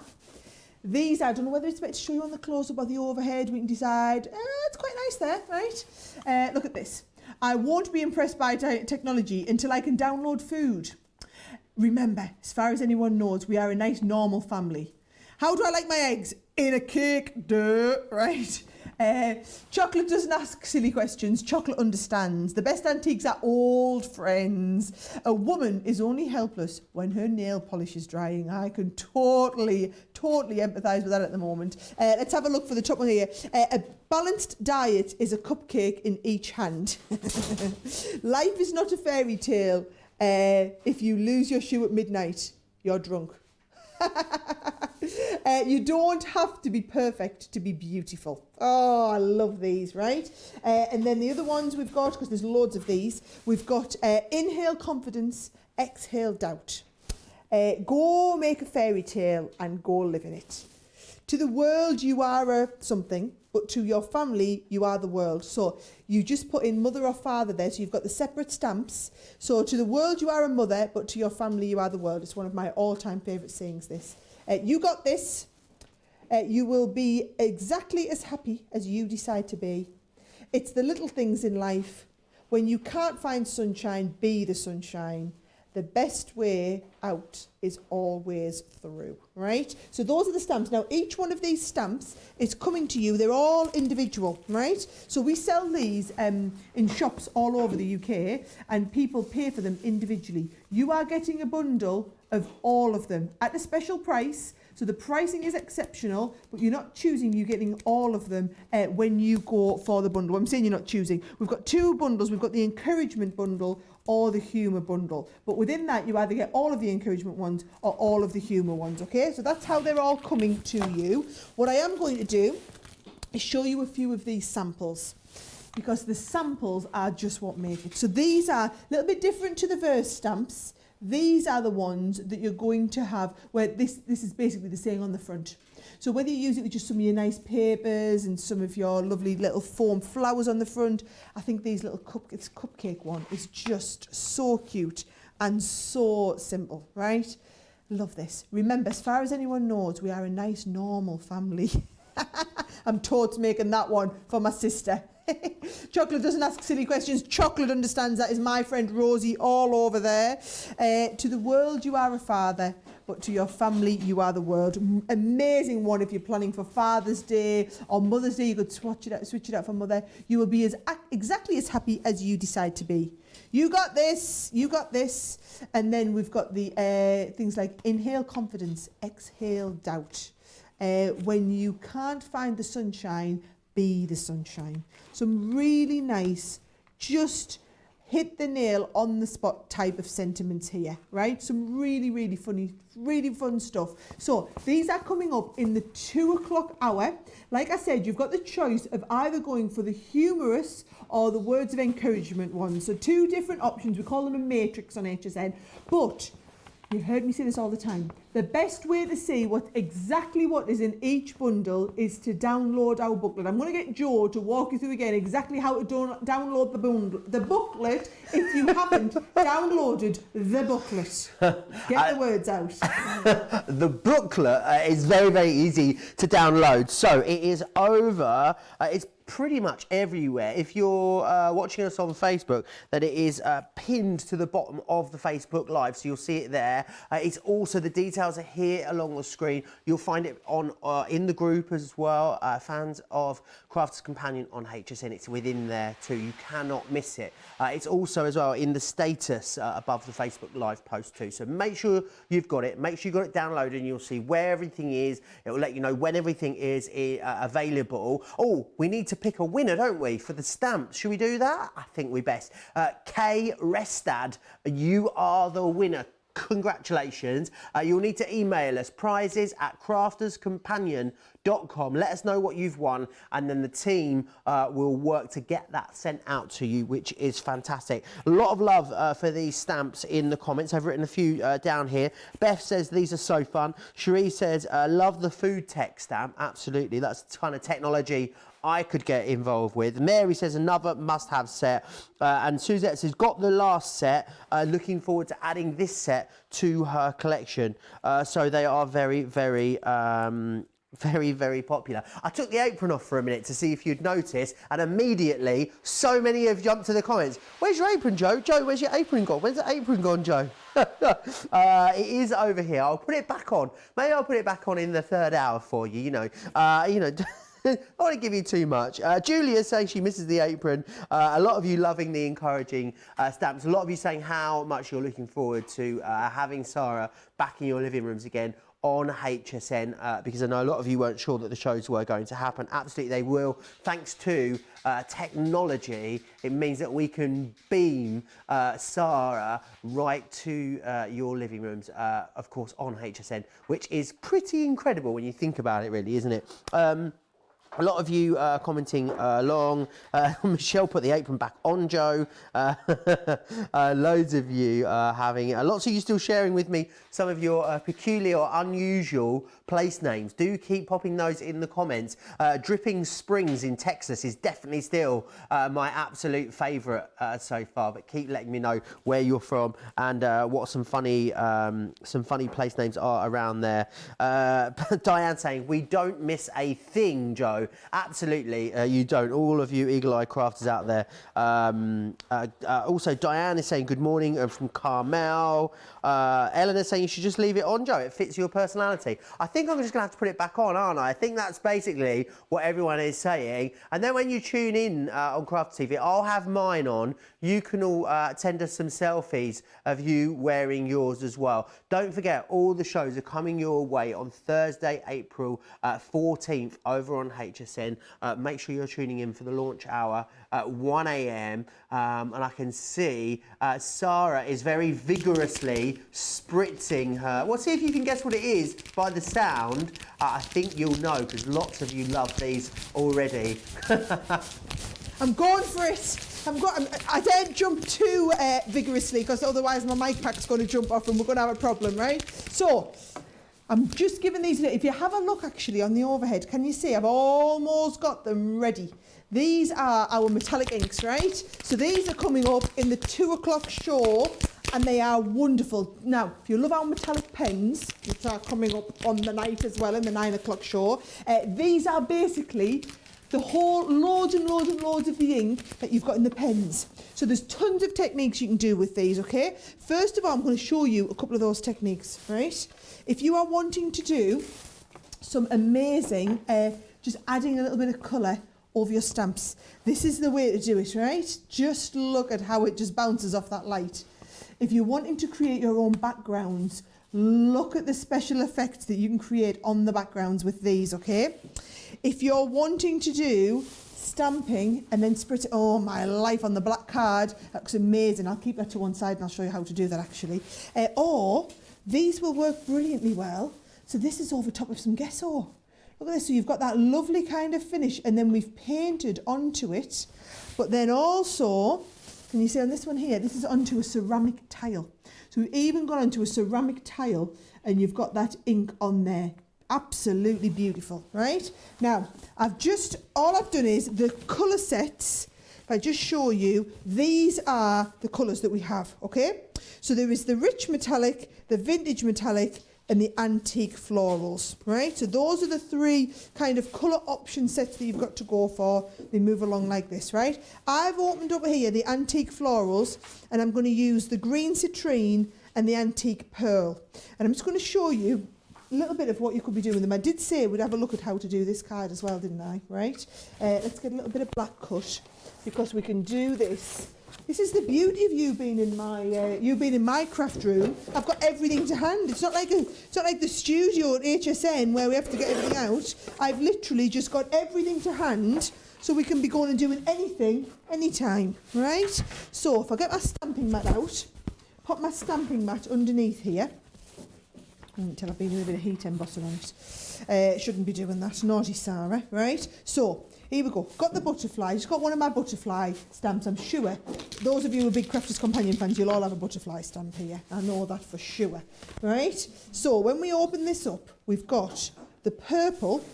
These, I don't know whether it's better to show you on the close-up or the overhead. We can decide. It's quite nice there, right? Look at this. I won't be impressed by technology until I can download food. Remember, as far as anyone knows, we are a nice, normal family. How do I like my eggs? In a cake, duh, right? Chocolate doesn't ask silly questions. Chocolate understands. The best antiques are old friends. A woman is only helpless when her nail polish is drying. I can totally empathise with that at the moment. Let's have a look for the top one here. A balanced diet is a cupcake in each hand. Life is not a fairy tale. If you lose your shoe at midnight, you're drunk. You don't have to be perfect to be beautiful. Oh, I love these, right? And then the other ones we've got, because there's loads of these, we've got inhale confidence, exhale doubt. Go make a fairy tale and go live in it. To the world, you are a something, but to your family, you are the world. So you just put in mother or father there, so you've got the separate stamps. So to the world, you are a mother, but to your family, you are the world. It's one of my all-time favourite sayings, this. You got this. You will be exactly as happy as you decide to be. It's the little things in life. When you can't find sunshine, be the sunshine. The best way out is always through, right? So those are the stamps. Now, each one of these stamps is coming to you. They're all individual, right? So we sell these in shops all over the UK, and people pay for them individually. You are getting a bundle of all of them at a special price. So the pricing is exceptional, but you're not choosing, you're getting all of them when you go for the bundle. I'm saying you're not choosing. We've got two bundles. We've got the encouragement bundle or the humour bundle. But within that, you either get all of the encouragement ones or all of the humour ones, okay? So that's how they're all coming to you. What I am going to do is show you a few of these samples, because the samples are just what make it. So these are a little bit different to the verse stamps. These are the ones that you're going to have where this is basically the saying on the front. So whether you use it with just some of your nice papers and some of your lovely little foam flowers on the front, I think these little this cupcake one is just so cute and so simple, right? Love this. Remember, as far as anyone knows, we are a nice, normal family. I'm totes making that one for my sister. Chocolate doesn't ask silly questions. Chocolate understands. That is my friend Rosie all over there. To the world, you are a father, but to your family, you are the world. Amazing one if you're planning for Father's Day or Mother's Day. You could switch it out for Mother. You will be exactly as happy as you decide to be. You got this. You got this. And then we've got the things like inhale confidence, exhale doubt. When you can't find the sunshine, be the sunshine. Some really nice, just hit the nail on the spot type of sentiments here, right? Some really, really funny, really fun stuff. So these are coming up in the 2 o'clock hour. Like I said, you've got the choice of either going for the humorous or the words of encouragement ones. So two different options. We call them a matrix on HSN, but you've heard me say this all the time. The best way to see exactly what is in each bundle is to download our booklet. I'm going to get Joe to walk you through again exactly how to download the booklet if you haven't downloaded the booklet. Get the words out. The booklet is very, very easy to download. So it is over. It's pretty much everywhere. If you're watching us on Facebook, then it is pinned to the bottom of the Facebook Live, so you'll see it there. It's also, the details are here along the screen. You'll find it on in the group as well. Fans of Crafters Companion on HSN, it's within there too. You cannot miss it. It's also as well in the status above the Facebook Live post too. So make sure you've got it. Make sure you've got it downloaded, and you'll see where everything is. It will let you know when everything is available. Oh, we need to pick a winner, don't we, for the stamps? Should we do that? I think we best. Kay Restad, you are the winner. Congratulations. You'll need to email us prizes@crafterscompanion.com. Let us know what you've won, and then the team will work to get that sent out to you, which is fantastic. A lot of love for these stamps in the comments. I've written a few down here. Beth says these are so fun. Cherie says love the food tech stamp. Absolutely, that's the kind of technology I could get involved with. Mary says another must-have set. And Suzette says, got the last set. Looking forward to adding this set to her collection. So they are very, very, very popular. I took the apron off for a minute to see if you'd noticed, and immediately so many have jumped to the comments. Where's your apron, Joe? Joe, where's your apron gone? Where's the apron gone, Joe? It is over here. I'll put it back on. Maybe I'll put it back on in the third hour for you, you know. I don't want to give you too much. Julia saying she misses the apron. A lot of you loving the encouraging stamps. A lot of you saying how much you're looking forward to having Sara back in your living rooms again on HSN, because I know a lot of you weren't sure that the shows were going to happen. Absolutely, they will. Thanks to technology, it means that we can beam Sara right to your living rooms, of course, on HSN, which is pretty incredible when you think about it, really, isn't it? A lot of you commenting along. Michelle put the apron back on, Joe. Loads of you having it. Lots of you still sharing with me some of your peculiar or unusual place names. Do keep popping those in the comments. Dripping Springs in Texas is definitely still my absolute favourite so far, but keep letting me know where you're from and what some funny place names are around there. Diane saying, we don't miss a thing, Joe. Absolutely, you don't. All of you eagle-eyed crafters out there. Also, Diane is saying good morning from Carmel. Eleanor saying you should just leave it on, Joe. It fits your personality. I think I'm just going to have to put it back on, aren't I? I think that's basically what everyone is saying. And then when you tune in on Craft TV, I'll have mine on. You can all send us some selfies of you wearing yours as well. Don't forget, all the shows are coming your way on Thursday, April 14th over on HSN. Make sure you're tuning in for the launch hour at 1 a.m. And I can see Sara is very vigorously spritzing her. Well, see if you can guess what it is by the sound. I think you'll know, because lots of you love these already. I'm going for it. I don't jump too vigorously, because otherwise my mic pack's going to jump off and we're going to have a problem, right? So I'm just giving these, if you have a look actually on the overhead, can you see I've almost got them ready. These are our metallic inks, right? So these are coming up in the 2 o'clock show, and they are wonderful. Now, if you love our metallic pens, which are coming up on the night as well in the 9 o'clock show, these are basically the whole loads and loads of the ink that you've got in the pens. So there's tons of techniques you can do with these, okay? First of all, I'm going to show you a couple of those techniques, right? If you are wanting to do some amazing, just adding a little bit of colour over your stamps, this is the way to do it, right? Just look at how it just bounces off that light. If you're wanting to create your own backgrounds, look at the special effects that you can create on the backgrounds with these, okay? If you're wanting to do stamping and then spritz it, oh my life, on the black card, that looks amazing. I'll keep that to one side and I'll show you how to do that actually. Or these will work brilliantly well. So this is over top of some gesso. Look at this, so you've got that lovely kind of finish, and then we've painted onto it. But then also, can you see on this one here, this is onto a ceramic tile. So we've even gone onto a ceramic tile and you've got that ink on there. Absolutely beautiful, right? Now, all I've done is the colour sets. If I just show you, these are the colours that we have, okay? So there is the rich metallic, the vintage metallic, and the antique florals, right? So those are the three kind of colour option sets that you've got to go for. They move along like this, right? I've opened up here the antique florals, and I'm going to use the green citrine and the antique pearl. And I'm just going to show you a little bit of what you could be doing with them. I did say we'd have a look at how to do this card as well, didn't I? Right? Let's get a little bit of black cut, because we can do this. This is the beauty of you being in my craft room. I've got everything to hand. It's not like the studio at HSN where we have to get everything out. I've literally just got everything to hand, so we can be going and doing anything, anytime, right? So if I get my stamping mat out, put my stamping mat underneath here. Until I've been in a bit of heat embossing on it. Shouldn't be doing that. Naughty Sara, right? So here we go. Got the butterfly. Just got one of my butterfly stamps. I'm sure those of you who are big Crafters Companion fans, you'll all have a butterfly stamp here. I know that for sure, right? So when we open this up, we've got the purple,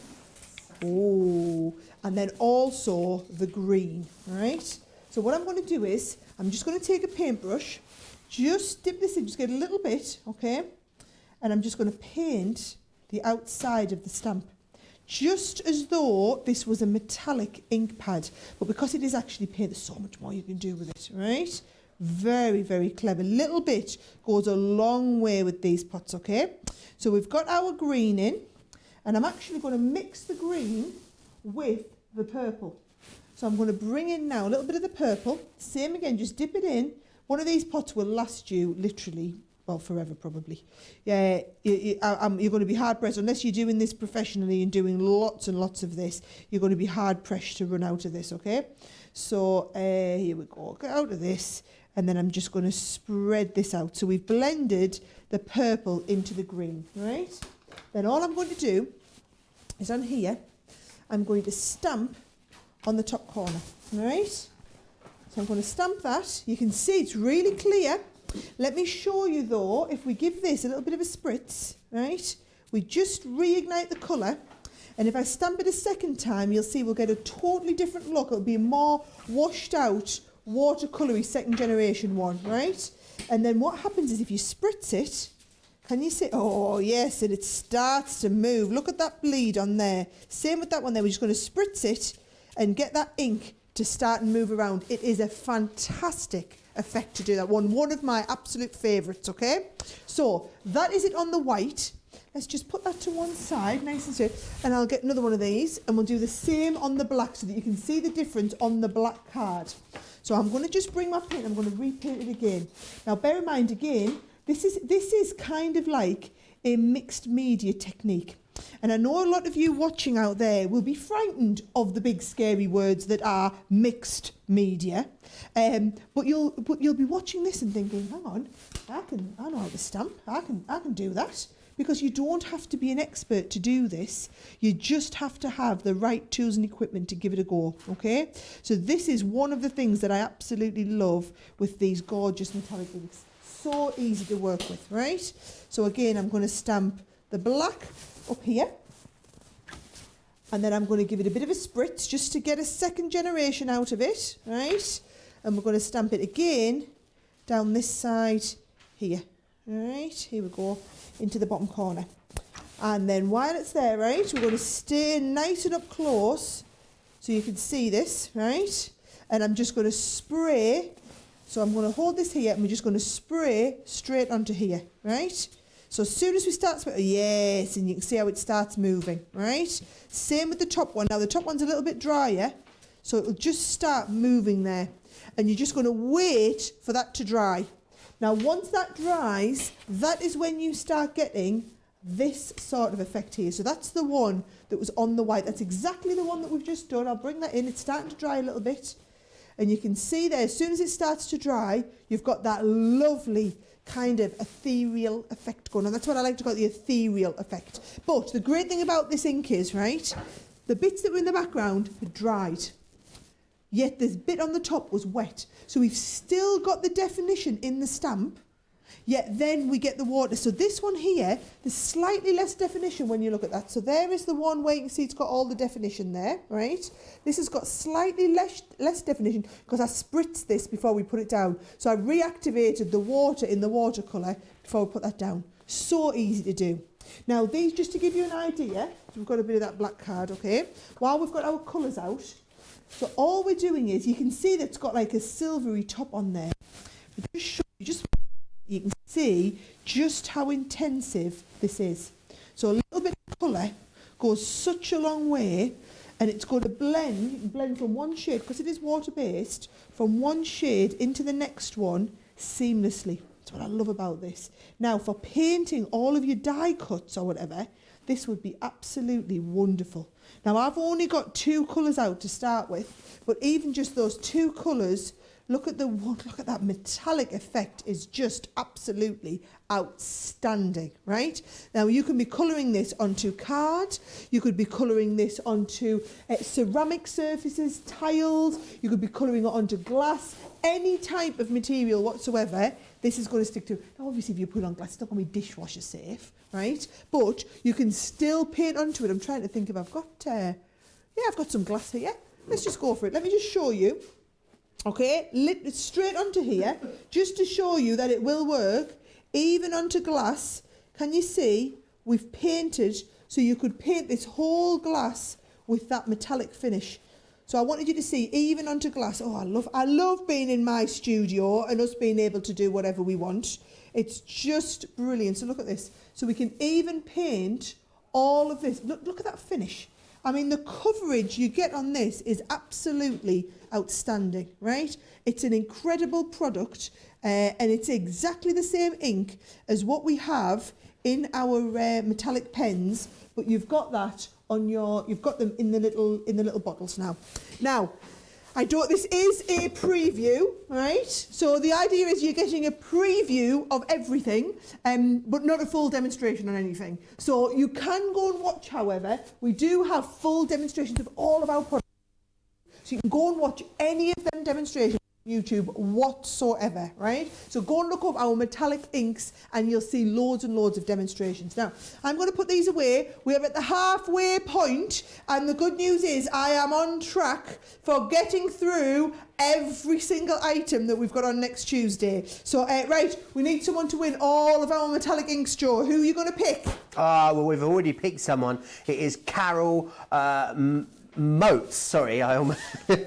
and then also the green, right? So what I'm going to do is, I'm just going to take a paintbrush, just dip this in, just get a little bit, okay? And I'm just going to paint the outside of the stamp, just as though this was a metallic ink pad. But because it is actually paint, there's so much more you can do with it, right? Very, very clever. Little bit goes a long way with these pots, okay? So we've got our green in, and I'm actually going to mix the green with the purple. So I'm going to bring in now a little bit of the purple. Same again, just dip it in. One of these pots will last you literally, well, forever probably. Yeah, you're going to be hard pressed, unless you're doing this professionally and doing lots and lots of this, you're going to be hard pressed to run out of this, okay? So here we go, get out of this, and then I'm just going to spread this out. So we've blended the purple into the green, right? Then all I'm going to do is on here, I'm going to stamp on the top corner, right? So I'm going to stamp that. You can see it's really clear. Let me show you though, if we give this a little bit of a spritz, right? We just reignite the colour, and if I stamp it a second time, you'll see we'll get a totally different look. It'll be a more washed out, watercolory second generation one, right? And then what happens is if you spritz it, can you see? Oh yes, and it starts to move. Look at that bleed on there. Same with that one there. We're just going to spritz it and get that ink to start and move around. It is a fantastic effect to do that one of my absolute favorites, okay? So that is it on the white. Let's just put that to one side, nice and straight, and I'll get another one of these, and we'll do the same on the black so that you can see the difference on the black card. So I'm going to just bring my paint, I'm going to repaint it again. Now bear in mind again, this is kind of like a mixed media technique. And I know a lot of you watching out there will be frightened of the big scary words that are mixed media, but you'll be watching this and thinking, hang on, I know how to stamp, I can do that, because you don't have to be an expert to do this. You just have to have the right tools and equipment to give it a go, okay? So this is one of the things that I absolutely love with these gorgeous metallic inks. So easy to work with, right? So again, I'm going to stamp the black up here, and then I'm going to give it a bit of a spritz just to get a second generation out of it, right? And we're going to stamp it again down this side here, right? Here we go, into the bottom corner. And then while it's there, right, we're going to stay nice and up close so you can see this, right? And I'm just going to spray. So I'm going to hold this here, and we're just going to spray straight onto here, right? So as soon as we start, yes, and you can see how it starts moving, right? Same with the top one. Now the top one's a little bit drier, so it'll just start moving there. And you're just going to wait for that to dry. Now once that dries, that is when you start getting this sort of effect here. So that's the one that was on the white. That's exactly the one that we've just done. I'll bring that in. It's starting to dry a little bit. And you can see there, as soon as it starts to dry, you've got that lovely kind of ethereal effect going on. That's what I like to call the ethereal effect. But the great thing about this ink is, right, the bits that were in the background had dried, yet this bit on the top was wet. So we've still got the definition in the stamp, yet then we get the water. So this one here, there's slightly less definition when you look at that. So there is the one where you can see it's got all the definition there, right? This has got slightly less definition because I spritzed this before we put it down. So I reactivated the water in the watercolour before we put that down. So easy to do. Now these, just to give you an idea, so we've got a bit of that black card, okay? While we've got our colours out, so all we're doing is, you can see that it's got like a silvery top on there. But just show you, you can see just how intensive this is. So a little bit of colour goes such a long way, and it's going to blend. You can blend from one shade, because it is water-based, from one shade into the next one seamlessly. That's what I love about this. Now, for painting all of your die cuts or whatever, this would be absolutely wonderful. Now, I've only got 2 colours out to start with, but even just those 2 colours, look at that metallic effect, is just absolutely outstanding, right? Now, you can be colouring this onto card, you could be colouring this onto ceramic surfaces, tiles, you could be colouring it onto glass, any type of material whatsoever. This is going to stick to. Now, obviously, if you put it on glass, it's not going to be dishwasher safe, right? But you can still paint onto it. I'm trying to think if I've got, I've got some glass here. Let's just go for it. Let me just show you. Okay, lit straight onto here, just to show you that it will work, even onto glass. Can you see? We've painted, so you could paint this whole glass with that metallic finish. So I wanted you to see, even onto glass. Oh, I love being in my studio and us being able to do whatever we want. It's just brilliant. So look at this. So we can even paint all of this. Look at that finish. I mean, the coverage you get on this is absolutely outstanding, right? It's an incredible product, and it's exactly the same ink as what we have in our metallic pens, but you've got that on you've got them in the little bottles now. Now, this is a preview, right? So the idea is you're getting a preview of everything, but not a full demonstration on anything. So you can go and watch, however, we do have full demonstrations of all of our products. So you can go and watch any of them demonstrations on YouTube whatsoever, right? So go and look up our metallic inks and you'll see loads and loads of demonstrations. Now, I'm going to put these away. We're at the halfway point, and the good news is I am on track for getting through every single item that we've got on next Tuesday. So, right, we need someone to win all of our metallic inks, Joe. Who are you going to pick? Well, we've already picked someone. It is Carol Motes, sorry, I almost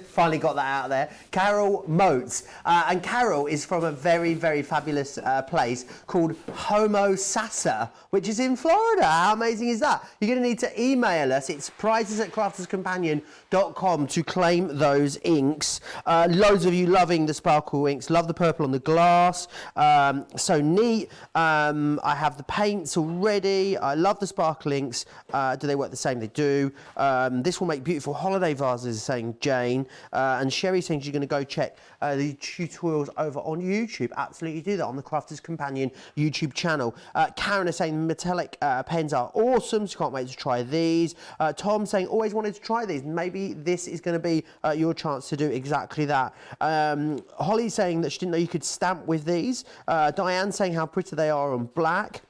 finally got that out there. Carol Motes. And Carol is from a very, very fabulous place called Homo Sasa, which is in Florida. How amazing is that? You're going to need to email us. It's prizes@crafterscompanion.com to claim those inks. Loads of you loving the sparkle inks. Love the purple on the glass. So neat. I have the paints already. I love the sparkle inks. Do they work the same? They do. This will make beautiful holiday vases, saying Jane. And Sherry saying she's going to go check the tutorials over on YouTube. Absolutely do that on the Crafters Companion YouTube channel. Karen is saying metallic pens are awesome, so can't wait to try these. Tom saying always wanted to try these. Maybe this is going to be your chance to do exactly that. Holly saying that she didn't know you could stamp with these. Diane saying how pretty they are on black.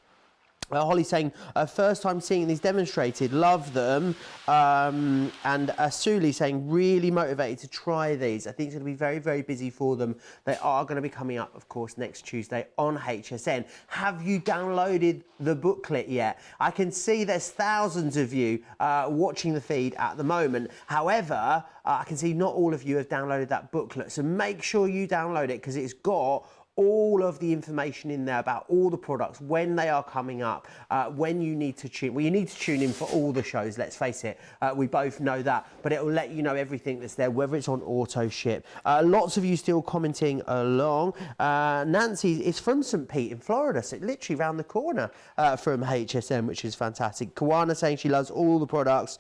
Holly saying, first time seeing these demonstrated, love them. And Suli saying, really motivated to try these. I think it's going to be very, very busy for them. They are going to be coming up, of course, next Tuesday on HSN. Have you downloaded the booklet yet? I can see there's thousands of you watching the feed at the moment. However, I can see not all of you have downloaded that booklet. So make sure you download it, because it's got all of the information in there about all the products, when they are coming up, when you need to tune. Well, you need to tune in for all the shows, let's face it. We both know that, but it will let you know everything that's there, whether it's on auto ship. Lots of you still commenting along. Nancy is from St. Pete in Florida, so literally around the corner from HSN, which is fantastic. Kawana saying she loves all the products.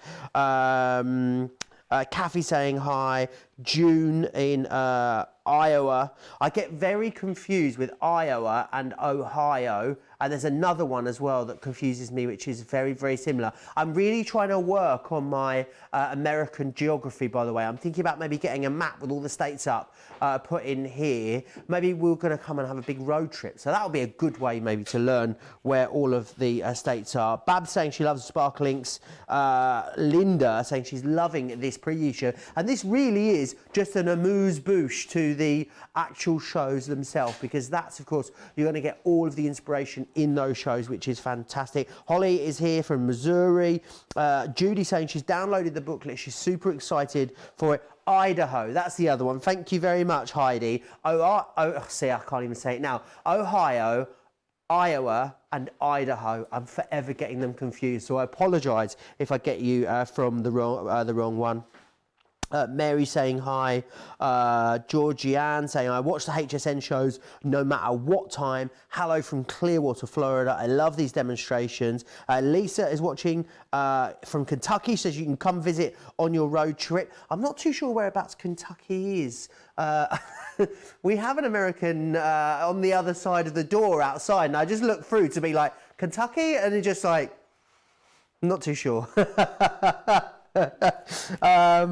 Kathy saying hi. June in Iowa. I get very confused with Iowa and Ohio, and there's another one as well that confuses me, which is very, very similar. I'm really trying to work on my American geography, by the way. I'm thinking about maybe getting a map with all the states up, put in here. Maybe we're going to come and have a big road trip. So that'll be a good way maybe to learn where all of the states are. Babs saying she loves sparkle inks. Linda saying she's loving this preview show. And this really is just an amuse-bouche to to the actual shows themselves, because that's, of course, you're going to get all of the inspiration in those shows, which is fantastic. Holly is here from Missouri. Judy saying she's downloaded the booklet. She's super excited for it. Idaho, that's the other one. Thank you very much, Heidi. See, I can't even say it now. Ohio, Iowa and Idaho. I'm forever getting them confused, so I apologise if I get you from the wrong one. Mary saying hi, Georgianne saying I watch the HSN shows no matter what time. Hello from Clearwater, Florida. I love these demonstrations. Lisa is watching from Kentucky, says you can come visit on your road trip. I'm not too sure whereabouts Kentucky is. We have an American on the other side of the door outside, and I just look through to be like, Kentucky? And it's just like, I'm not too sure. I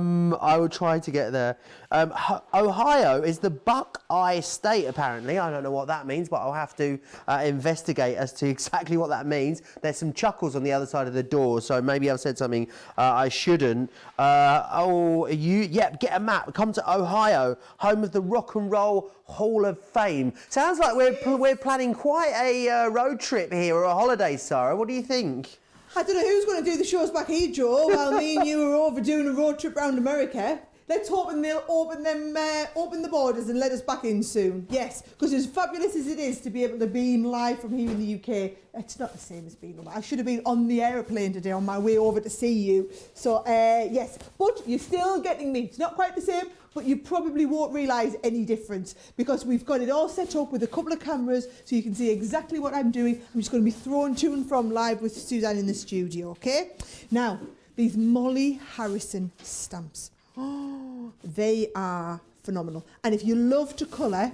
will try to get there. Ohio is the Buckeye state, apparently. I don't know what that means, but I'll have to investigate as to exactly what that means. There's some chuckles on the other side of the door, so maybe I've said something I shouldn't. Get a map. Come to Ohio, home of the Rock and Roll Hall of Fame. Sounds like we're planning quite a road trip here, or a holiday, Sara. What do you think? I don't know who's going to do the shows back here, Joe, while me and you are over doing a road trip around America. Let's hope they'll open the borders and let us back in soon. Yes, because as fabulous as it is to be able to beam live from here in the UK, it's not the same as being. I should have been on the aeroplane today on my way over to see you. So, yes, but you're still getting me. It's not quite the same, but you probably won't realise any difference because we've got it all set up with a couple of cameras so you can see exactly what I'm doing. I'm just going to be thrown to and from live with Suzanne in the studio, okay? Now, these Molly Harrison stamps. Oh, they are phenomenal. And if you love to colour,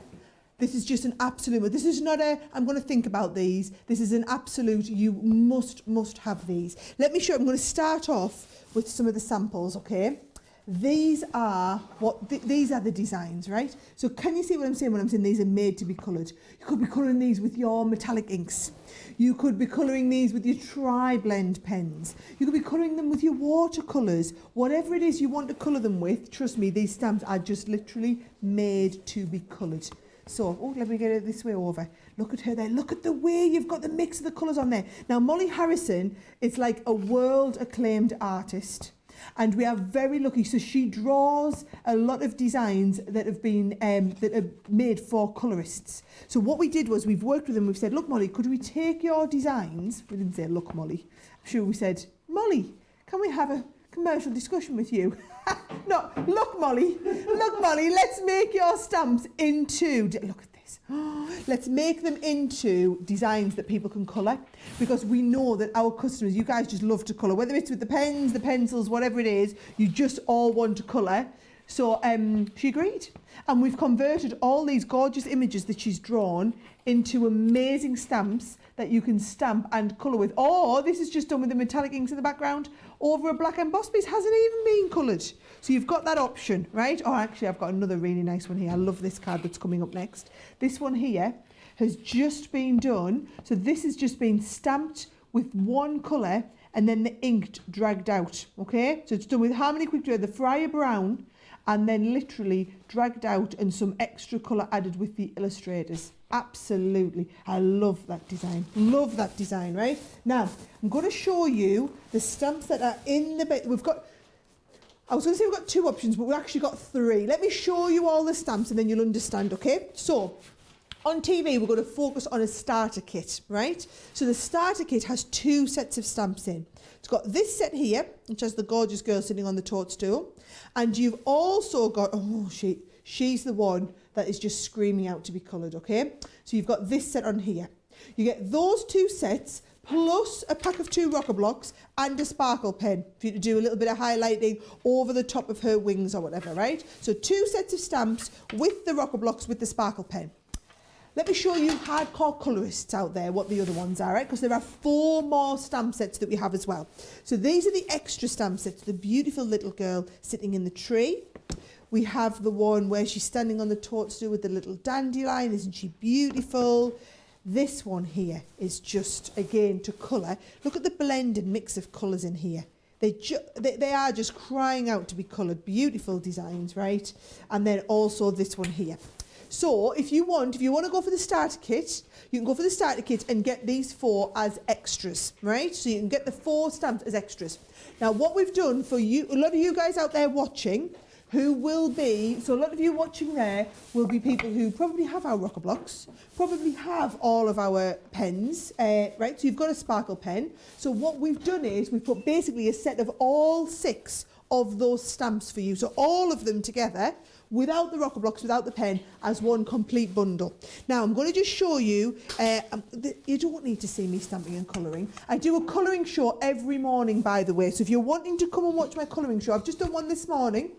this is just an absolute, this is not a, I'm going to think about these. This is an absolute, you must have these. Let me show you, I'm going to start off with some of the samples, okay? These are these are the designs, right? So can you see what I'm saying when I'm saying these are made to be coloured? You could be colouring these with your metallic inks. You could be colouring these with your tri-blend pens. You could be colouring them with your watercolours. Whatever it is you want to colour them with, trust me, these stamps are just literally made to be coloured. So, let me get it this way over. Look at her there. Look at the way you've got the mix of the colours on there. Now, Molly Harrison is like a world-acclaimed artist. And we are very lucky. So she draws a lot of designs that have been that are made for colourists. So what we did was we've worked with them. We've said, look, Molly, could we take your designs? We didn't say, look, Molly. I'm sure we said, Molly, can we have a commercial discussion with you? No, look, Molly, let's make your stamps into, look at this. Let's make them into designs that people can colour, because we know that our customers, you guys just love to colour, whether it's with the pens, the pencils, whatever it is, you just all want to colour. So she agreed, and we've converted all these gorgeous images that she's drawn into amazing stamps that you can stamp and colour with. Or this is just done with the metallic inks in the background over a black embossed piece, hasn't even been coloured. So you've got that option, right? Oh, actually, I've got another really nice one here. I love this card that's coming up next. This one here has just been done. So this has just been stamped with one colour and then the ink dragged out, okay? So it's done with Harmony Quick Dry, the Friar Brown, and then literally dragged out and some extra colour added with the illustrators. Absolutely. I love that design. Love that design, right? Now, I'm going to show you the stamps that are in the bit. We've got, I was going to say we've got two options, but we've actually got three. Let me show you all the stamps and then you'll understand, okay? So, on TV, we're going to focus on a starter kit, right? So the starter kit has two sets of stamps in. It's got this set here, which has the gorgeous girl sitting on the toadstool. And you've also got, she's the one that is just screaming out to be coloured, okay? So you've got this set on here. You get those two sets plus a pack of 2 rocker blocks and a sparkle pen for you to do a little bit of highlighting over the top of her wings or whatever, right? So 2 sets of stamps with the rocker blocks with the sparkle pen. Let me show you hardcore colourists out there what the other ones are, right? Because there are 4 more stamp sets that we have as well. So these are the extra stamp sets. The beautiful little girl sitting in the tree. We have the one where she's standing on the toadstool with the little dandelion. Isn't she beautiful? This one here is just, again, to colour. Look at the blend and mix of colours in here. They are just crying out to be coloured. Beautiful designs, right? And then also this one here. So if you want to go for the starter kit, you can go for the starter kit and get these 4 as extras, right? So you can get the 4 stamps as extras. Now what we've done for you, a lot of you guys out there watching, who will be, so a lot of you watching there will be people who probably have our rocker blocks, probably have all of our pens, right? So you've got a sparkle pen. So what we've done is we've put basically a set of all 6 of those stamps for you. So all of them together, without the rocker blocks, without the pen, as one complete bundle. Now I'm going to just show you, you don't need to see me stamping and colouring. I do a colouring show every morning, by the way. So if you're wanting to come and watch my colouring show, I've just done one this morning.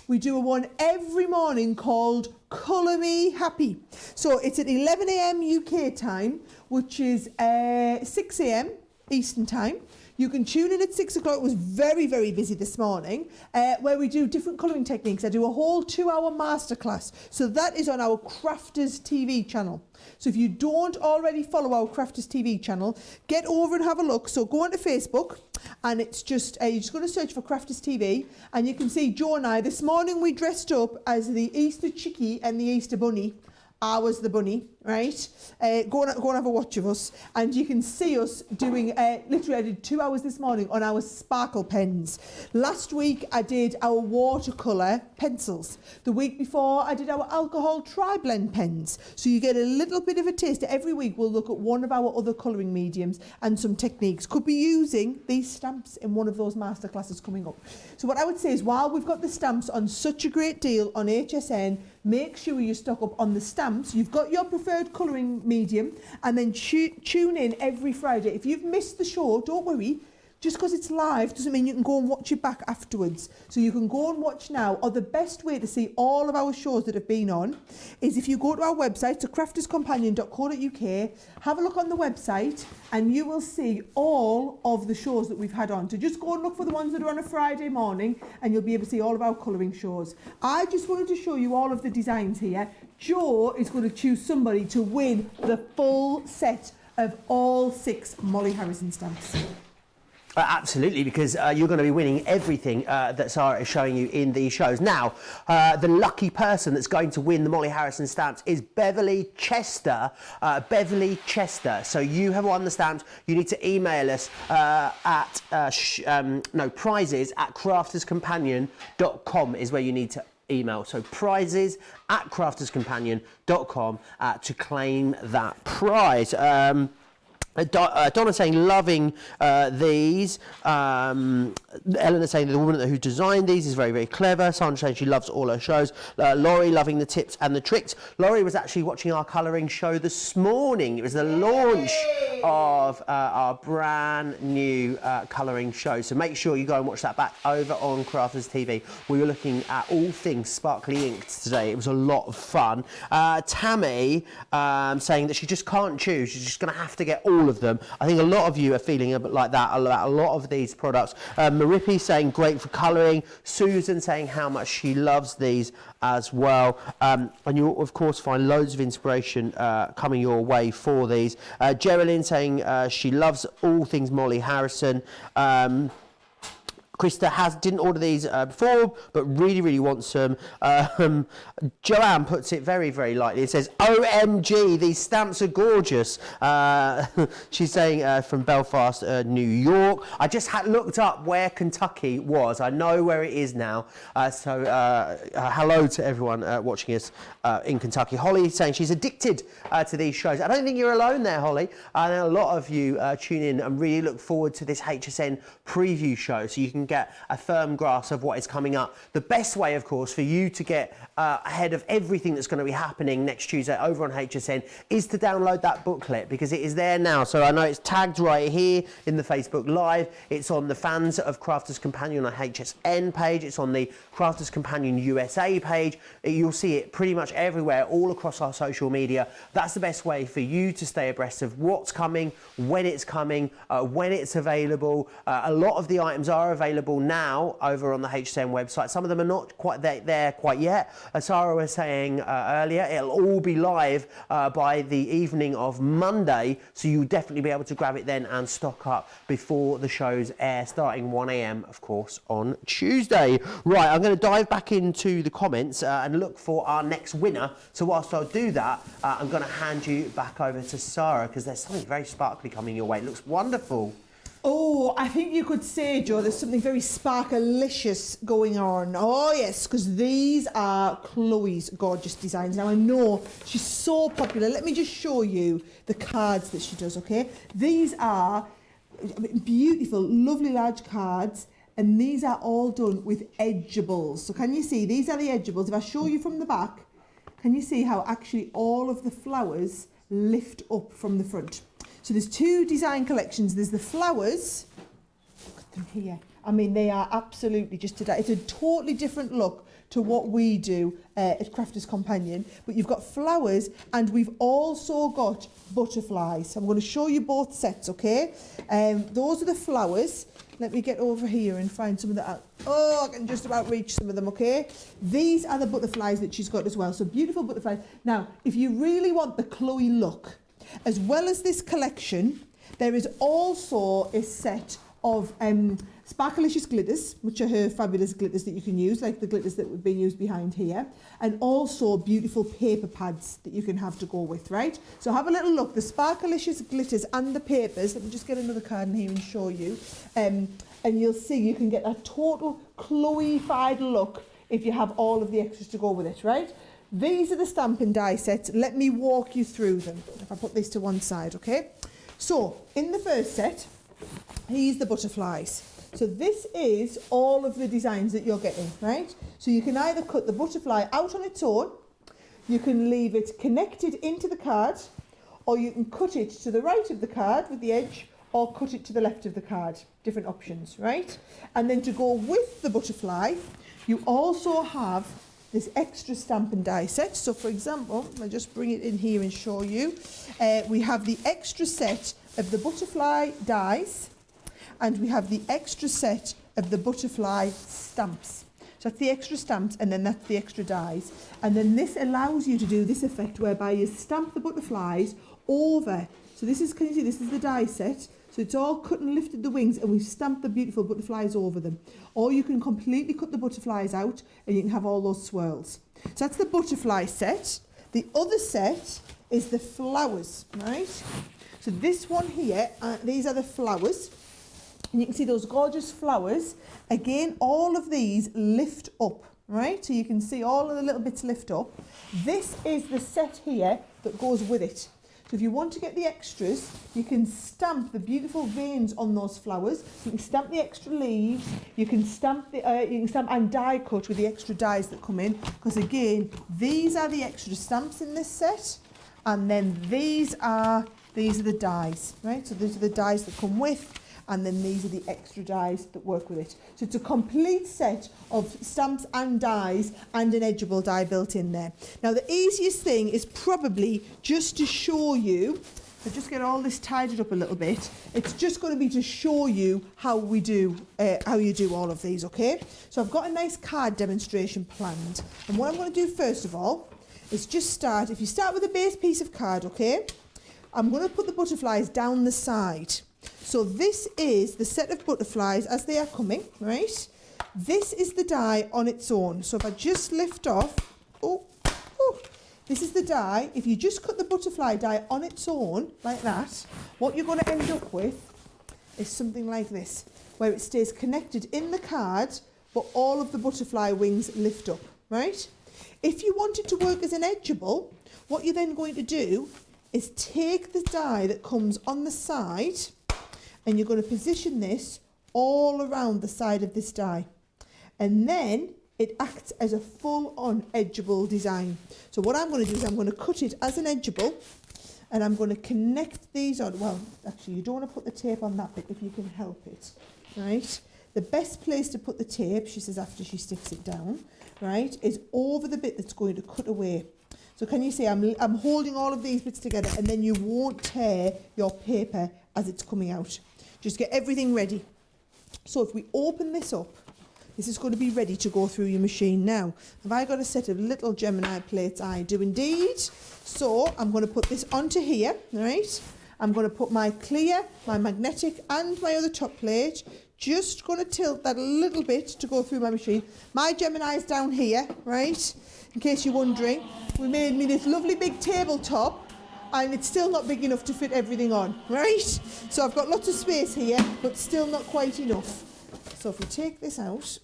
We do a one every morning called Colour Me Happy. So it's at 11 a.m. UK time, which is 6 a.m. Eastern time. You can tune in at 6 o'clock. It was very, very busy this morning, where we do different colouring techniques. I do a whole 2-hour masterclass. So that is on our Crafters TV channel. So if you don't already follow our Crafters TV channel, get over and have a look. So go onto Facebook, and it's just, you're just going to search for Crafters TV, and you can see Joe and I. This morning we dressed up as the Easter Chickie and the Easter Bunny. I was the bunny, right? Go and have a watch of us, and you can see us doing, literally I did 2 hours this morning on our sparkle pens. Last week I did our watercolour pencils. The week before I did our alcohol tri-blend pens. So you get a little bit of a taste. Every week we'll look at one of our other colouring mediums and some techniques. Could be using these stamps in one of those masterclasses coming up. So what I would say is, while we've got the stamps on such a great deal on HSN, make sure you stock up on the stamps. You've got your preferred colouring medium, and then tune in every Friday. If you've missed the show, don't worry. Just because it's live doesn't mean you can go and watch it back afterwards. So you can go and watch now, or the best way to see all of our shows that have been on is if you go to our website, so crafterscompanion.co.uk, have a look on the website, and you will see all of the shows that we've had on. So just go and look for the ones that are on a Friday morning, and you'll be able to see all of our colouring shows. I just wanted to show you all of the designs here. Joe is going to choose somebody to win the full set of all 6 Molly Harrison stamps. Absolutely, because you're going to be winning everything that Sara is showing you in these shows. Now, the lucky person that's going to win the Molly Harrison stamps is Beverly Chester. Beverly Chester. So you have won the stamps. You need to email us at prizes at crafterscompanion.com is where you need to email. So prizes at crafterscompanion.com to claim that prize. Donna saying loving these. Eleanor saying the woman who designed these is very, very clever. Sandra saying she loves all her shows. Laurie loving the tips and the tricks. Laurie was actually watching our colouring show this morning. It was the launch of our brand new colouring show. So make sure you go and watch that back over on Crafters TV. We were looking at all things sparkly inked today. It was a lot of fun. Tammy saying that she just can't choose. She's just going to have to get all of them. I think a lot of you are feeling a bit like that about a lot of these products. Maripi saying great for colouring. Susan saying how much she loves these as well. And you'll of course find loads of inspiration coming your way for these. Geraldine saying she loves all things Molly Harrison. Krista didn't order these before, but really, really wants them. Joanne puts it very, very lightly. It says, OMG, these stamps are gorgeous. She's saying from Belfast, New York. I just looked up where Kentucky was. I know where it is now. So hello to everyone watching us in Kentucky. Holly saying she's addicted to these shows. I don't think you're alone there, Holly. I know a lot of you tune in and really look forward to this HSN preview show, so you can get a firm grasp of what is coming up. The best way, of course, for you to get ahead of everything that's going to be happening next Tuesday over on HSN is to download that booklet, because it is there now. So I know it's tagged right here in the Facebook Live. It's on the Fans of Crafters Companion on HSN page. It's on the Crafters Companion USA page. You'll see it pretty much everywhere, all across our social media. That's the best way for you to stay abreast of what's coming, when it's available. A lot of the items are available now over on the HSN website. Some of them are not quite there quite yet, as Sara was saying earlier, it'll all be live by the evening of Monday, so you'll definitely be able to grab it then and stock up before the shows air, starting 1 a.m, of course, on Tuesday. Right, I'm going to dive back into the comments and look for our next winner. So whilst I do that, I'm going to hand you back over to Sara, because there's something very sparkly coming your way. It looks wonderful. Oh, I think you could say, Joe, there's something very sparkalicious going on. Oh, yes, because these are Chloe's gorgeous designs. Now, I know she's so popular. Let me just show you the cards that she does, okay? These are beautiful, lovely large cards, and these are all done with edgeables. So can you see? These are the edgeables. If I show you from the back, can you see how actually all of the flowers lift up from the front? So there's two design collections. There's the flowers. Look at them here. I mean, they are absolutely just today. It's a totally different look to what we do at Crafter's Companion. But you've got flowers, and we've also got butterflies. I'm going to show you both sets, okay? Those are the flowers. Let me get over here and find some of the... Oh, I can just about reach some of them, okay? These are the butterflies that she's got as well. So beautiful butterflies. Now, if you really want the Chloe look, as well as this collection, there is also a set of Sparkalicious glitters, which are her fabulous glitters that you can use, like the glitters that have been used behind here, and also beautiful paper pads that you can have to go with, right? So have a little look, the Sparkalicious glitters and the papers. Let me just get another card in here and show you. And you'll see you can get a total Chloe-fied look if you have all of the extras to go with it, right? These are the stamp and die sets. Let me walk you through them. If I put this to one side, okay? So, in the first set, here's the butterflies. So this is all of the designs that you're getting, right? So you can either cut the butterfly out on its own, you can leave it connected into the card, or you can cut it to the right of the card with the edge, or cut it to the left of the card. Different options, right? And then to go with the butterfly, you also have this extra stamp and die set. So for example, I'll just bring it in here and show you. We have the extra set of the butterfly dies, and we have the extra set of the butterfly stamps. So that's the extra stamps, and then that's the extra dies. And then this allows you to do this effect whereby you stamp the butterflies over. So this is, can you see, this is the die set. So it's all cut and lifted the wings, and we've stamped the beautiful butterflies over them. Or you can completely cut the butterflies out and you can have all those swirls. So that's the butterfly set. The other set is the flowers, right? So this one here, these are the flowers. And you can see those gorgeous flowers. Again, all of these lift up, right? So you can see all of the little bits lift up. This is the set here that goes with it. So if you want to get the extras, you can stamp the beautiful veins on those flowers. You can stamp the extra leaves. You can stamp and die cut with the extra dies that come in. Because again, these are the extra stamps in this set, and then these are the dies, right? So these are the dies that come with, and then these are the extra dies that work with it. So it's a complete set of stamps and dies and an edgeable die built in there. Now the easiest thing is probably just to show you, so just get all this tidied up a little bit, it's just going to be to show you how we do, how you do all of these, okay? So I've got a nice card demonstration planned, and what I'm going to do first of all is just start, if you start with a base piece of card, okay, I'm going to put the butterflies down the side. So this is the set of butterflies as they are coming, right? This is the die on its own. So if I just lift off, this is the die. If you just cut the butterfly die on its own, like that, what you're going to end up with is something like this, where it stays connected in the card, but all of the butterfly wings lift up, right? If you want it to work as an edgeable, what you're then going to do is take the die that comes on the side, and you're going to position this all around the side of this die. And then it acts as a full-on edgeable design. So what I'm going to do is I'm going to cut it as an edgeable, and I'm going to connect these on. Well, actually, you don't want to put the tape on that bit if you can help it, right? The best place to put the tape, she says after she sticks it down, right, is over the bit that's going to cut away. So can you see I'm holding all of these bits together, and then you won't tear your paper as it's coming out. Just get everything ready. So if we open this up, this is going to be ready to go through your machine now. Have I got a set of little Gemini plates? I do indeed. So I'm going to put this onto here, right? I'm going to put my clear, my magnetic and my other top plate. Just going to tilt that a little bit to go through my machine. My Gemini's down here, right? In case you're wondering. We made me this lovely big tabletop and it's still not big enough to fit everything on, right? So I've got lots of space here, but still not quite enough. So if we take this out,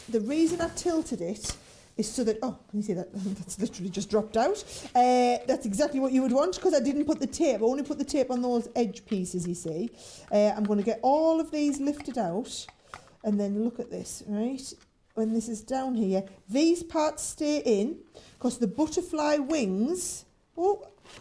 the reason I tilted it is so that, oh, can you see that? That's literally just dropped out. That's exactly what you would want because I didn't put the tape. I only put the tape on those edge pieces, you see. I'm going to get all of these lifted out and then look at this, right? When this is down here, these parts stay in because the butterfly wings,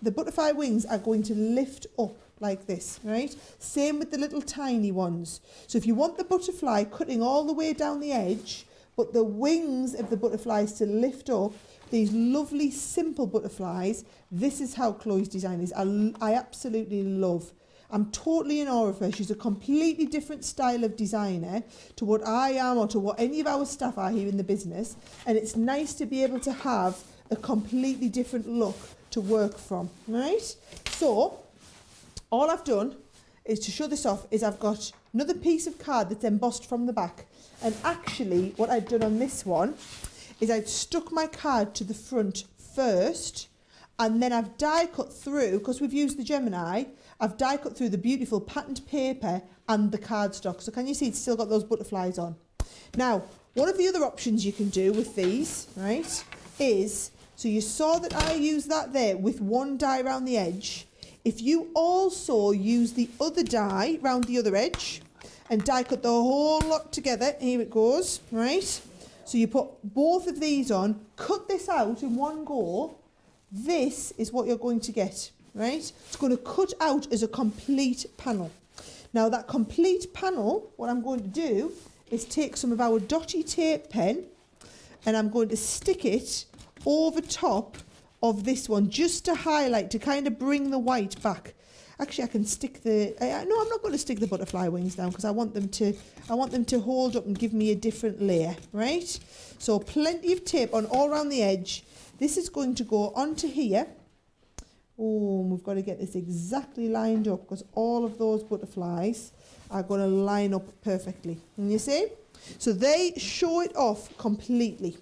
the butterfly wings are going to lift up like this, right? Same with the little tiny ones. So if you want the butterfly cutting all the way down the edge, but the wings of the butterflies to lift up, these lovely simple butterflies, this is how Chloe's design is. I absolutely love. I'm totally in awe of her. She's a completely different style of designer to what I am or to what any of our staff are here in the business. And it's nice to be able to have a completely different look to work from, right? So all I've done is to show this off is I've got another piece of card that's embossed from the back. And actually, what I'd done on this one is I'd stuck my card to the front first, and then I've die cut through, because we've used the Gemini, I've die cut through the beautiful patterned paper and the cardstock. So can you see it's still got those butterflies on? Now, one of the other options you can do with these, right, is, so you saw that I used that there with one die around the edge. If you also use the other die round the other edge, and die cut the whole lot together, here it goes, right? So you put both of these on, cut this out in one go, this is what you're going to get, right? It's going to cut out as a complete panel. Now that complete panel, what I'm going to do is take some of our dotty tape pen and I'm going to stick it over top of this one just to highlight, to kind of bring the white back. Actually, I can stick the. No, I'm not going to stick the butterfly wings down because I want them to hold up and give me a different layer, right? So plenty of tape on all around the edge. This is going to go onto here. Oh, we've got to get this exactly lined up because all of those butterflies are going to line up perfectly. Can you see? So they show it off completely,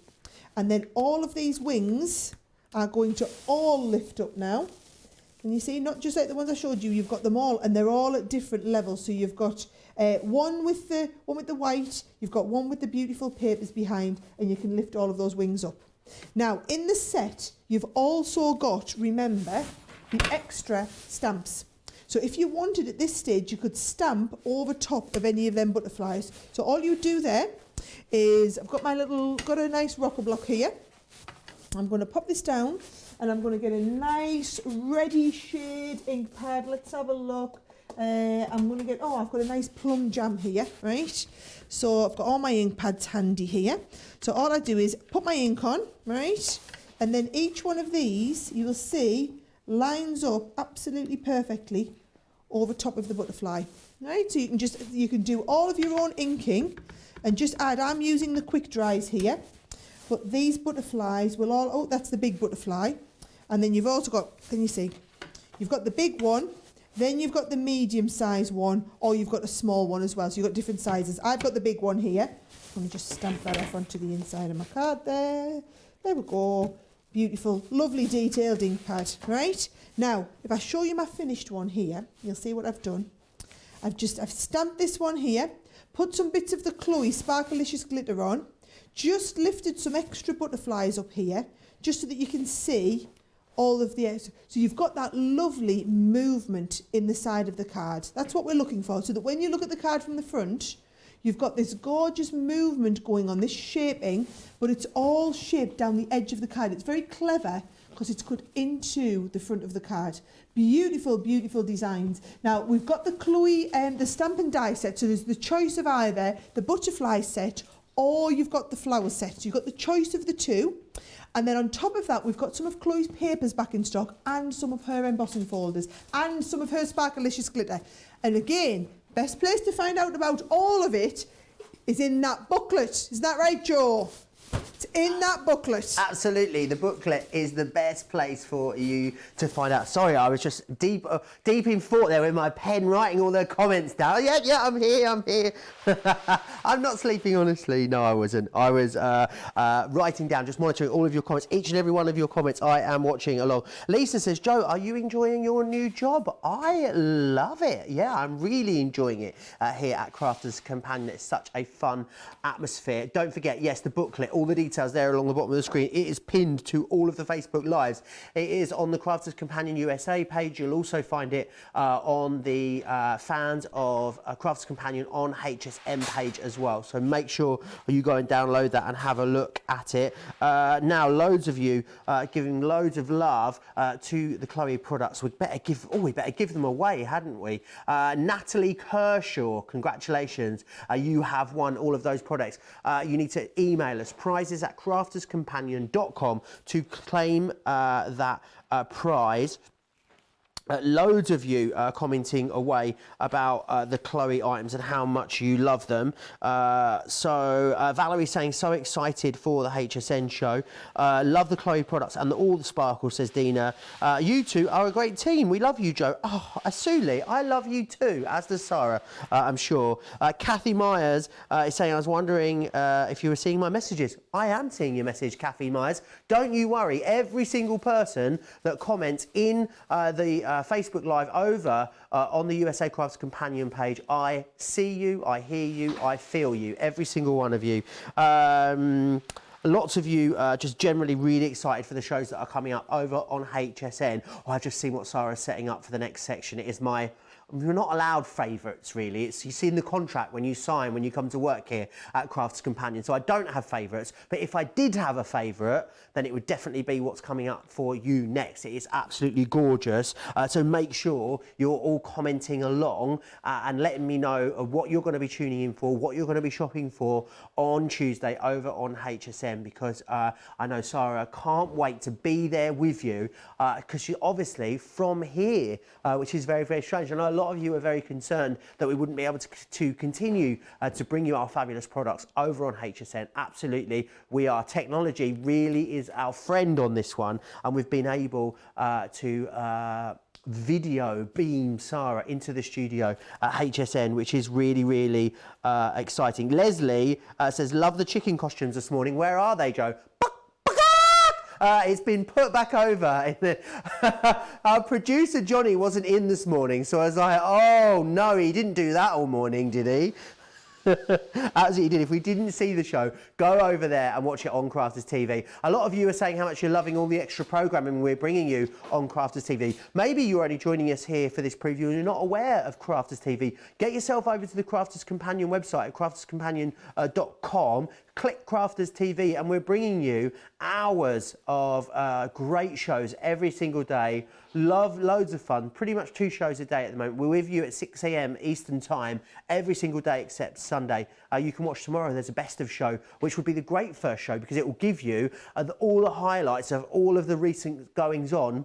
and then all of these wings are going to all lift up now. And you see, not just like the ones I showed you, you've got them all, and they're all at different levels. So you've got one with the white, you've got one with the beautiful papers behind, and you can lift all of those wings up. Now, in the set, you've also got, remember, the extra stamps. So if you wanted at this stage, you could stamp over top of any of them butterflies. So all you do there is, I've got a nice rocker block here. I'm going to pop this down. And I'm going to get a nice ready shade ink pad. Let's have a look. I'm going to get, I've got a nice plum jam here, right? So I've got all my ink pads handy here. So all I do is put my ink on, right? And then each one of these, you will see, lines up absolutely perfectly over top of the butterfly, right? So you can do all of your own inking and just add, I'm using the quick dries here. But these butterflies will all, that's the big butterfly. And then you've also got, can you see? You've got the big one, then you've got the medium size one, or you've got a small one as well. So you've got different sizes. I've got the big one here. Let me just stamp that off onto the inside of my card there. There we go. Beautiful, lovely detailed ink pad, right? Now, if I show you my finished one here, you'll see what I've done. I've stamped this one here, put some bits of the Chloe Sparkalicious glitter on, just lifted some extra butterflies up here, just so that you can see all of the, so you've got that lovely movement in the side of the card. That's what we're looking for, so that when you look at the card from the front, you've got this gorgeous movement going on, this shaping, but it's all shaped down the edge of the card. It's very clever because it's cut into the front of the card. Beautiful, beautiful designs. Now, we've got the Chloe, the stamp and die set, so there's the choice of either the butterfly set or you've got the flower set. So you've got the choice of the two. And then on top of that, we've got some of Chloe's papers back in stock and some of her embossing folders and some of her Sparkalicious glitter. And again, best place to find out about all of it is in that booklet. Is that right, Joe? It's in that booklet. Absolutely, the booklet is the best place for you to find out. Sorry, I was just deep in thought there with my pen, writing all the comments down. Yeah, I'm here. I'm not sleeping, honestly. No, I wasn't. I was writing down, just monitoring all of your comments. Each and every one of your comments, I am watching along. Lisa says, Joe, are you enjoying your new job? I love it. Yeah, I'm really enjoying it here at Crafters Companion. It's such a fun atmosphere. Don't forget, yes, the booklet, all the details there along the bottom of the screen. It is pinned to all of the Facebook Lives. It is on the Crafters Companion USA page. You'll also find it on the fans of Crafters Companion on HSN page as well. So make sure you go and download that and have a look at it. Now, loads of you giving loads of love to the Chloe products. We better give them away, hadn't we? Natalie Kershaw, congratulations. You have won all of those products. You need to email us prizes@crafterscompanion.com to claim that prize. Loads of you commenting away about the Chloe items and how much you love them. Valerie saying, so excited for the HSN show. Love the Chloe products and all the sparkles, says Dina. You two are a great team. We love you, Joe. Oh, Asuli, I love you too, as does Sara, I'm sure. Kathy Myers is saying, I was wondering if you were seeing my messages. I am seeing your message, Kathy Myers. Don't you worry. Every single person that comments in the Facebook Live over on the USA Crafts Companion page, I see you, I hear you, I feel you, every single one of you. Lots of you just generally really excited for the shows that are coming up over on HSN. Oh, I've just seen what Sara's setting up for the next section. It is you're not allowed favourites, really. You see in the contract when you sign, when you come to work here at Crafts Companion. So I don't have favourites, but if I did have a favourite, then it would definitely be what's coming up for you next. It is absolutely gorgeous. So make sure you're all commenting along and letting me know what you're going to be tuning in for, what you're going to be shopping for on Tuesday over on HSN, because I know Sara can't wait to be there with you, because she obviously from here, which is very, very strange. I know a lot of you are very concerned that we wouldn't be able to continue to bring you our fabulous products over on HSN. Absolutely, we are. Technology really is our friend on this one, and we've been able to video beam Sara into the studio at HSN, which is really, really exciting. Leslie says, love the chicken costumes this morning. Where are they, Joe? It's been put back over. Our producer Johnny wasn't in this morning, so I was like, oh no, he didn't do that all morning, did he? Absolutely did. If we didn't see the show, go over there and watch it on Crafters TV. A lot of you are saying how much you're loving all the extra programming we're bringing you on Crafters TV. Maybe you're only joining us here for this preview and you're not aware of Crafters TV. Get yourself over to the Crafters Companion website at crafterscompanion.com. Click Crafters TV and we're bringing you hours of great shows every single day. Loads of fun. Pretty much 2 shows a day at the moment. We're with you at 6 a.m. Eastern Time every single day except Sunday. You can watch tomorrow. There's a best of show, which would be the great first show because it will give you all the highlights of all of the recent goings on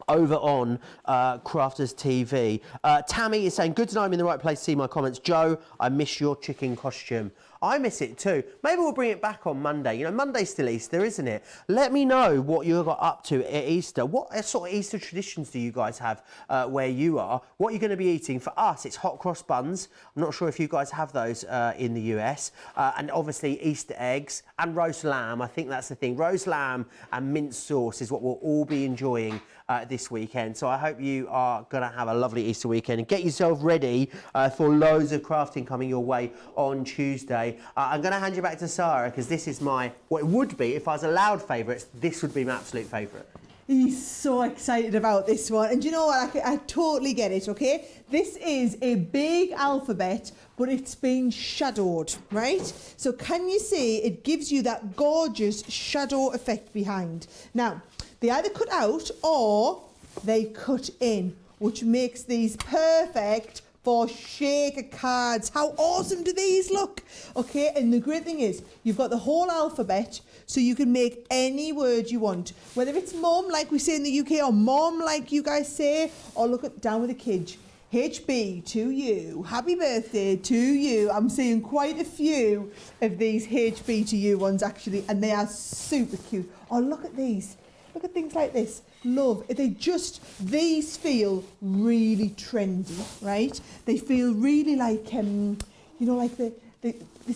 over on Crafters TV. Tammy is saying, good to know I'm in the right place to see my comments. Joe, I miss your chicken costume. I miss it too. Maybe we'll bring it back on Monday. You know, Monday's still Easter, isn't it? Let me know what you got up to at Easter. What sort of Easter traditions do you guys have where you are? What are you going to be eating? For us, it's hot cross buns. I'm not sure if you guys have those in the US. And obviously Easter eggs and roast lamb. I think that's the thing. Roast lamb and minced sauce is what we'll all be enjoying this weekend. So I hope you are going to have a lovely Easter weekend and get yourself ready for loads of crafting coming your way on Tuesday. I'm going to hand you back to Sara because this is what it would be if I was allowed favourites, this would be my absolute favourite. He's so excited about this one. And you know what? I totally get it, okay? This is a big alphabet, but it's been shadowed, right? So can you see it gives you that gorgeous shadow effect behind? Now, they either cut out or they cut in, which makes these perfect for shaker cards. How awesome do these look? Okay, and the great thing is you've got the whole alphabet, so you can make any word you want, whether it's mum like we say in the UK or mom like you guys say, or look at down with a kid. HB to you. Happy birthday to you. I'm seeing quite a few of these HB to you ones actually, and they are super cute. Oh, look at these. Look at things like this. Love. These feel really trendy, right? They feel really like, you know, like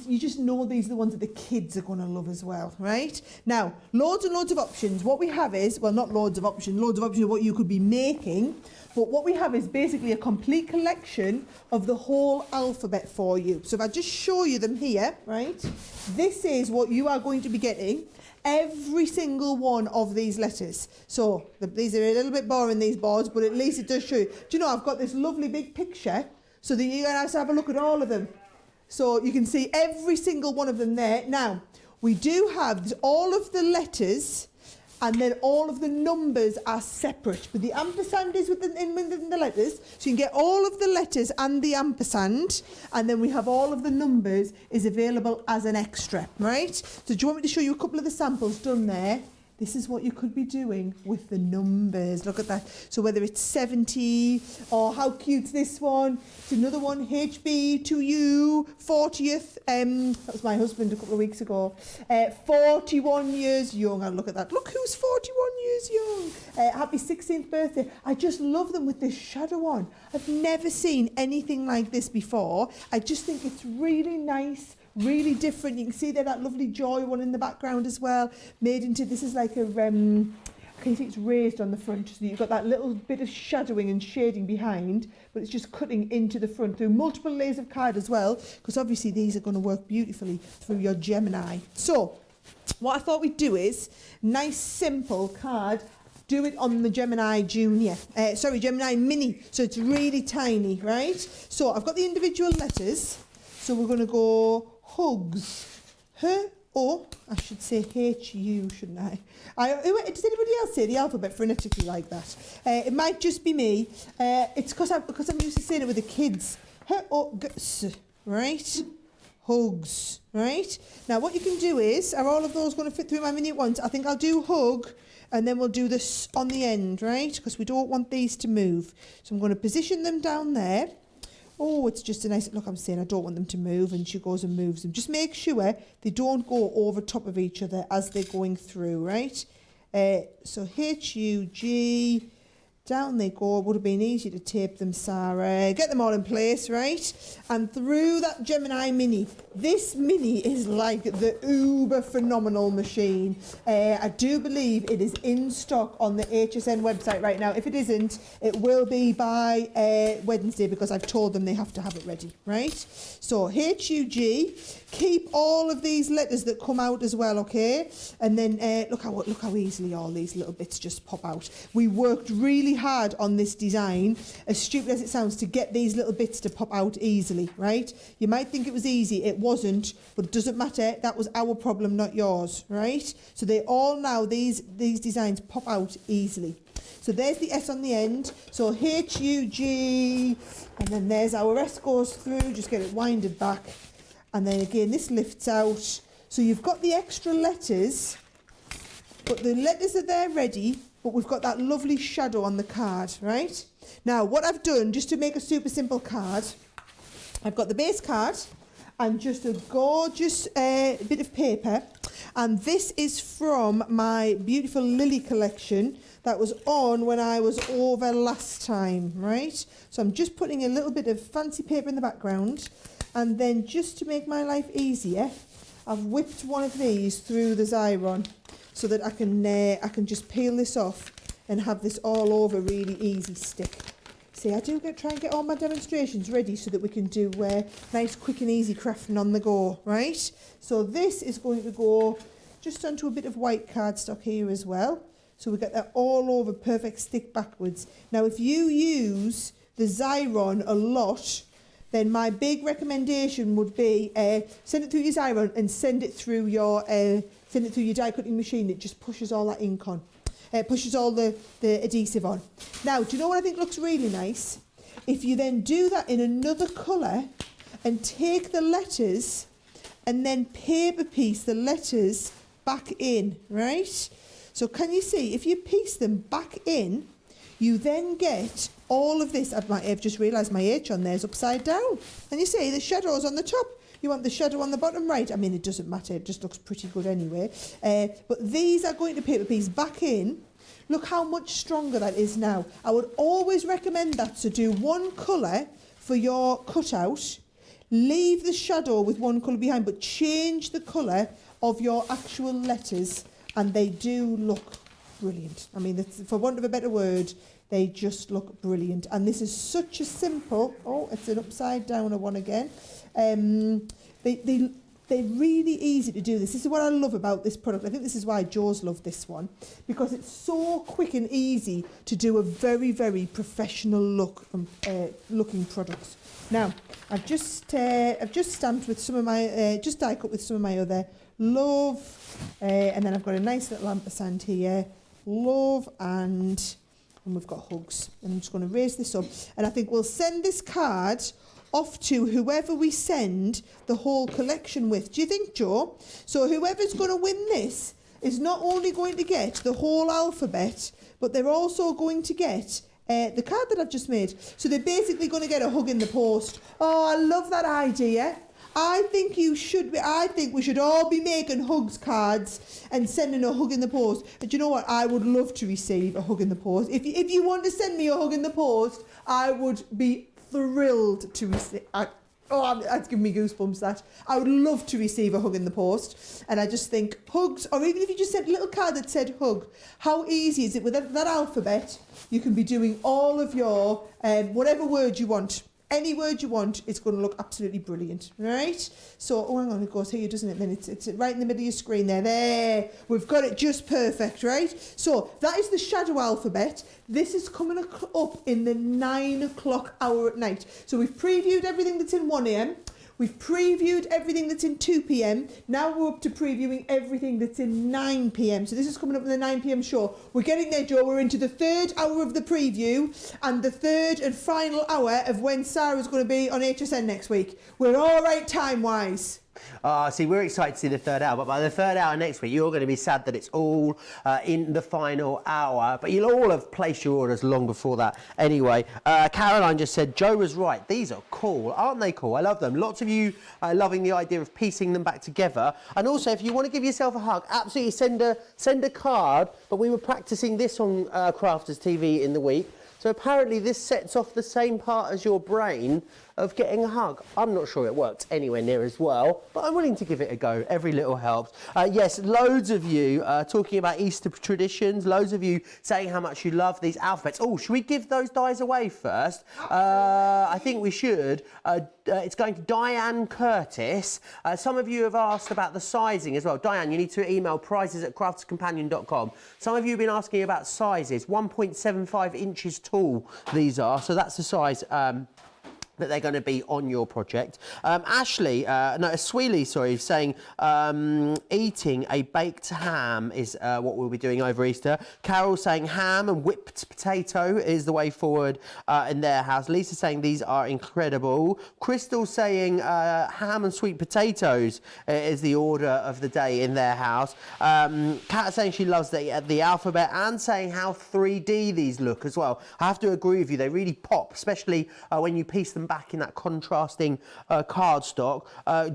you just know these are the ones that the kids are going to love as well, right? Now, loads and loads of options. What we have is, well, not loads of options of what you could be making, but what we have is basically a complete collection of the whole alphabet for you. So if I just show you them here, right? This is what you are going to be getting. Every single one of these letters. So these are a little bit boring, these boards, but at least it does show you. Do you know, I've got this lovely big picture so that you guys have a look at all of them. So you can see every single one of them there. Now, we do have all of the letters and then all of the numbers are separate. But the ampersand is within the letters. So you can get all of the letters and the ampersand. And then we have all of the numbers is available as an extra, right? So do you want me to show you a couple of the samples done there? This is what you could be doing with the numbers. Look at that. So whether it's 70, or how cute's this one? It's another one, HB to you, 40th. That was my husband a couple of weeks ago. 41 years young. And look at that. Look who's 41 years young. Happy 16th birthday. I just love them with this shadow on. I've never seen anything like this before. I just think it's really nice. Really different. You can see there that lovely joy one in the background as well. Made into, this is like a, can you see it's raised on the front so that you've got that little bit of shadowing and shading behind, but it's just cutting into the front through multiple layers of card as well, because obviously these are going to work beautifully through your Gemini. So what I thought we'd do is, nice simple card, do it on the Gemini Junior, Gemini Mini, so it's really tiny, right? So I've got the individual letters, so we're going to go hugs, I should say H-U, shouldn't I? Does anybody else say the alphabet phonetically like that? It might just be me. It's because I'm used to saying it with the kids. H-O-G-S, right? Hugs, right? Now what you can do is, are all of those going to fit through my mini at once? I think I'll do hug, and then we'll do this on the end, right? Because we don't want these to move. So I'm going to position them down there. Oh, it's just a nice, look, I'm saying I don't want them to move, and she goes and moves them. Just make sure they don't go over top of each other as they're going through, right? So H-U-G, down they go. It would have been easy to tape them, Sara. Get them all in place, right? And through that Gemini Mini. This Mini is like the uber phenomenal machine. I do believe it is in stock on the HSN website right now. If it isn't, it will be by Wednesday, because I've told them they have to have it ready, right? So H-U-G, keep all of these letters that come out as well, okay? And then look how easily all these little bits just pop out. We worked really hard on this design, as stupid as it sounds, to get these little bits to pop out easily, right? You might think it was easy. It wasn't, but it doesn't matter. That was our problem, not yours, right? So they all now, these designs pop out easily. So there's the S on the end. So H-U-G, and then there's our S goes through. Just get it winded back. And then again, this lifts out. So you've got the extra letters, but the letters are there ready, but we've got that lovely shadow on the card, right? Now, what I've done, just to make a super simple card, I've got the base card and just a gorgeous bit of paper. And this is from my beautiful Lily collection that was on when I was over last time, right? So I'm just putting a little bit of fancy paper in the background. And then just to make my life easier, I've whipped one of these through the Xyron so that I can just peel this off and have this all over really easy stick. See, I do try and get all my demonstrations ready so that we can do nice, quick and easy crafting on the go, right? So this is going to go just onto a bit of white cardstock here as well. So we get that all over, perfect stick backwards. Now, if you use the Xyron a lot, then my big recommendation would be send it through your Xyron and send it through your die cutting machine. It just pushes all that ink on. Pushes all the adhesive on. Now, do you know what I think looks really nice? If you then do that in another colour and take the letters and then paper piece the letters back in, right? So can you see, if you piece them back in, you then get all of this, I've just realised my H on there is upside down. And you see the shadow's on the top. You want the shadow on the bottom right. I mean, it doesn't matter. It just looks pretty good anyway. But these are going to paper piece back in. Look how much stronger that is now. I would always recommend that. So do one colour for your cutout. Leave the shadow with one colour behind, but change the colour of your actual letters. And they do look brilliant. I mean, for want of a better word, they just look brilliant. And this is such a simple... Oh, it's an upside down one again. They're really easy to do this. This is what I love about this product. I think this is why Joe's loved this one, because it's so quick and easy to do a very, very professional looking product. Now, I've just stamped with some of my, just die cut with some of my other love, and then I've got a nice little ampersand here, love, and we've got hugs. And I'm just going to raise this up, and I think we'll send this card off to whoever we send the whole collection with. Do you think, Joe? So whoever's going to win this is not only going to get the whole alphabet, but they're also going to get the card that I've just made. So they're basically going to get a hug in the post. Oh, I love that idea. I think we should all be making hugs cards and sending a hug in the post. And do you know what? I would love to receive a hug in the post. If you want to send me a hug in the post, I would be thrilled to receive. That's giving me goosebumps. That I would love to receive a hug in the post, and I just think hugs, or even if you just sent a little card that said hug, how easy is it with that alphabet? You can be doing all of your whatever word you want. Any word you want, it's going to look absolutely brilliant, right? So, oh, hang on, it goes here, doesn't it? Then it's right in the middle of your screen there. There, we've got it just perfect, right? So that is the shadow alphabet. This is coming up in the 9 o'clock hour at night. So we've previewed everything that's in 1 a.m. We've previewed everything that's in 2 p.m. Now we're up to previewing everything that's in 9 p.m. So this is coming up in the 9 p.m. show. We're getting there, Joe. We're into the 3rd hour of the preview and the 3rd and final hour of when Sara's going to be on HSN next week. We're all right time-wise. See, we're excited to see the 3rd hour, but by the 3rd hour next week, you're going to be sad that it's all in the final hour. But you'll all have placed your orders long before that. Anyway, Caroline just said, Joe was right. These are cool. Aren't they cool? I love them. Lots of you are loving the idea of piecing them back together. And also, if you want to give yourself a hug, absolutely send a card. But we were practicing this on Crafters TV in the week. So apparently this sets off the same part as your brain of getting a hug. I'm not sure it works anywhere near as well, but I'm willing to give it a go. Every little helps. Yes, loads of you talking about Easter traditions, loads of you saying how much you love these alphabets. Oh, should we give those dies away first? I think we should. It's going to Diane Curtis. Some of you have asked about the sizing as well. Diane, you need to email prizes@craftscompanion.com. Some of you have been asking about sizes. 1.75 inches tall these are, so that's the size that they're going to be on your project. Sweely, saying eating a baked ham is what we'll be doing over Easter. Carol saying ham and whipped potato is the way forward in their house. Lisa saying these are incredible. Crystal saying ham and sweet potatoes is the order of the day in their house. Kat saying she loves the alphabet and saying how 3D these look as well. I have to agree with you, they really pop, especially when you piece them back in that contrasting cardstock.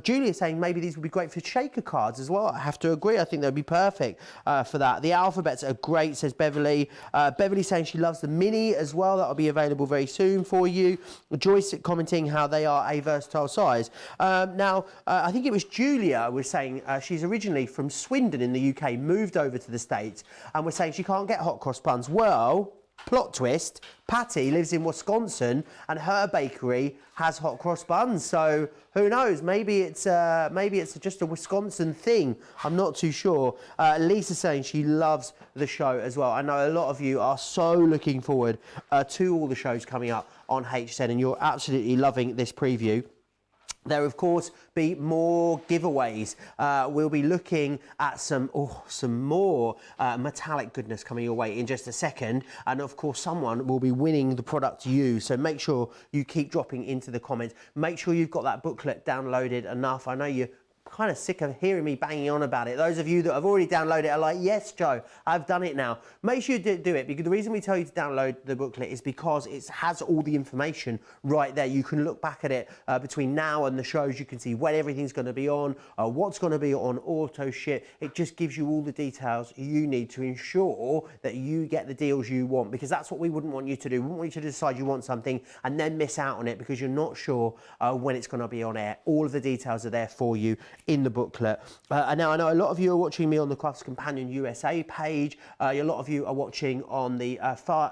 Julia saying maybe these would be great for shaker cards as well. I have to agree. I think they'd be perfect for that. The alphabets are great, says Beverly. Beverly saying she loves the mini as well. That'll be available very soon for you. Joyce commenting how they are a versatile size. I think it was Julia was saying she's originally from Swindon in the UK, moved over to the States, and was saying she can't get hot cross buns. Well, plot twist, Patty lives in Wisconsin and her bakery has hot cross buns, so who knows, maybe it's just a Wisconsin thing. I'm not too sure. Lisa saying she loves the show as well. I know a lot of you are so looking forward to all the shows coming up on HSN, and you're absolutely loving this preview. There will, of course, be more giveaways. We'll be looking at some more metallic goodness coming your way in just a second. And, of course, someone will be winning the product you. So make sure you keep dropping into the comments. Make sure you've got that booklet downloaded enough. I know you're kind of sick of hearing me banging on about it. Those of you that have already downloaded it are like, yes, Joe, I've done it now. Make sure you do it, because the reason we tell you to download the booklet is because it has all the information right there. You can look back at it between now and the shows. You can see when everything's going to be on, what's going to be on auto ship. It just gives you all the details you need to ensure that you get the deals you want, because that's what we wouldn't want you to do. We wouldn't want you to decide you want something and then miss out on it because you're not sure when it's going to be on air. All of the details are there for you in the booklet. And now I know a lot of you are watching me on the Crafters Companion USA page. A lot of you are watching on the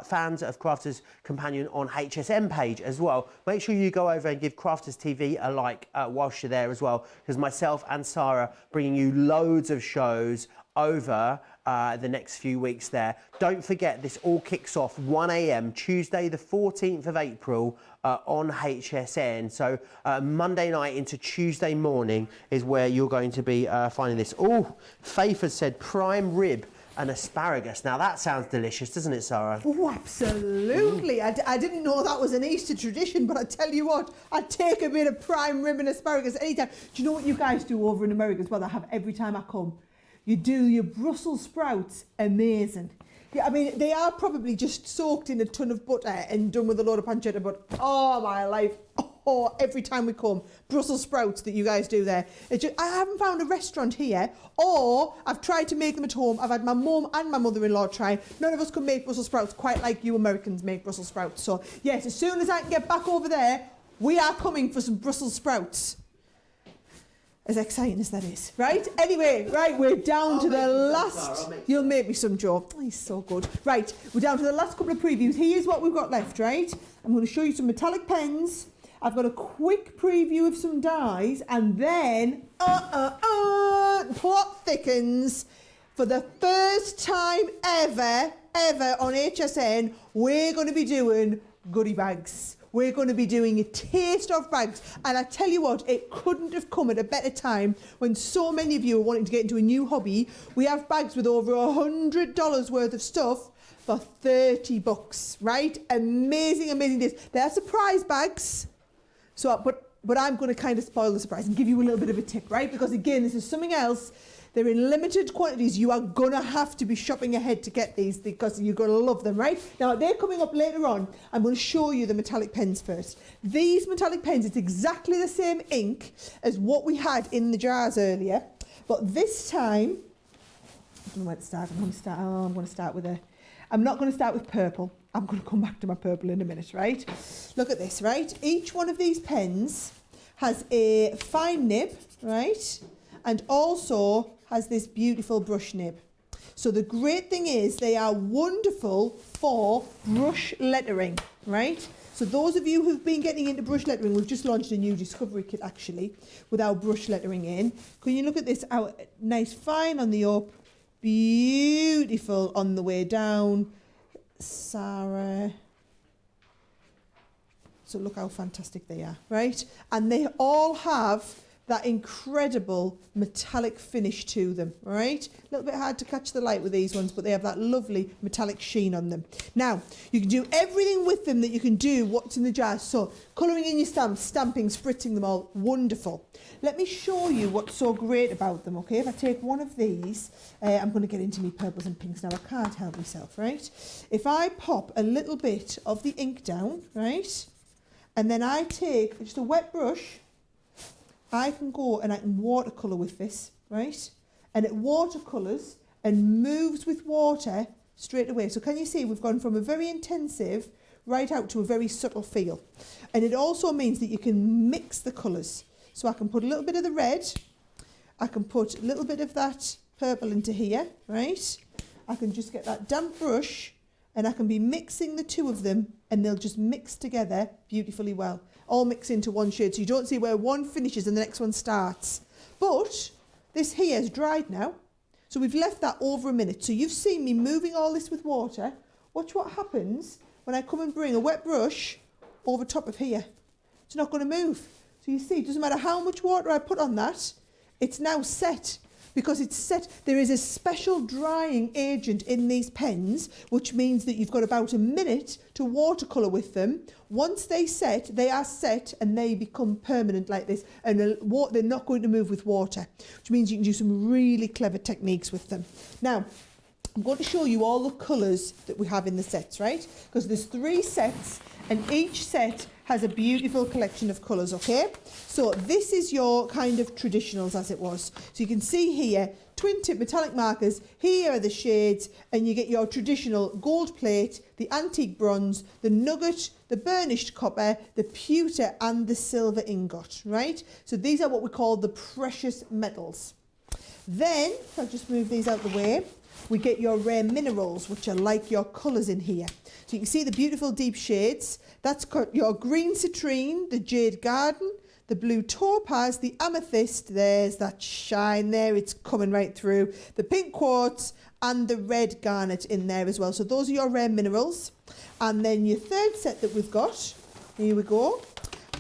fans of Crafters Companion on HSN page as well. Make sure you go over and give Crafters TV a like whilst you're there as well, because myself and Sara bringing you loads of shows over the next few weeks there. Don't forget, this all kicks off 1 a.m. Tuesday the 14th of April on HSN. So Monday night into Tuesday morning is where you're going to be finding this. Oh, Faith has said prime rib and asparagus. Now that sounds delicious, doesn't it, Sara? Oh, absolutely. I didn't know that was an Easter tradition, but I tell you what, I'd take a bit of prime rib and asparagus anytime. Do you know what you guys do over in America as well? I have every time I come. You do your Brussels sprouts, amazing. Yeah, I mean, they are probably just soaked in a ton of butter and done with a load of pancetta, but oh my life, oh, every time we come, Brussels sprouts that you guys do there. I haven't found a restaurant here, or I've tried to make them at home. I've had my mum and my mother-in-law try. None of us can make Brussels sprouts quite like you Americans make Brussels sprouts. So yes, as soon as I can get back over there, we are coming for some Brussels sprouts. As exciting as that is, right? Anyway, right, we're down to the last. You'll make me some, Joe. Oh, he's so good. Right, we're down to the last couple of previews. Here's what we've got left, right? I'm going to show you some metallic pens. I've got a quick preview of some dies, and then plot thickens. For the first time ever on HSN, we're going to be doing goodie bags. We're going to be doing a taste of bags. And I tell you what, it couldn't have come at a better time when so many of you are wanting to get into a new hobby. We have bags with over $100 worth of stuff for 30 bucks, right? Amazing, amazing deals. They're surprise bags. So, but I'm going to kind of spoil the surprise and give you a little bit of a tip, right? Because again, this is something else. They're in limited quantities. You are going to have to be shopping ahead to get these because you're going to love them, right? Now, they're coming up later on. I'm going to show you the metallic pens first. These metallic pens, it's exactly the same ink as what we had in the jars earlier. But this time, I don't know where to start. I'm going to start with I'm not going to start with purple. I'm going to come back to my purple in a minute, right? Look at this, right? Each one of these pens has a fine nib, right? And also has this beautiful brush nib. So the great thing is they are wonderful for brush lettering, right? So those of you who've been getting into brush lettering, we've just launched a new discovery kit actually with our brush lettering in. Can you look at this? Our nice fine on the up, beautiful on the way down. Sara. So look how fantastic they are, right? And they all have that incredible metallic finish to them, right? A little bit hard to catch the light with these ones, but they have that lovely metallic sheen on them. Now, you can do everything with them that you can do what's in the jar. So, colouring in your stamps, stamping, spritzing them all, wonderful. Let me show you what's so great about them, okay? If I take one of these, I'm going to get into me purples and pinks now. I can't help myself, right? If I pop a little bit of the ink down, right? And then I take just a wet brush, I can go and I can watercolour with this, right? And it watercolours and moves with water straight away. So can you see we've gone from a very intensive right out to a very subtle feel. And it also means that you can mix the colours. So I can put a little bit of the red, I can put a little bit of that purple into here, right? I can just get that damp brush and I can be mixing the two of them and they'll just mix together beautifully well. All mix into one shade, so you don't see where one finishes and the next one starts. But this here is dried now, so we've left that over a minute. So you've seen me moving all this with water. Watch what happens when I come and bring a wet brush over top of here. It's not going to move. So you see, it doesn't matter how much water I put on that, it's now set because it's set. There is a special drying agent in these pens, which means that you've got about a minute to watercolour with them. Once they set, they are set and they become permanent like this, and they're not going to move with water, which means you can do some really clever techniques with them. Now, I'm going to show you all the colours that we have in the sets, right? Because there's 3 sets and each set has a beautiful collection of colours, okay? So this is your kind of traditionals as it was. So you can see here, twin tip metallic markers, here are the shades, and you get your traditional gold plate, the antique bronze, the nugget, the burnished copper, the pewter and the silver ingot, right? So these are what we call the precious metals. Then, if I just move these out the way, we get your rare minerals, which are like your colours in here. So you can see the beautiful deep shades. That's got your green citrine, the jade garden, the blue topaz, the amethyst. There's that shine there. It's coming right through. The pink quartz and the red garnet in there as well. So those are your rare minerals. And then your third set that we've got, here we go,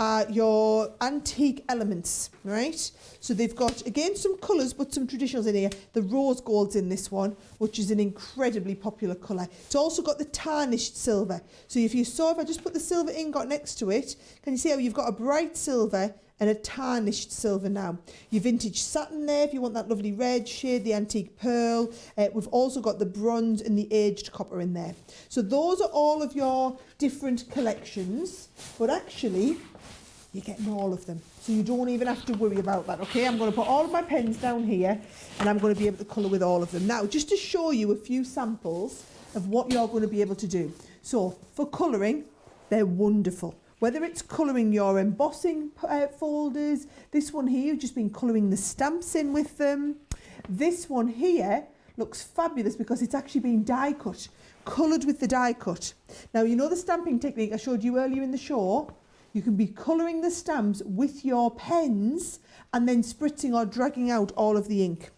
are your antique elements, right? So they've got, again, some colours, but some traditionals in here. The rose gold's in this one, which is an incredibly popular colour. It's also got the tarnished silver. So if you saw, if I just put the silver ingot next to it, can you see how you've got a bright silver and a tarnished silver now? Your vintage satin there, if you want that lovely red shade, the antique pearl. We've also got the bronze and the aged copper in there. So those are all of your different collections, but actually, you're getting all of them. So you don't even have to worry about that, okay? I'm going to put all of my pens down here and I'm going to be able to colour with all of them. Now, just to show you a few samples of what you're going to be able to do. So, for colouring, they're wonderful. Whether it's colouring your embossing folders, this one here, you've just been colouring the stamps in with them. This one here looks fabulous because it's actually been die cut, coloured with the die cut. Now, you know the stamping technique I showed you earlier in the show? You can be colouring the stamps with your pens and then spritzing or dragging out all of the ink.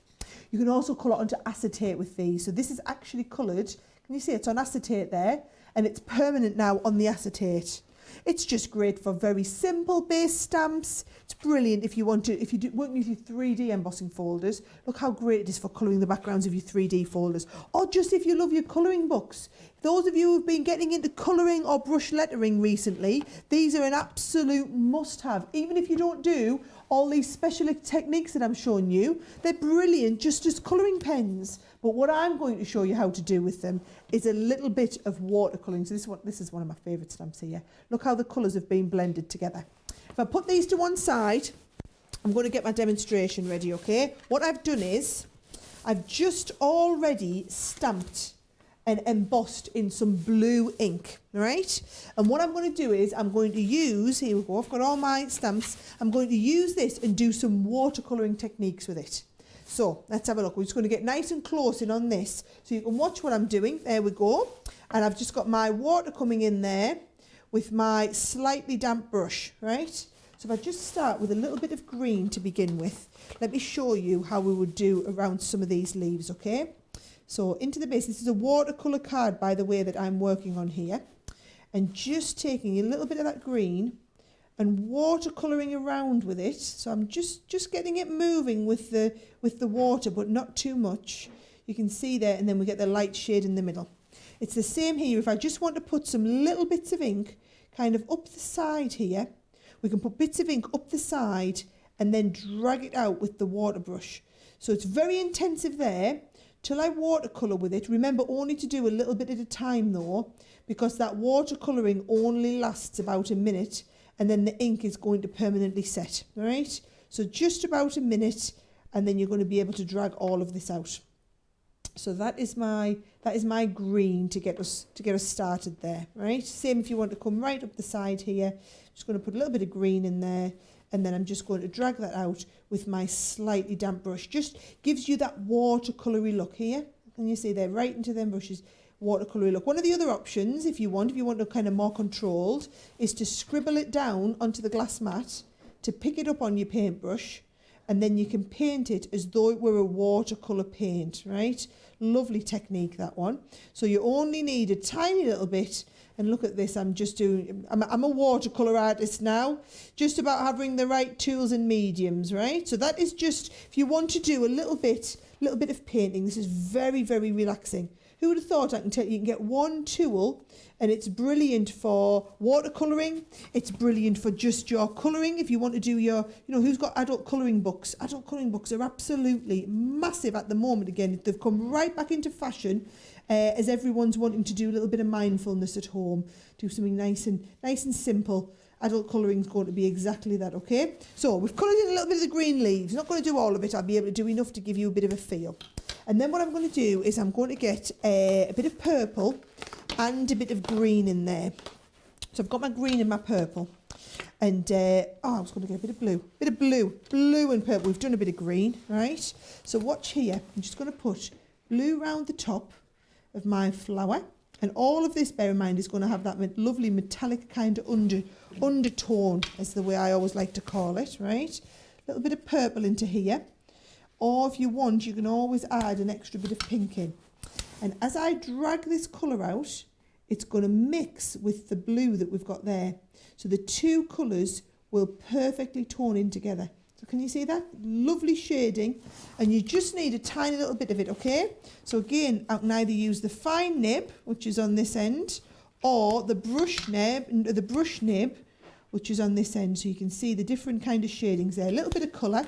You can also colour onto acetate with these. So this is actually coloured. Can you see it's on acetate there? And it's permanent now on the acetate. It's just great for very simple base stamps. It's brilliant if you want to, if you're working with your 3D embossing folders. Look how great it is for colouring the backgrounds of your 3D folders. Or just if you love your colouring books. Those of you who've been getting into colouring or brush lettering recently, these are an absolute must-have. Even if you don't do all these special techniques that I'm showing you, they're brilliant just as colouring pens. But what I'm going to show you how to do with them is a little bit of watercolouring. So this is one of my favourite stamps here. Look how the colours have been blended together. If I put these to one side, I'm going to get my demonstration ready, okay? What I've done is, I've just already stamped and embossed in some blue ink, right? And what I'm going to do is, I'm going to use, here we go, I've got all my stamps. I'm going to use this and do some watercolouring techniques with it. So let's have a look. We're just going to get nice and close in on this so you can watch what I'm doing. There we go. And I've just got my water coming in there with my slightly damp brush, right? So if I just start with a little bit of green to begin with, let me show you how we would do around some of these leaves, okay? So into the base, this is a watercolour card, by the way, that I'm working on here. And just taking a little bit of that green and watercolouring around with it. So I'm just getting it moving with the water, but not too much. You can see there, and then we get the light shade in the middle. It's the same here. If I just want to put some little bits of ink kind of up the side here, we can put bits of ink up the side and then drag it out with the water brush. So it's very intensive there till I watercolour with it. Remember, only to do a little bit at a time though, because that watercolouring only lasts about a minute and then the ink is going to permanently set, all right? So just about a minute, and then you're going to be able to drag all of this out. So that is my green to get us started there, right? Same if you want to come right up the side here. Just going to put a little bit of green in there, and then I'm just going to drag that out with my slightly damp brush. Just gives you that watercolory look here. Can you see there, right into them brushes? Watercolory look. One of the other options, if you want to kind of more controlled, is to scribble it down onto the glass mat, to pick it up on your paintbrush, and then you can paint it as though it were a watercolour paint, right? Lovely technique, that one. So you only need a tiny little bit. And look at this, I'm a watercolour artist now, just about having the right tools and mediums, right? So that is just, if you want to do a little bit of painting, this is very, very relaxing. Who would have thought? I can tell you can get one tool and it's brilliant for watercolouring. It's brilliant for just your colouring. If you want to do your, who's got adult colouring books? Adult colouring books are absolutely massive at the moment. Again, they've come right back into fashion as everyone's wanting to do a little bit of mindfulness at home. Do something nice and simple. Adult colouring is going to be exactly that, okay? So we've coloured in a little bit of the green leaves. Not going to do all of it. I'll be able to do enough to give you a bit of a feel. And then what I'm going to do is I'm going to get a bit of purple and a bit of green in there. So I've got my green and my purple. And, I was going to get a bit of blue. Blue and purple. We've done a bit of green, right? So watch here. I'm just going to put blue round the top of my flower. And all of this, bear in mind, is going to have that lovely metallic kind of undertone, is the way I always like to call it, right? A little bit of purple into here. Or if you want, you can always add an extra bit of pink in. And as I drag this colour out, it's going to mix with the blue that we've got there. So the two colours will perfectly tone in together. So can you see that? Lovely shading. And you just need a tiny little bit of it, okay? So again, I can either use the fine nib, which is on this end, or the brush nib, which is on this end. So you can see the different kind of shadings there. A little bit of colour.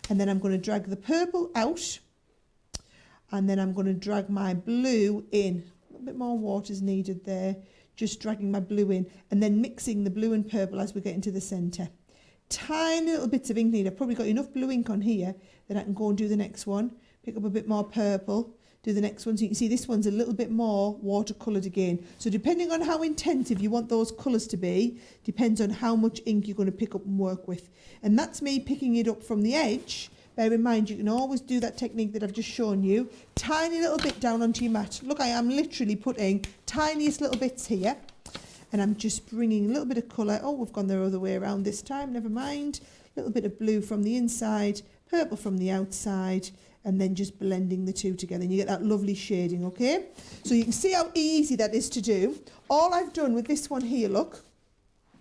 And then I'm going to drag the purple out. And then I'm going to drag my blue in. A little bit more water is needed there. Just dragging my blue in. And then mixing the blue and purple as we get into the centre. Tiny little bits of ink needed. I've probably got enough blue ink on here that I can go and do the next one. Pick up a bit more purple. Do the next one. So you can see this one's a little bit more watercoloured again. So depending on how intensive you want those colours to be, depends on how much ink you're going to pick up and work with. And that's me picking it up from the edge. Bear in mind, you can always do that technique that I've just shown you. Tiny little bit down onto your mat. Look, I am literally putting tiniest little bits here. And I'm just bringing a little bit of colour. Oh, we've gone the other way around this time. Never mind. A little bit of blue from the inside, purple from the outside, and then just blending the two together. And you get that lovely shading, okay? So you can see how easy that is to do. All I've done with this one here, look,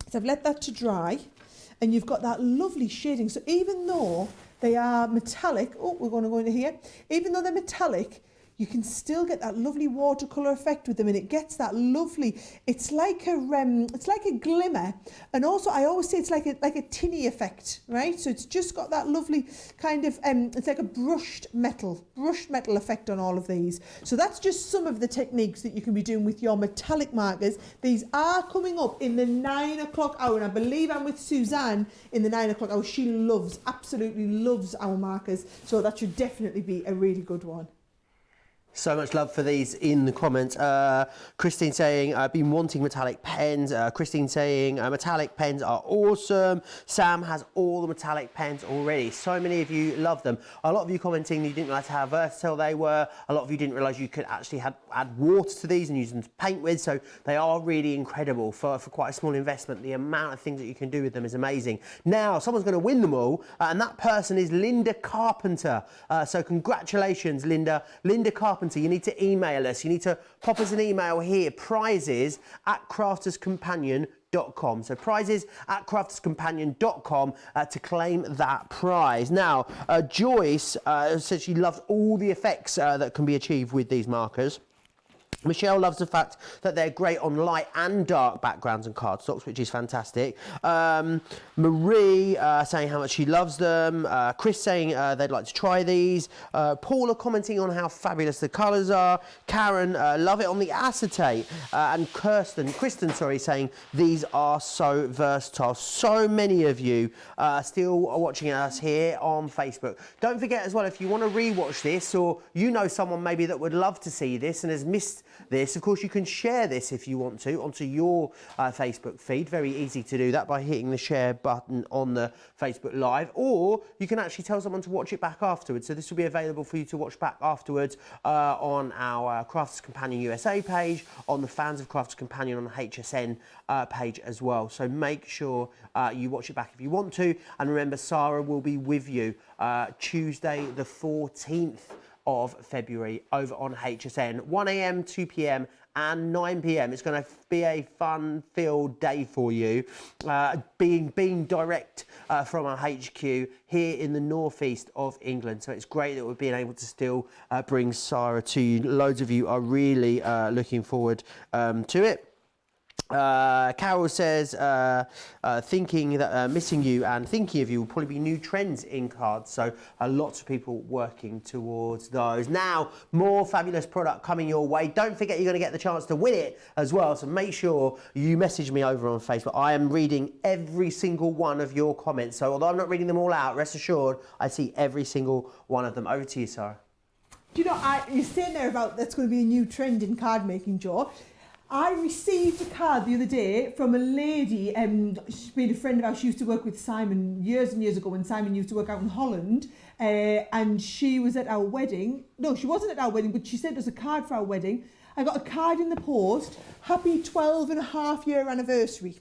is I've let that to dry. And you've got that lovely shading. So even though they are metallic, oh, we're going to go into here. Even though they're metallic, you can still get that lovely watercolour effect with them, and it gets that lovely, it's like a glimmer, and also I always say it's like a tinny effect, right? So it's just got that lovely kind of, it's like a brushed metal effect on all of these. So that's just some of the techniques that you can be doing with your metallic markers. These are coming up in the 9 o'clock hour, and I believe I'm with Suzanne in the 9 o'clock hour. She absolutely loves our markers, so that should definitely be a really good one. So much love for these in the comments. Christine saying, I've been wanting metallic pens. Christine saying, metallic pens are awesome. Sam has all the metallic pens already. So many of you love them. A lot of you commenting you didn't realise how versatile they were. A lot of you didn't realise you could actually add water to these and use them to paint with. So they are really incredible for quite a small investment. The amount of things that you can do with them is amazing. Now, someone's going to win them all, and that person is Linda Carpenter. So congratulations, Linda. Linda Carpenter. You need to email us. You need to pop us an email here, prizes@crafterscompanion.com. So prizes@crafterscompanion.com to claim that prize. Now, Joyce says she loves all the effects that can be achieved with these markers. Michelle loves the fact that they're great on light and dark backgrounds and cardstocks, which is fantastic. Marie saying how much she loves them. Chris saying they'd like to try these. Paula commenting on how fabulous the colours are. Karen, love it on the acetate. And Kristen, saying these are so versatile. So many of you still are watching us here on Facebook. Don't forget as well, if you want to rewatch this, or you know someone maybe that would love to see this and has missed this. Of course, you can share this if you want to onto your Facebook feed. Very easy to do that by hitting the share button on the Facebook Live, or you can actually tell someone to watch it back afterwards. So this will be available for you to watch back afterwards on our Crafters Companion USA page, on the Fans of Crafters Companion on the HSN page as well. So make sure you watch it back if you want to. And remember, Sara will be with you Tuesday the 14th of February over on HSN, 1 a.m, 2 p.m, and 9 p.m. It's going to be a fun-filled day for you, being direct from our HQ here in the northeast of England. So it's great that we're being able to still bring Sara to you. Loads of you are really looking forward to it. Carol says, thinking that missing you and thinking of you will probably be new trends in cards. So lots of people working towards those. Now, more fabulous product coming your way. Don't forget you're going to get the chance to win it as well. So make sure you message me over on Facebook. I am reading every single one of your comments. So although I'm not reading them all out, rest assured, I see every single one of them. Over to you, Sara. Do you know, you're saying there about that's going to be a new trend in card making, Joe. I received a card the other day from a lady, she's been a friend of ours. She used to work with Simon years and years ago when Simon used to work out in Holland, and she was at our wedding. No, she wasn't at our wedding, but she sent us a card for our wedding. I got a card in the post, happy 12.5-year anniversary.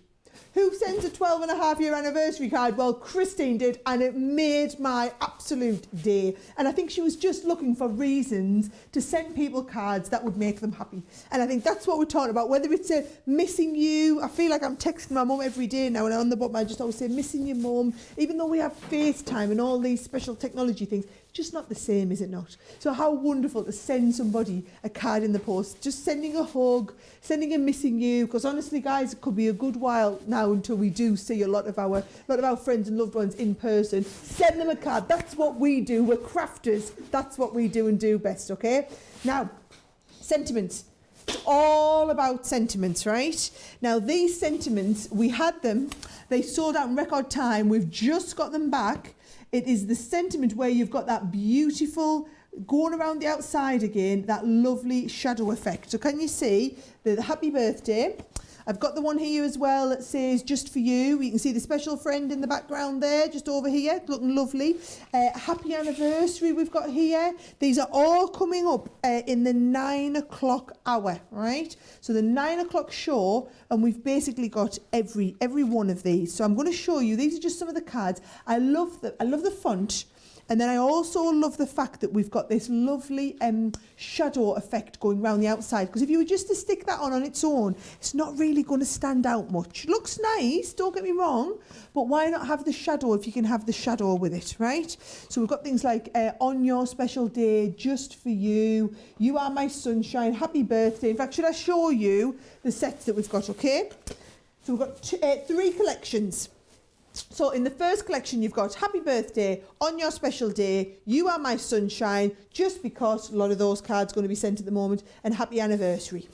Who sends a 12.5-year anniversary card? Well, Christine did, and it made my absolute day. And I think she was just looking for reasons to send people cards that would make them happy. And I think that's what we're talking about, whether it's a missing you. I feel like I'm texting my mum every day now, and on the bottom I just always say missing your mum. Even though we have FaceTime and all these special technology things, just not the same, is it not? So how wonderful to send somebody a card in the post, just sending a hug, sending a missing you, because honestly, guys, it could be a good while now until we do see a lot of our friends and loved ones in person. Send them a card. That's what we do. We're crafters. That's what we do and do best, okay? Now, sentiments. It's all about sentiments, right? Now, these sentiments, we had them. They sold out in record time. We've just got them back. It is the sentiment where you've got that beautiful, going around the outside again, that lovely shadow effect. So can you see the happy birthday? I've got the one here as well that says just for you. You can see the special friend in the background there, just over here, looking lovely. Happy anniversary we've got here. These are all coming up in the 9 o'clock hour, right? So the 9 o'clock show, and we've basically got every one of these. So I'm going to show you. These are just some of the cards. I love the font. And then I also love the fact that we've got this lovely shadow effect going around the outside. Because if you were just to stick that on its own, it's not really going to stand out much. It looks nice, don't get me wrong. But why not have the shadow if you can have the shadow with it, right? So we've got things like on your special day, just for you, you are my sunshine, happy birthday. In fact, should I show you the sets that we've got, okay? So we've got 3 collections. So in the first collection, you've got happy birthday, on your special day, you are my sunshine, just because a lot of those cards are going to be sent at the moment, and happy anniversary.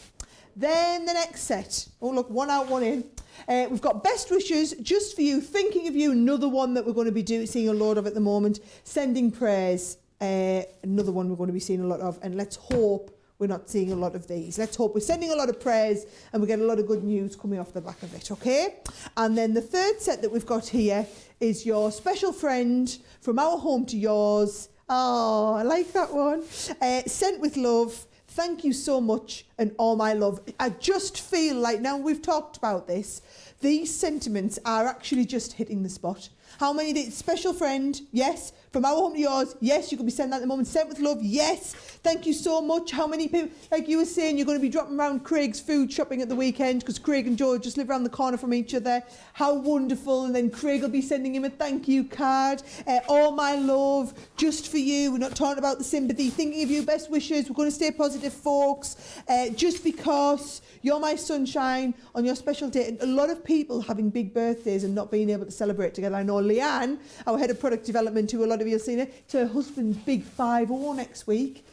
Then the next set, oh look, 1 out, 1 in. We've got best wishes, just for you, thinking of you, another one that we're going to be seeing a lot of at the moment, sending prayers, another one we're going to be seeing a lot of, and let's hope we're not seeing a lot of these. Let's hope we're sending a lot of prayers and we get a lot of good news coming off the back of it, okay? And then the third set that we've got here is your special friend, from our home to yours. Oh, I like that one. Sent with love. Thank you so much, and all my love. I just feel like, now we've talked about this, these sentiments are actually just hitting the spot. How many? Special friend, yes. From our home to yours, yes, you could be sending that at the moment. Sent with love, yes. Thank you so much. How many people, like you were saying, you're going to be dropping around Craig's food shopping at the weekend because Craig and Joe just live around the corner from each other. How wonderful. And then Craig will be sending him a thank you card. All my love, just for you. We're not talking about the sympathy. Thinking of you, best wishes. We're going to stay positive, folks. Just because you're my sunshine on your special day. And a lot of people having big birthdays and not being able to celebrate together. I know Leanne, our head of product development, who a lot of you have seen her, it's her husband's big 5-0 next week.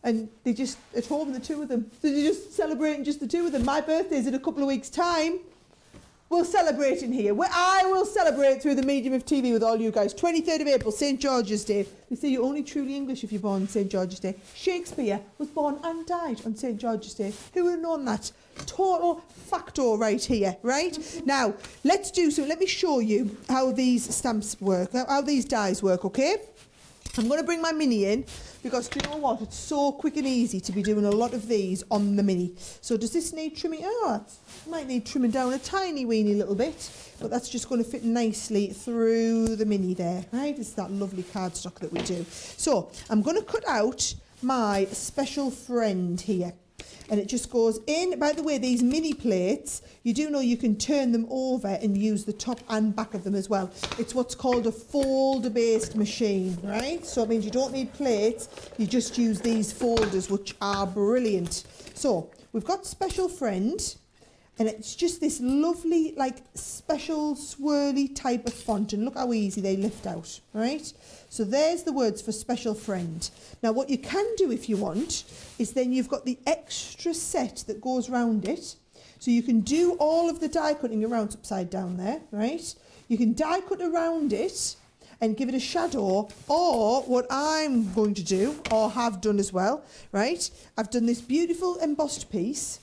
And they just, at home, the two of them. So they're just celebrating just the two of them. My birthday's in a couple of weeks' time. we'll celebrate in here. I will celebrate through the medium of TV with all you guys. 23rd of April, St. George's Day. They say you're only truly English if you're born on St. George's Day. Shakespeare was born and died on St. George's Day. Who would have known that? Total facto right here, right? Now, let's do so. Let me show you how these stamps work, how these dies work, okay? I'm going to bring my mini in because, do you know what? It's so quick and easy to be doing a lot of these on the mini. So does this need trimming? Oh, it might need trimming down a tiny weeny little bit, but that's just going to fit nicely through the mini there, right? It's that lovely cardstock that we do. So I'm going to cut out my special friend here. And it just goes in. By the way, these mini plates, you do know you can turn them over and use the top and back of them as well. It's what's called a folder-based machine, right? So it means you don't need plates, you just use these folders, which are brilliant. So we've got Special Friend, and it's just this lovely, like, special swirly type of font. And look how easy they lift out, right? So there's the words for Special Friend. Now, what you can do if you want is then you've got the extra set that goes round it. So you can do all of the die cutting around upside down there, right? You can die cut around it and give it a shadow, or what I'm going to do, or have done as well, right? I've done this beautiful embossed piece,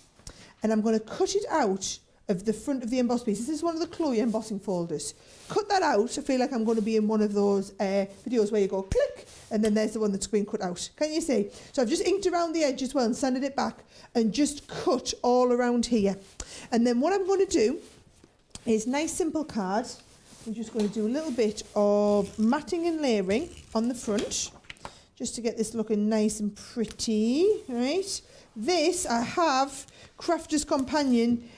and I'm going to cut it out of the front of the embossed piece. This is one of the Chloe embossing folders. Cut that out. I feel like I'm going to be in one of those videos where you go click, and then there's the one that's been cut out. Can you see? So I've just inked around the edge as well and sanded it back and just cut all around here. And then what I'm going to do is nice simple card. I'm just going to do a little bit of matting and layering on the front just to get this looking nice and pretty, right? This I have Crafter's Companion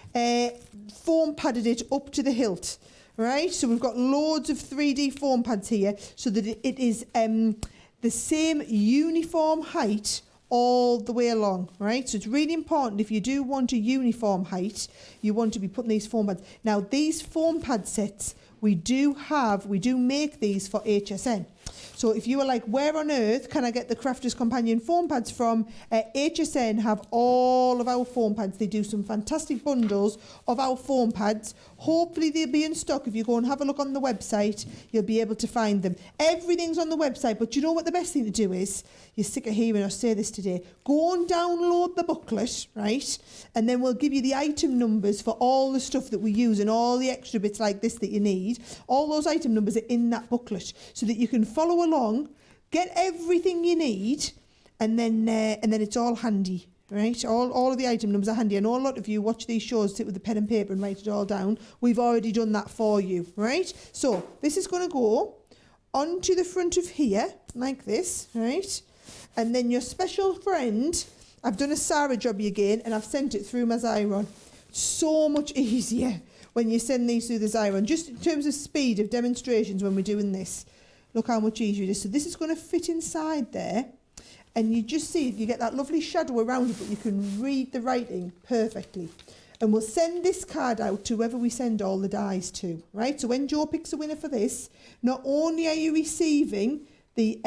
foam padded it up to the hilt, right? So we've got loads of 3D foam pads here so that it is the same uniform height all the way along, right? So it's really important if you do want a uniform height, you want to be putting these foam pads. Now these foam pad sets, we do make these for HSN. So if you were like, where on earth can I get the Crafter's Companion foam pads from? HSN have all of our foam pads. They do some fantastic bundles of our foam pads. Hopefully they'll be in stock. If you go and have a look on the website, you'll be able to find them. Everything's on the website, but you know what the best thing to do is? You're sick of hearing us say this today. Go and download the booklet, right? And then we'll give you the item numbers for all the stuff that we use and all the extra bits like this that you need. All those item numbers are in that booklet so that you can follow along, get everything you need, and then it's all handy, right? All of the item numbers are handy. I know a lot of you watch these shows, sit with a pen and paper and write it all down. We've already done that for you, right? So this is going to go onto the front of here like this, right? And then your Special Friend, I've done a Sara jobby again and I've sent it through my Xyron. So much easier when you send these through the Xyron, just in terms of speed of demonstrations when we're doing this. Look how much easier it is. So this is going to fit inside there, and you just see, you get that lovely shadow around it, but you can read the writing perfectly. And we'll send this card out to whoever we send all the dies to, right? So when Joe picks a winner for this, not only are you receiving the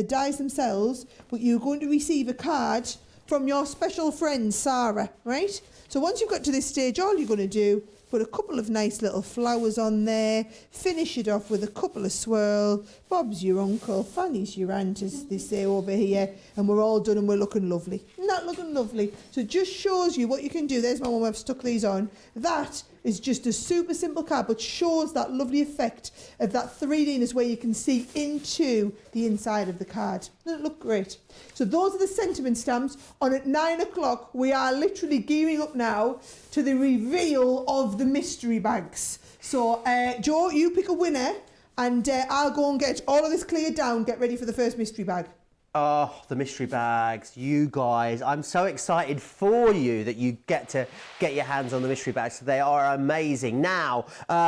dies themselves, but you're going to receive a card from your special friend, Sara, right? So once you've got to this stage, all you're going to do, put a couple of nice little flowers on there, finish it off with a couple of swirl. Bob's your uncle, Fanny's your aunt, as they say over here, and we're all done and we're looking lovely. Not looking lovely. So it just shows you what you can do. There's my one, I've stuck these on. That is just a super simple card, but shows that lovely effect of that 3Dness where you can see into the inside of the card. Doesn't it look great? So those are the sentiment stamps. On at 9 o'clock, we are literally gearing up now to the reveal of the mystery bags. So Joe, you pick a winner and I'll go and get all of this cleared down, get ready for the first mystery bag. Oh, the mystery bags, you guys. I'm so excited for you that you get to get your hands on the mystery bags. They are amazing. Now,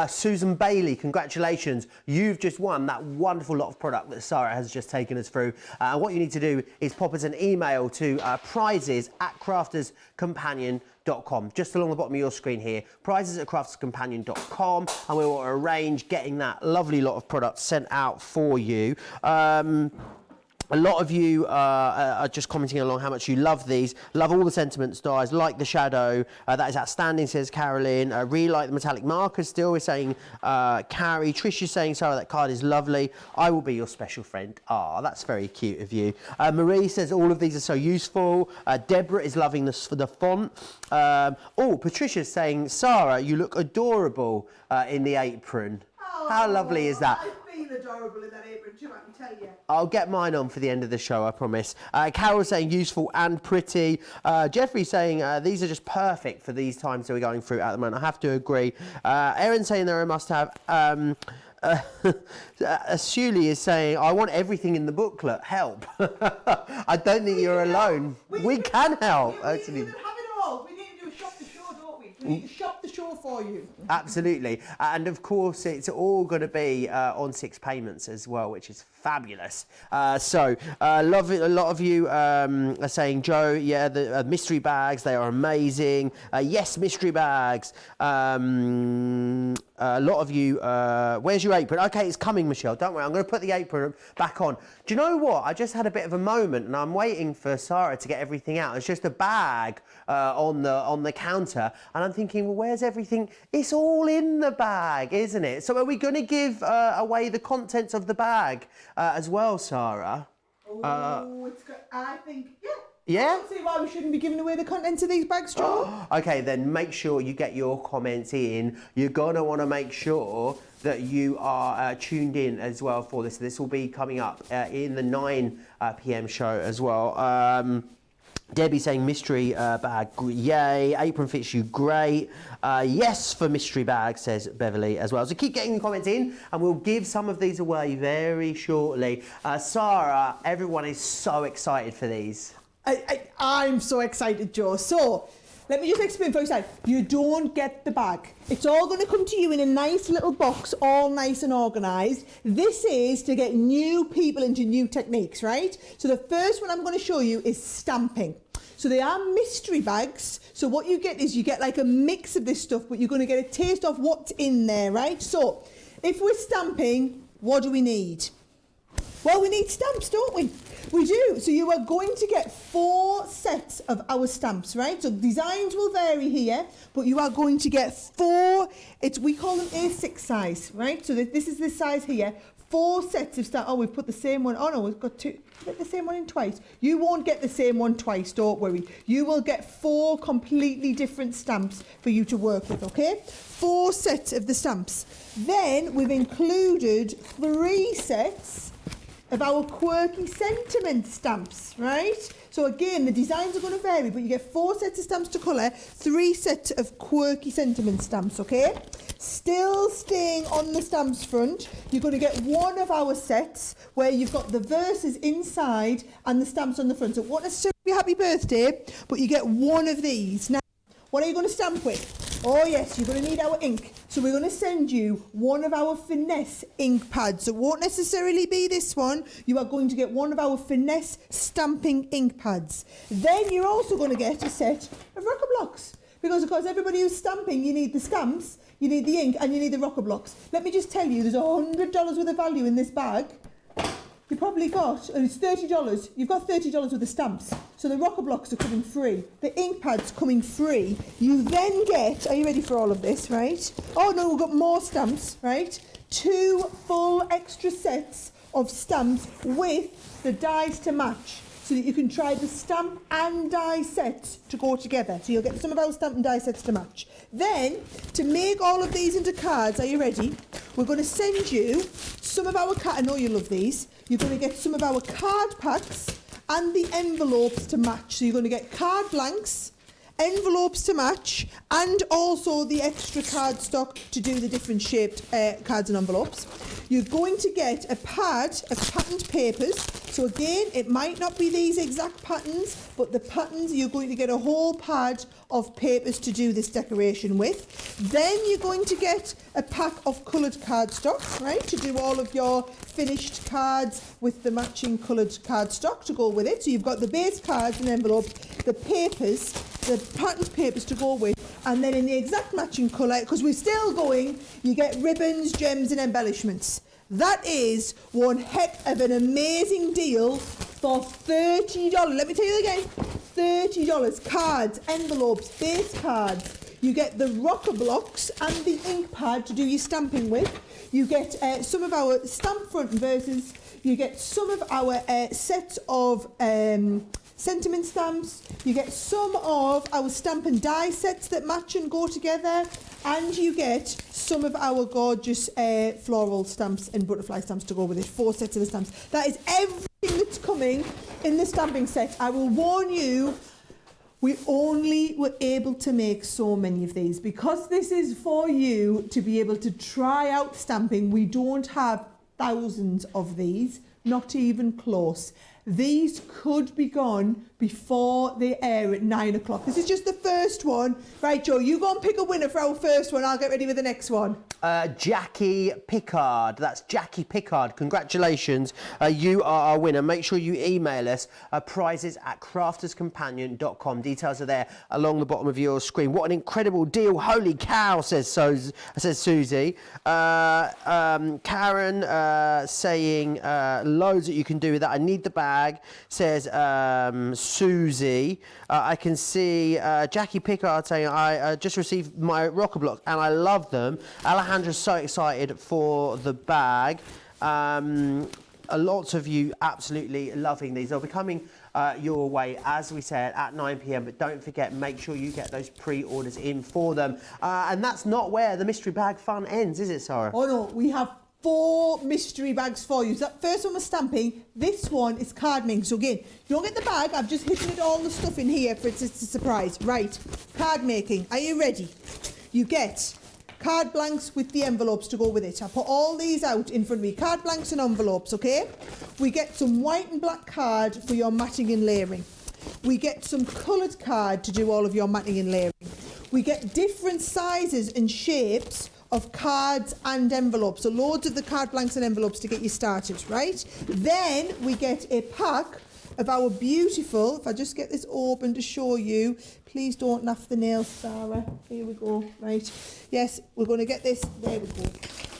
Susan Bailey, congratulations. You've just won that wonderful lot of product that Sara has just taken us through. What you need to do is pop us an email to prizes@crafterscompanion.com, just along the bottom of your screen here, prizes@crafterscompanion.com, and we will arrange getting that lovely lot of products sent out for you. A lot of you are just commenting along how much you love these. Love all the sentiments dies, like the shadow. That is outstanding, says Carolyn. Really like the metallic markers still. We're saying Carrie. Trish is saying, Sarah, that card is lovely. I will be your special friend. Ah, that's very cute of you. Marie says all of these are so useful. Deborah is loving the font. Patricia's saying, Sarah, you look adorable in the apron. Oh, how lovely is that? I feel adorable in that apron too, I can tell you. I'll get mine on for the end of the show, I promise. Carol saying useful and pretty. Jeffrey saying these are just perfect for these times that we're going through at the moment. I have to agree. Erin saying they're a must-have. Shuli is saying, I want everything in the booklet. Help. I don't think you're alone. We can help. We have it all. We need to do a shop the show, don't we? We need to shop the show for you. Absolutely. And of course, it's all going to be on 6 payments as well, which is fabulous. A lot of you are saying, Joe, yeah, the mystery bags, they are amazing. Yes, mystery bags. A lot of you, where's your apron? Okay, it's coming, Michelle. Don't worry, I'm going to put the apron back on. Do you know what? I just had a bit of a moment, and I'm waiting for Sara to get everything out. It's just a bag on the counter, and I'm thinking, well, where's everything? It's all in the bag, isn't it? So are we going to give away the contents of the bag as well, Sara? I think, yeah. Yeah? I don't see why we shouldn't be giving away the contents of these bags, Joe. Okay, then make sure you get your comments in. You're going to want to make sure that you are tuned in as well for this. This will be coming up in the 9 p.m. show as well. Debbie saying mystery bag, yay. Apron fits you great. Yes for mystery bag, says Beverly as well. So keep getting the comments in and we'll give some of these away very shortly. Sara, everyone is so excited for these. I'm so excited, Joe. So, let me just explain for you. You don't get the bag. It's all going to come to you in a nice little box, all nice and organised. This is to get new people into new techniques, right? So the first one I'm going to show you is stamping. So they are mystery bags. So what you get is you get like a mix of this stuff, but you're going to get a taste of what's in there, right? So if we're stamping, what do we need? Well, we need stamps, don't we? We do. So you are going to get 4 sets of our stamps, right? So designs will vary here, but you are going to get 4, we call them A6 size, right? So this is this size here. 4 sets of stamps. Oh, we've put the same one. Oh no, we've got 2. Get the same one in twice. You won't get the same one twice, don't worry. You will get 4 completely different stamps for you to work with, okay? 4 sets of the stamps. Then we've included 3 sets of our quirky sentiment stamps, right? So again, the designs are going to vary, but you get 4 sets of stamps to colour, 3 sets of quirky sentiment stamps, okay? Still staying on the stamps front, you're going to get one of our sets where you've got the verses inside and the stamps on the front. So it won't necessarily be happy birthday, but you get one of these. Now, what are you going to stamp with? Oh yes, you're going to need our ink. So we're going to send you one of our finesse ink pads. So it won't necessarily be this one. You are going to get one of our finesse stamping ink pads. Then you're also going to get a set of rocker blocks. Because of course everybody who's stamping, you need the stamps, you need the ink and you need the rocker blocks. Let me just tell you, there's $100 worth of value in this bag. You probably got, and it's $30, you've got $30 worth of stamps. So the rocker blocks are coming free. The ink pad's coming free. You then get, are you ready for all of this, right? Oh no, we've got more stamps, right? 2 full extra sets of stamps with the dies to match. So that you can try the stamp and die sets to go together. So you'll get some of our stamp and die sets to match. Then, to make all of these into cards, are you ready? We're going to send you some of our cards. I know you love these. You're going to get some of our card packs and the envelopes to match. So you're going to get card blanks, envelopes to match, and also the extra card stock to do the different shaped cards and envelopes. You're going to get a pad of patterned papers. So again, it might not be these exact patterns, but the patterns, you're going to get a whole pad of papers to do this decoration with. Then you're going to get a pack of coloured cardstock, right, to do all of your finished cards with the matching coloured cardstock to go with it. So you've got the base cards and envelopes, the papers, the patterned papers to go with, and then in the exact matching colour, because we're still going, you get ribbons, gems and embellishments. That is one heck of an amazing deal for $30. Let me tell you again, $30. Cards, envelopes, base cards. You get the rocker blocks and the ink pad to do your stamping with. You get some of our stamp front verses. You get some of our sets of sentiment stamps. You get some of our stamp and die sets that match and go together. And you get some of our gorgeous floral stamps and butterfly stamps to go with it. 4 sets of the stamps. That is everything that's coming in the stamping set. I will warn you, we only were able to make so many of these. Because this is for you to be able to try out stamping, we don't have thousands of these, not even close. These could be gone before they air at 9 o'clock. This is just the first one. Right, Joe, you go and pick a winner for our first one. I'll get ready with the next one. Jackie Pickard. That's Jackie Pickard. Congratulations. You are our winner. Make sure you email us prizes@crafterscompanion.com. Details are there along the bottom of your screen. What an incredible deal. Holy cow, says Susie. Karen saying loads that you can do with that. I need the bag, says Susie. I can see Jackie Pickard saying, I just received my rocker block and I love them. Alejandra's so excited for the bag. Lots of you absolutely loving these. They'll be coming your way, as we said, at 9 p.m. But don't forget, make sure you get those pre-orders in for them. And that's not where the mystery bag fun ends, is it, Sara? Oh no, we have 4 mystery bags for you. So that first one was stamping. This one is card making. So again, you don't get the bag. I've just hidden all the stuff in here for it's a surprise. Right, card making. Are you ready? You get card blanks with the envelopes to go with it. I put all these out in front of me. Card blanks and envelopes, okay? We get some white and black card for your matting and layering. We get some coloured card to do all of your matting and layering. We get different sizes and shapes of cards and envelopes. So loads of the card blanks and envelopes to get you started, right? Then we get a pack of our beautiful, if I just get this open to show you, please don't naff the nails, Sara. Here we go, right? Yes, we're going to get this, there we go.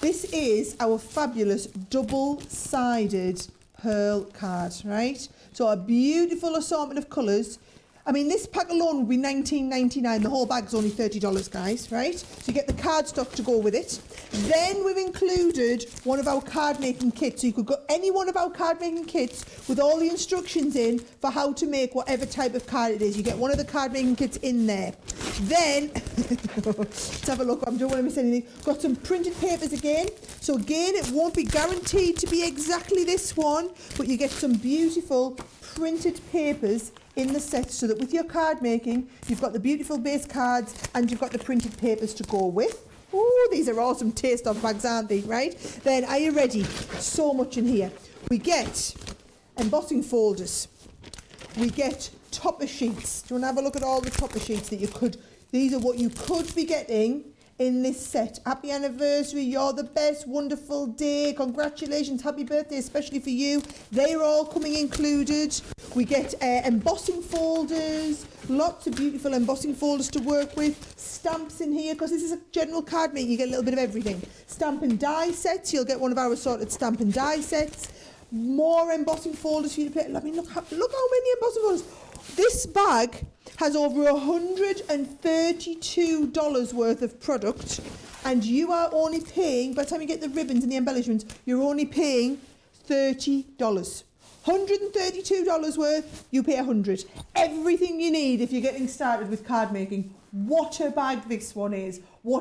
This is our fabulous double-sided pearl card, right? So a beautiful assortment of colours. I mean, this pack alone would be $19.99. The whole bag's only $30, guys, right? So you get the cardstock to go with it. Then we've included one of our card making kits. So you could go any one of our card making kits with all the instructions in for how to make whatever type of card it is. You get one of the card making kits in there. Then, let's have a look. I don't want to miss anything. Got some printed papers again. So again, it won't be guaranteed to be exactly this one, but you get some beautiful printed papers in the set so that with your card making, you've got the beautiful base cards and you've got the printed papers to go with. Ooh, these are awesome taste-off bags, aren't they, right? Then, are you ready? So much in here. We get embossing folders. We get topper sheets. Do you want to have a look at all the topper sheets that you could... These are what you could be getting in this set. Happy anniversary, you're the best, wonderful day, congratulations, happy birthday, especially for you. They're all coming included. We get embossing folders, lots of beautiful embossing folders to work with. Stamps in here, because this is a general card making, you get a little bit of everything. Stamp and die sets, you'll get one of our assorted stamp and die sets. More embossing folders for you to put. I mean, look how many embossing folders. This bag has over $132 worth of product, and you are only paying, by the time you get the ribbons and the embellishments, you're only paying $30. $132 worth, you pay $100. Everything you need if you're getting started with card making. What a bag this one is.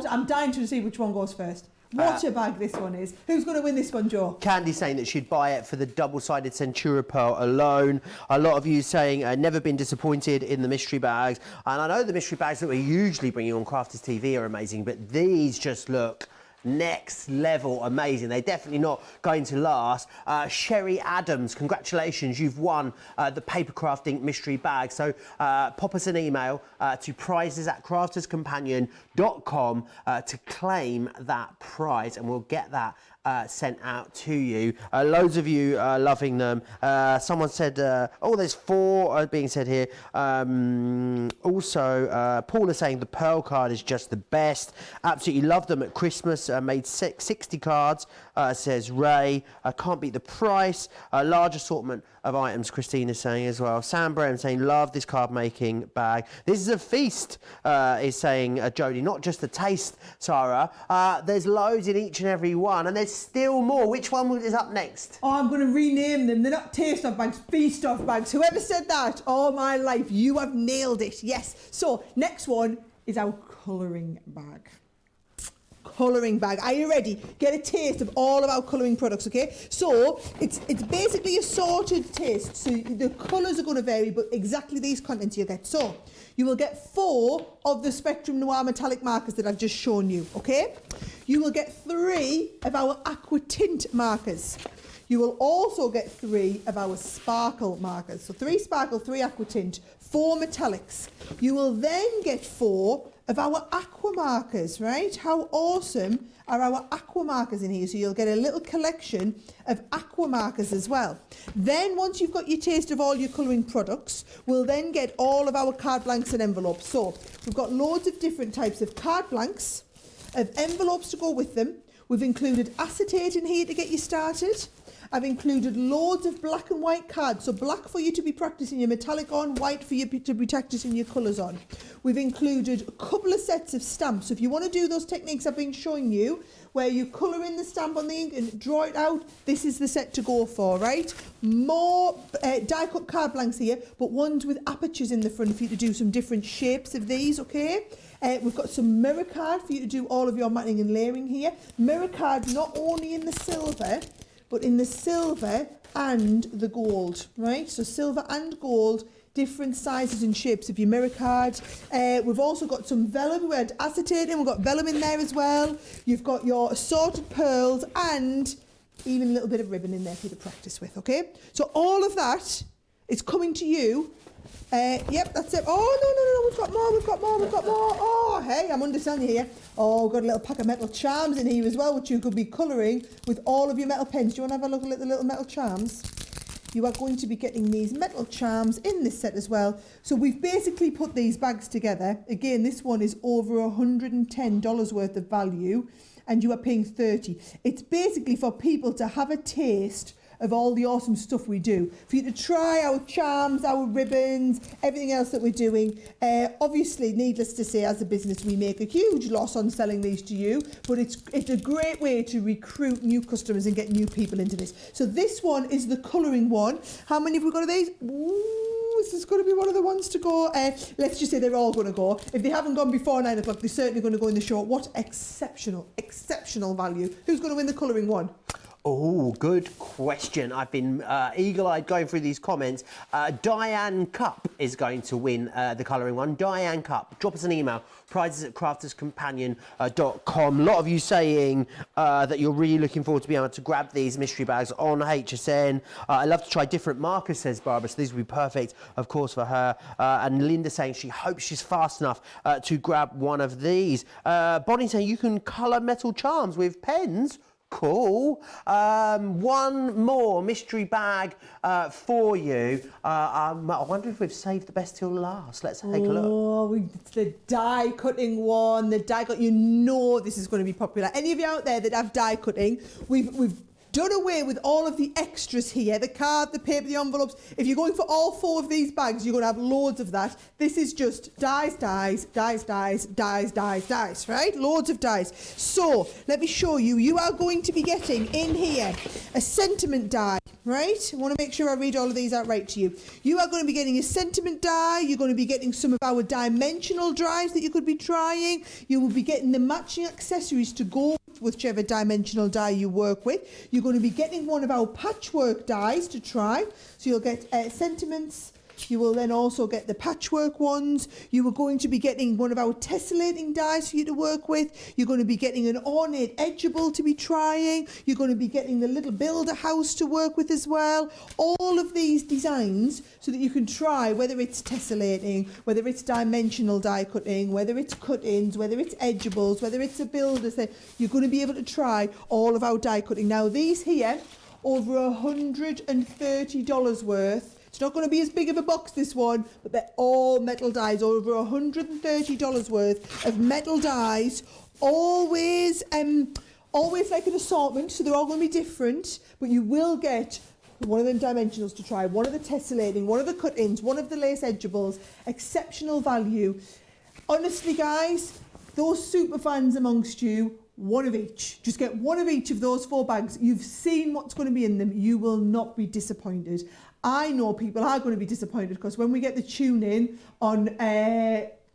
I'm dying to see which one goes first. What a bag this one is. Who's going to win this one, Joe? Candy saying that she'd buy it for the double-sided Centura Pearl alone. A lot of you saying never been disappointed in the mystery bags. And I know the mystery bags that we're usually bringing on Crafters TV are amazing, but these just look next level amazing. They're definitely not going to last. Sherry Adams, congratulations, you've won the paper crafting mystery bag. So pop us an email to prizes@crafterscompanion.com to claim that prize, and we'll get that sent out to you. Loads of you are loving them. Someone said, oh, there's 4 being said here. Also, Paula saying the pearl card is just the best. Absolutely love them at Christmas. Made 60 cards, says Ray. Can't beat the price. Large assortment of items, Christina's saying as well. Sam Brown saying, love this card making bag. This is a feast, is saying Jodie. Not just a taste, Sara. There's loads in each and every one, and there's still more. Which one is up next? Oh, I'm going to rename them. They're not taste off bags, feast off bags. Whoever said that, all my life, you have nailed it. Yes. So next one is our colouring bag. Colouring bag. Are you ready? Get a taste of all of our colouring products, okay? So it's basically a sorted taste. So the colours are going to vary, but exactly these contents you get. So you will get 4 of the Spectrum Noir metallic markers that I've just shown you, okay? You will get 3 of our aqua tint markers. You will also get 3 of our sparkle markers. So 3 sparkle, 3 aqua tint, 4 metallics. You will then get 4 of our aqua markers, right? How awesome are our aqua markers in here? So you'll get a little collection of aqua markers as well. Then once you've got your taste of all your colouring products, we'll then get all of our card blanks and envelopes. So we've got loads of different types of card blanks, of envelopes to go with them. We've included acetate in here to get you started. I've included loads of black and white cards. So black for you to be practicing your metallic on, white for you to be practicing your colours on. We've included a couple of sets of stamps. So if you want to do those techniques I've been showing you, where you colour in the stamp on the ink and draw it out, this is the set to go for, right? More die-cut card blanks here, but ones with apertures in the front for you to do some different shapes of these, okay? We've got some mirror card for you to do all of your matting and layering here. Mirror card not only in the silver, but in the silver and the gold, right? So silver and gold, different sizes and shapes of your mirror card. We've also got some vellum. We had acetate and we've got vellum in there as well. You've got your assorted pearls and even a little bit of ribbon in there for you to practice with, okay? So all of that is coming to you. Yep, that's it. Oh, no, we've got more. Oh, hey, I'm underselling you here. Oh, we've got a little pack of metal charms in here as well, which you could be colouring with all of your metal pens. Do you want to have a look at the little metal charms? You are going to be getting these metal charms in this set as well. So we've basically put these bags together. Again, this one is over $110 worth of value, and you are paying $30. It's basically for people to have a taste of all the awesome stuff we do. For you to try our charms, our ribbons, everything else that we're doing. Obviously, needless to say, as a business, we make a huge loss on selling these to you, but it's a great way to recruit new customers and get new people into this. So this one is the colouring one. How many have we got of these? Ooh, this is going to be one of the ones to go. Let's just say they're all going to go. If they haven't gone before 9 o'clock, they're certainly going to go in the show. What exceptional value. Who's going to win the colouring one? Oh, good question. I've been eagle-eyed going through these comments. Diane Cup is going to win the colouring one. Diane Cup. Drop us an email. prizes@crafterscompanion.com. A lot of you saying that you're really looking forward to being able to grab these mystery bags on HSN. I love to try different markers, says Barbara, so these would be perfect, of course, for her. And Linda saying she hopes she's fast enough to grab one of these. Bonnie saying you can colour metal charms with pens. Cool. One more mystery bag for you. I wonder if we've saved the best till last. Let's take a look. Oh, it's the die cutting one. The die cut. You know this is going to be popular. Any of you out there that have die cutting, we've done away with all of the extras here, the card, the paper, the envelopes. If you're going for all 4 of these bags, you're going to have loads of that. This is just dies, right? Loads of dies. So, let me show you. You are going to be getting in here a sentiment die, right? I want to make sure I read all of these out right to you. You are going to be getting a sentiment die. You're going to be getting some of our dimensional dies that you could be trying. You will be getting the matching accessories to go with whichever dimensional die you work with. You're going to be getting one of our patchwork dies to try. So you'll get sentiments, You will then also get the patchwork ones. You are going to be getting one of our tessellating dies for you to work with. You're going to be getting an ornate edgeable to be trying. You're going to be getting the little builder house to work with as well. All of these designs so that you can try whether it's tessellating, whether it's dimensional die cutting, whether it's cut-ins, whether it's edgeables, whether it's a builder set. You're going to be able to try all of our die cutting. Now these here, over $130 worth. It's not going to be as big of a box, this one, but they're all metal dies, over $130 worth of metal dies. Always like an assortment, so they're all going to be different, but you will get one of them dimensionals to try, one of the tessellating, one of the cut-ins, one of the lace edgeables. Exceptional value. Honestly, guys, those super fans amongst you, one of each. Just get one of each of those 4 bags. You've seen what's going to be in them. You will not be disappointed. I know people are going to be disappointed because when we get the tune in on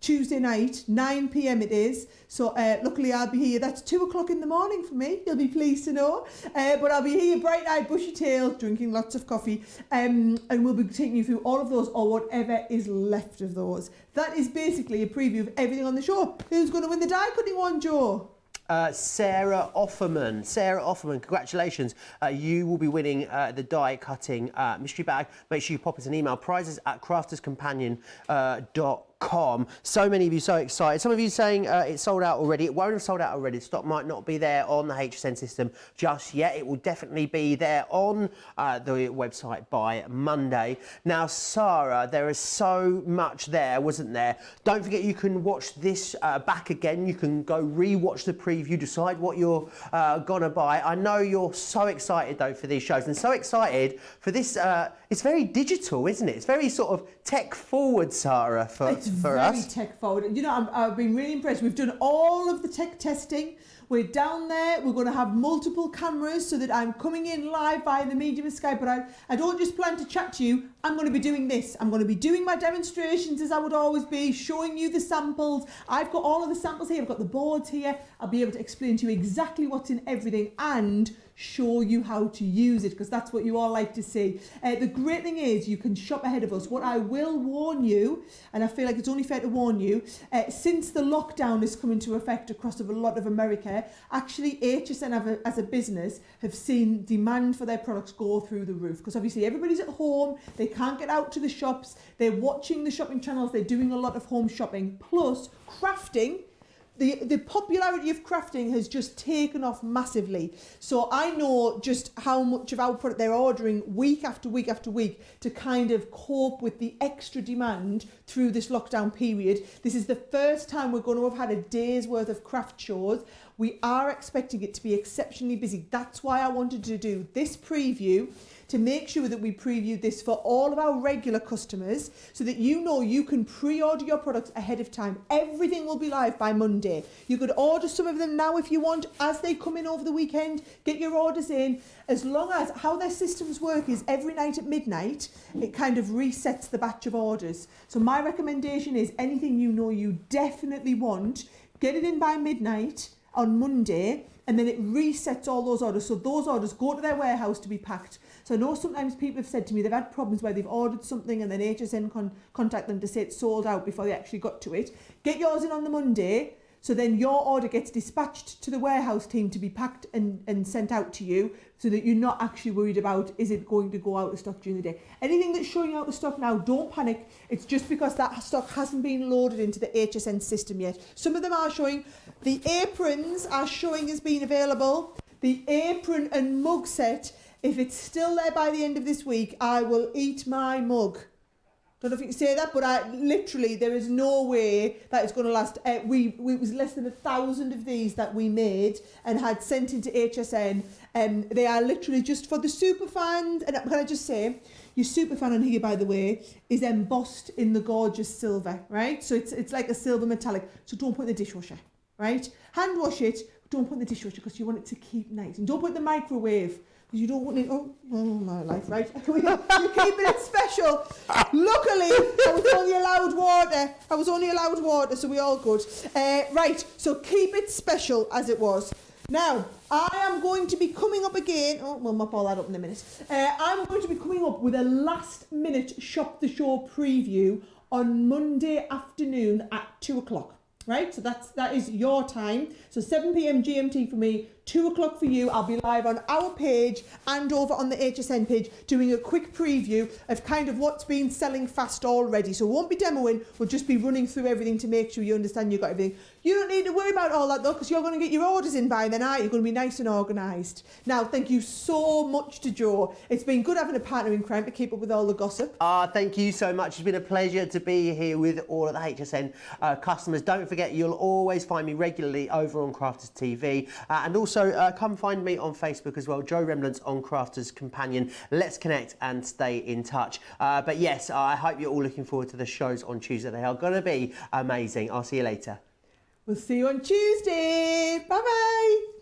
Tuesday night, 9 p.m. it is. So luckily I'll be here. That's 2 o'clock in the morning for me. You'll be pleased to know. But I'll be here bright-eyed, bushy-tailed, drinking lots of coffee. And we'll be taking you through all of those or whatever is left of those. That is basically a preview of everything on the show. Who's going to win the die cutting one, Joe? Sarah Offerman. Sarah Offerman, congratulations. You will be winning the die cutting mystery bag. Make sure you pop us an email, prizes@crafterscompanion.com. So many of you so excited. Some of you saying it's sold out already. It won't have sold out already. The stock might not be there on the HSN system just yet. It will definitely be there on the website by Monday. Now, Sara, there is so much there, wasn't there? Don't forget you can watch this back again. You can go re-watch the preview, decide what you're gonna buy. I know you're so excited though for these shows and so excited for this. It's very digital, isn't it? It's very sort of tech forward, Sara, for us. It's very tech forward. You know, I've been really impressed. We've done all of the tech testing. We're down there. We're going to have multiple cameras so that I'm coming in live via the medium of Skype. But I don't just plan to chat to you. I'm going to be doing this. I'm going to be doing my demonstrations as I would always be, showing you the samples. I've got all of the samples here. I've got the boards here. I'll be able to explain to you exactly what's in everything and show you how to use it, because that's what you all like to see. The great thing is you can shop ahead of us. What I will warn you, and I feel like it's only fair to warn you, since the lockdown is coming into effect across a lot of America, actually HSN as a business have seen demand for their products go through the roof, because obviously everybody's at home, they can't get out to the shops, they're watching the shopping channels, they're doing a lot of home shopping, plus crafting. The popularity of crafting has just taken off massively. So I know just how much of our product they're ordering week after week after week to kind of cope with the extra demand through this lockdown period. This is the first time we're going to have had a day's worth of craft shows. We are expecting it to be exceptionally busy. That's why I wanted to do this preview, to make sure that we preview this for all of our regular customers so that you know you can pre-order your products ahead of time. Everything will be live by Monday. You could order some of them now if you want, as they come in over the weekend. Get your orders in. As long as how their systems work is every night at midnight, it kind of resets the batch of orders. So my recommendation is anything you know you definitely want, get it in by midnight on Monday, and then it resets all those orders. So those orders go to their warehouse to be packed. So I know sometimes people have said to me they've had problems where they've ordered something and then HSN contact them to say it's sold out before they actually got to it. Get yours in on the Monday, so then your order gets dispatched to the warehouse team to be packed and sent out to you, so that you're not actually worried about is it going to go out of stock during the day. Anything that's showing out of stock now, don't panic. It's just because that stock hasn't been loaded into the HSN system yet. Some of them are showing. The aprons are showing as being available. The apron and mug set, if it's still there by the end of this week, I will eat my mug. Don't know if you can say that, but literally there is no way that it's going to last. It was less than 1,000 of these that we made and had sent into HSN. They are literally just for the super fans. And can I just say, your super fan on here, by the way, is embossed in the gorgeous silver, right? So it's like a silver metallic. So don't put it in the dishwasher, right? Hand wash it, but don't put it in the dishwasher because you want it to keep nice. And don't put it in the microwave. You don't want it, oh my life, right? You're keeping it special. Luckily, I was only allowed water, so we're all good. Right, so keep it special as it was. Now, I am going to be coming up again. Oh, we'll mop all that up in a minute. I'm going to be coming up with a last minute Shop the Show preview on Monday afternoon at 2 o'clock. Right, so that is your time. So 7 p.m. GMT for me, 2 o'clock for you. I'll be live on our page and over on the HSN page doing a quick preview of kind of what's been selling fast already. So we won't be demoing, we'll just be running through everything to make sure you understand you've got everything. You don't need to worry about all that though, because you're going to get your orders in by then, aren't you? You're going to be nice and organised. Now, thank you so much to Joe. It's been good having a partner in crime to keep up with all the gossip. Thank you so much. It's been a pleasure to be here with all of the HSN customers. Don't forget, you'll always find me regularly over on Crafters TV. And also, come find me on Facebook as well, Joe Remblance on Crafters Companion. Let's connect and stay in touch. But yes, I hope you're all looking forward to the shows on Tuesday. They are going to be amazing. I'll see you later. We'll see you on Tuesday. Bye-bye.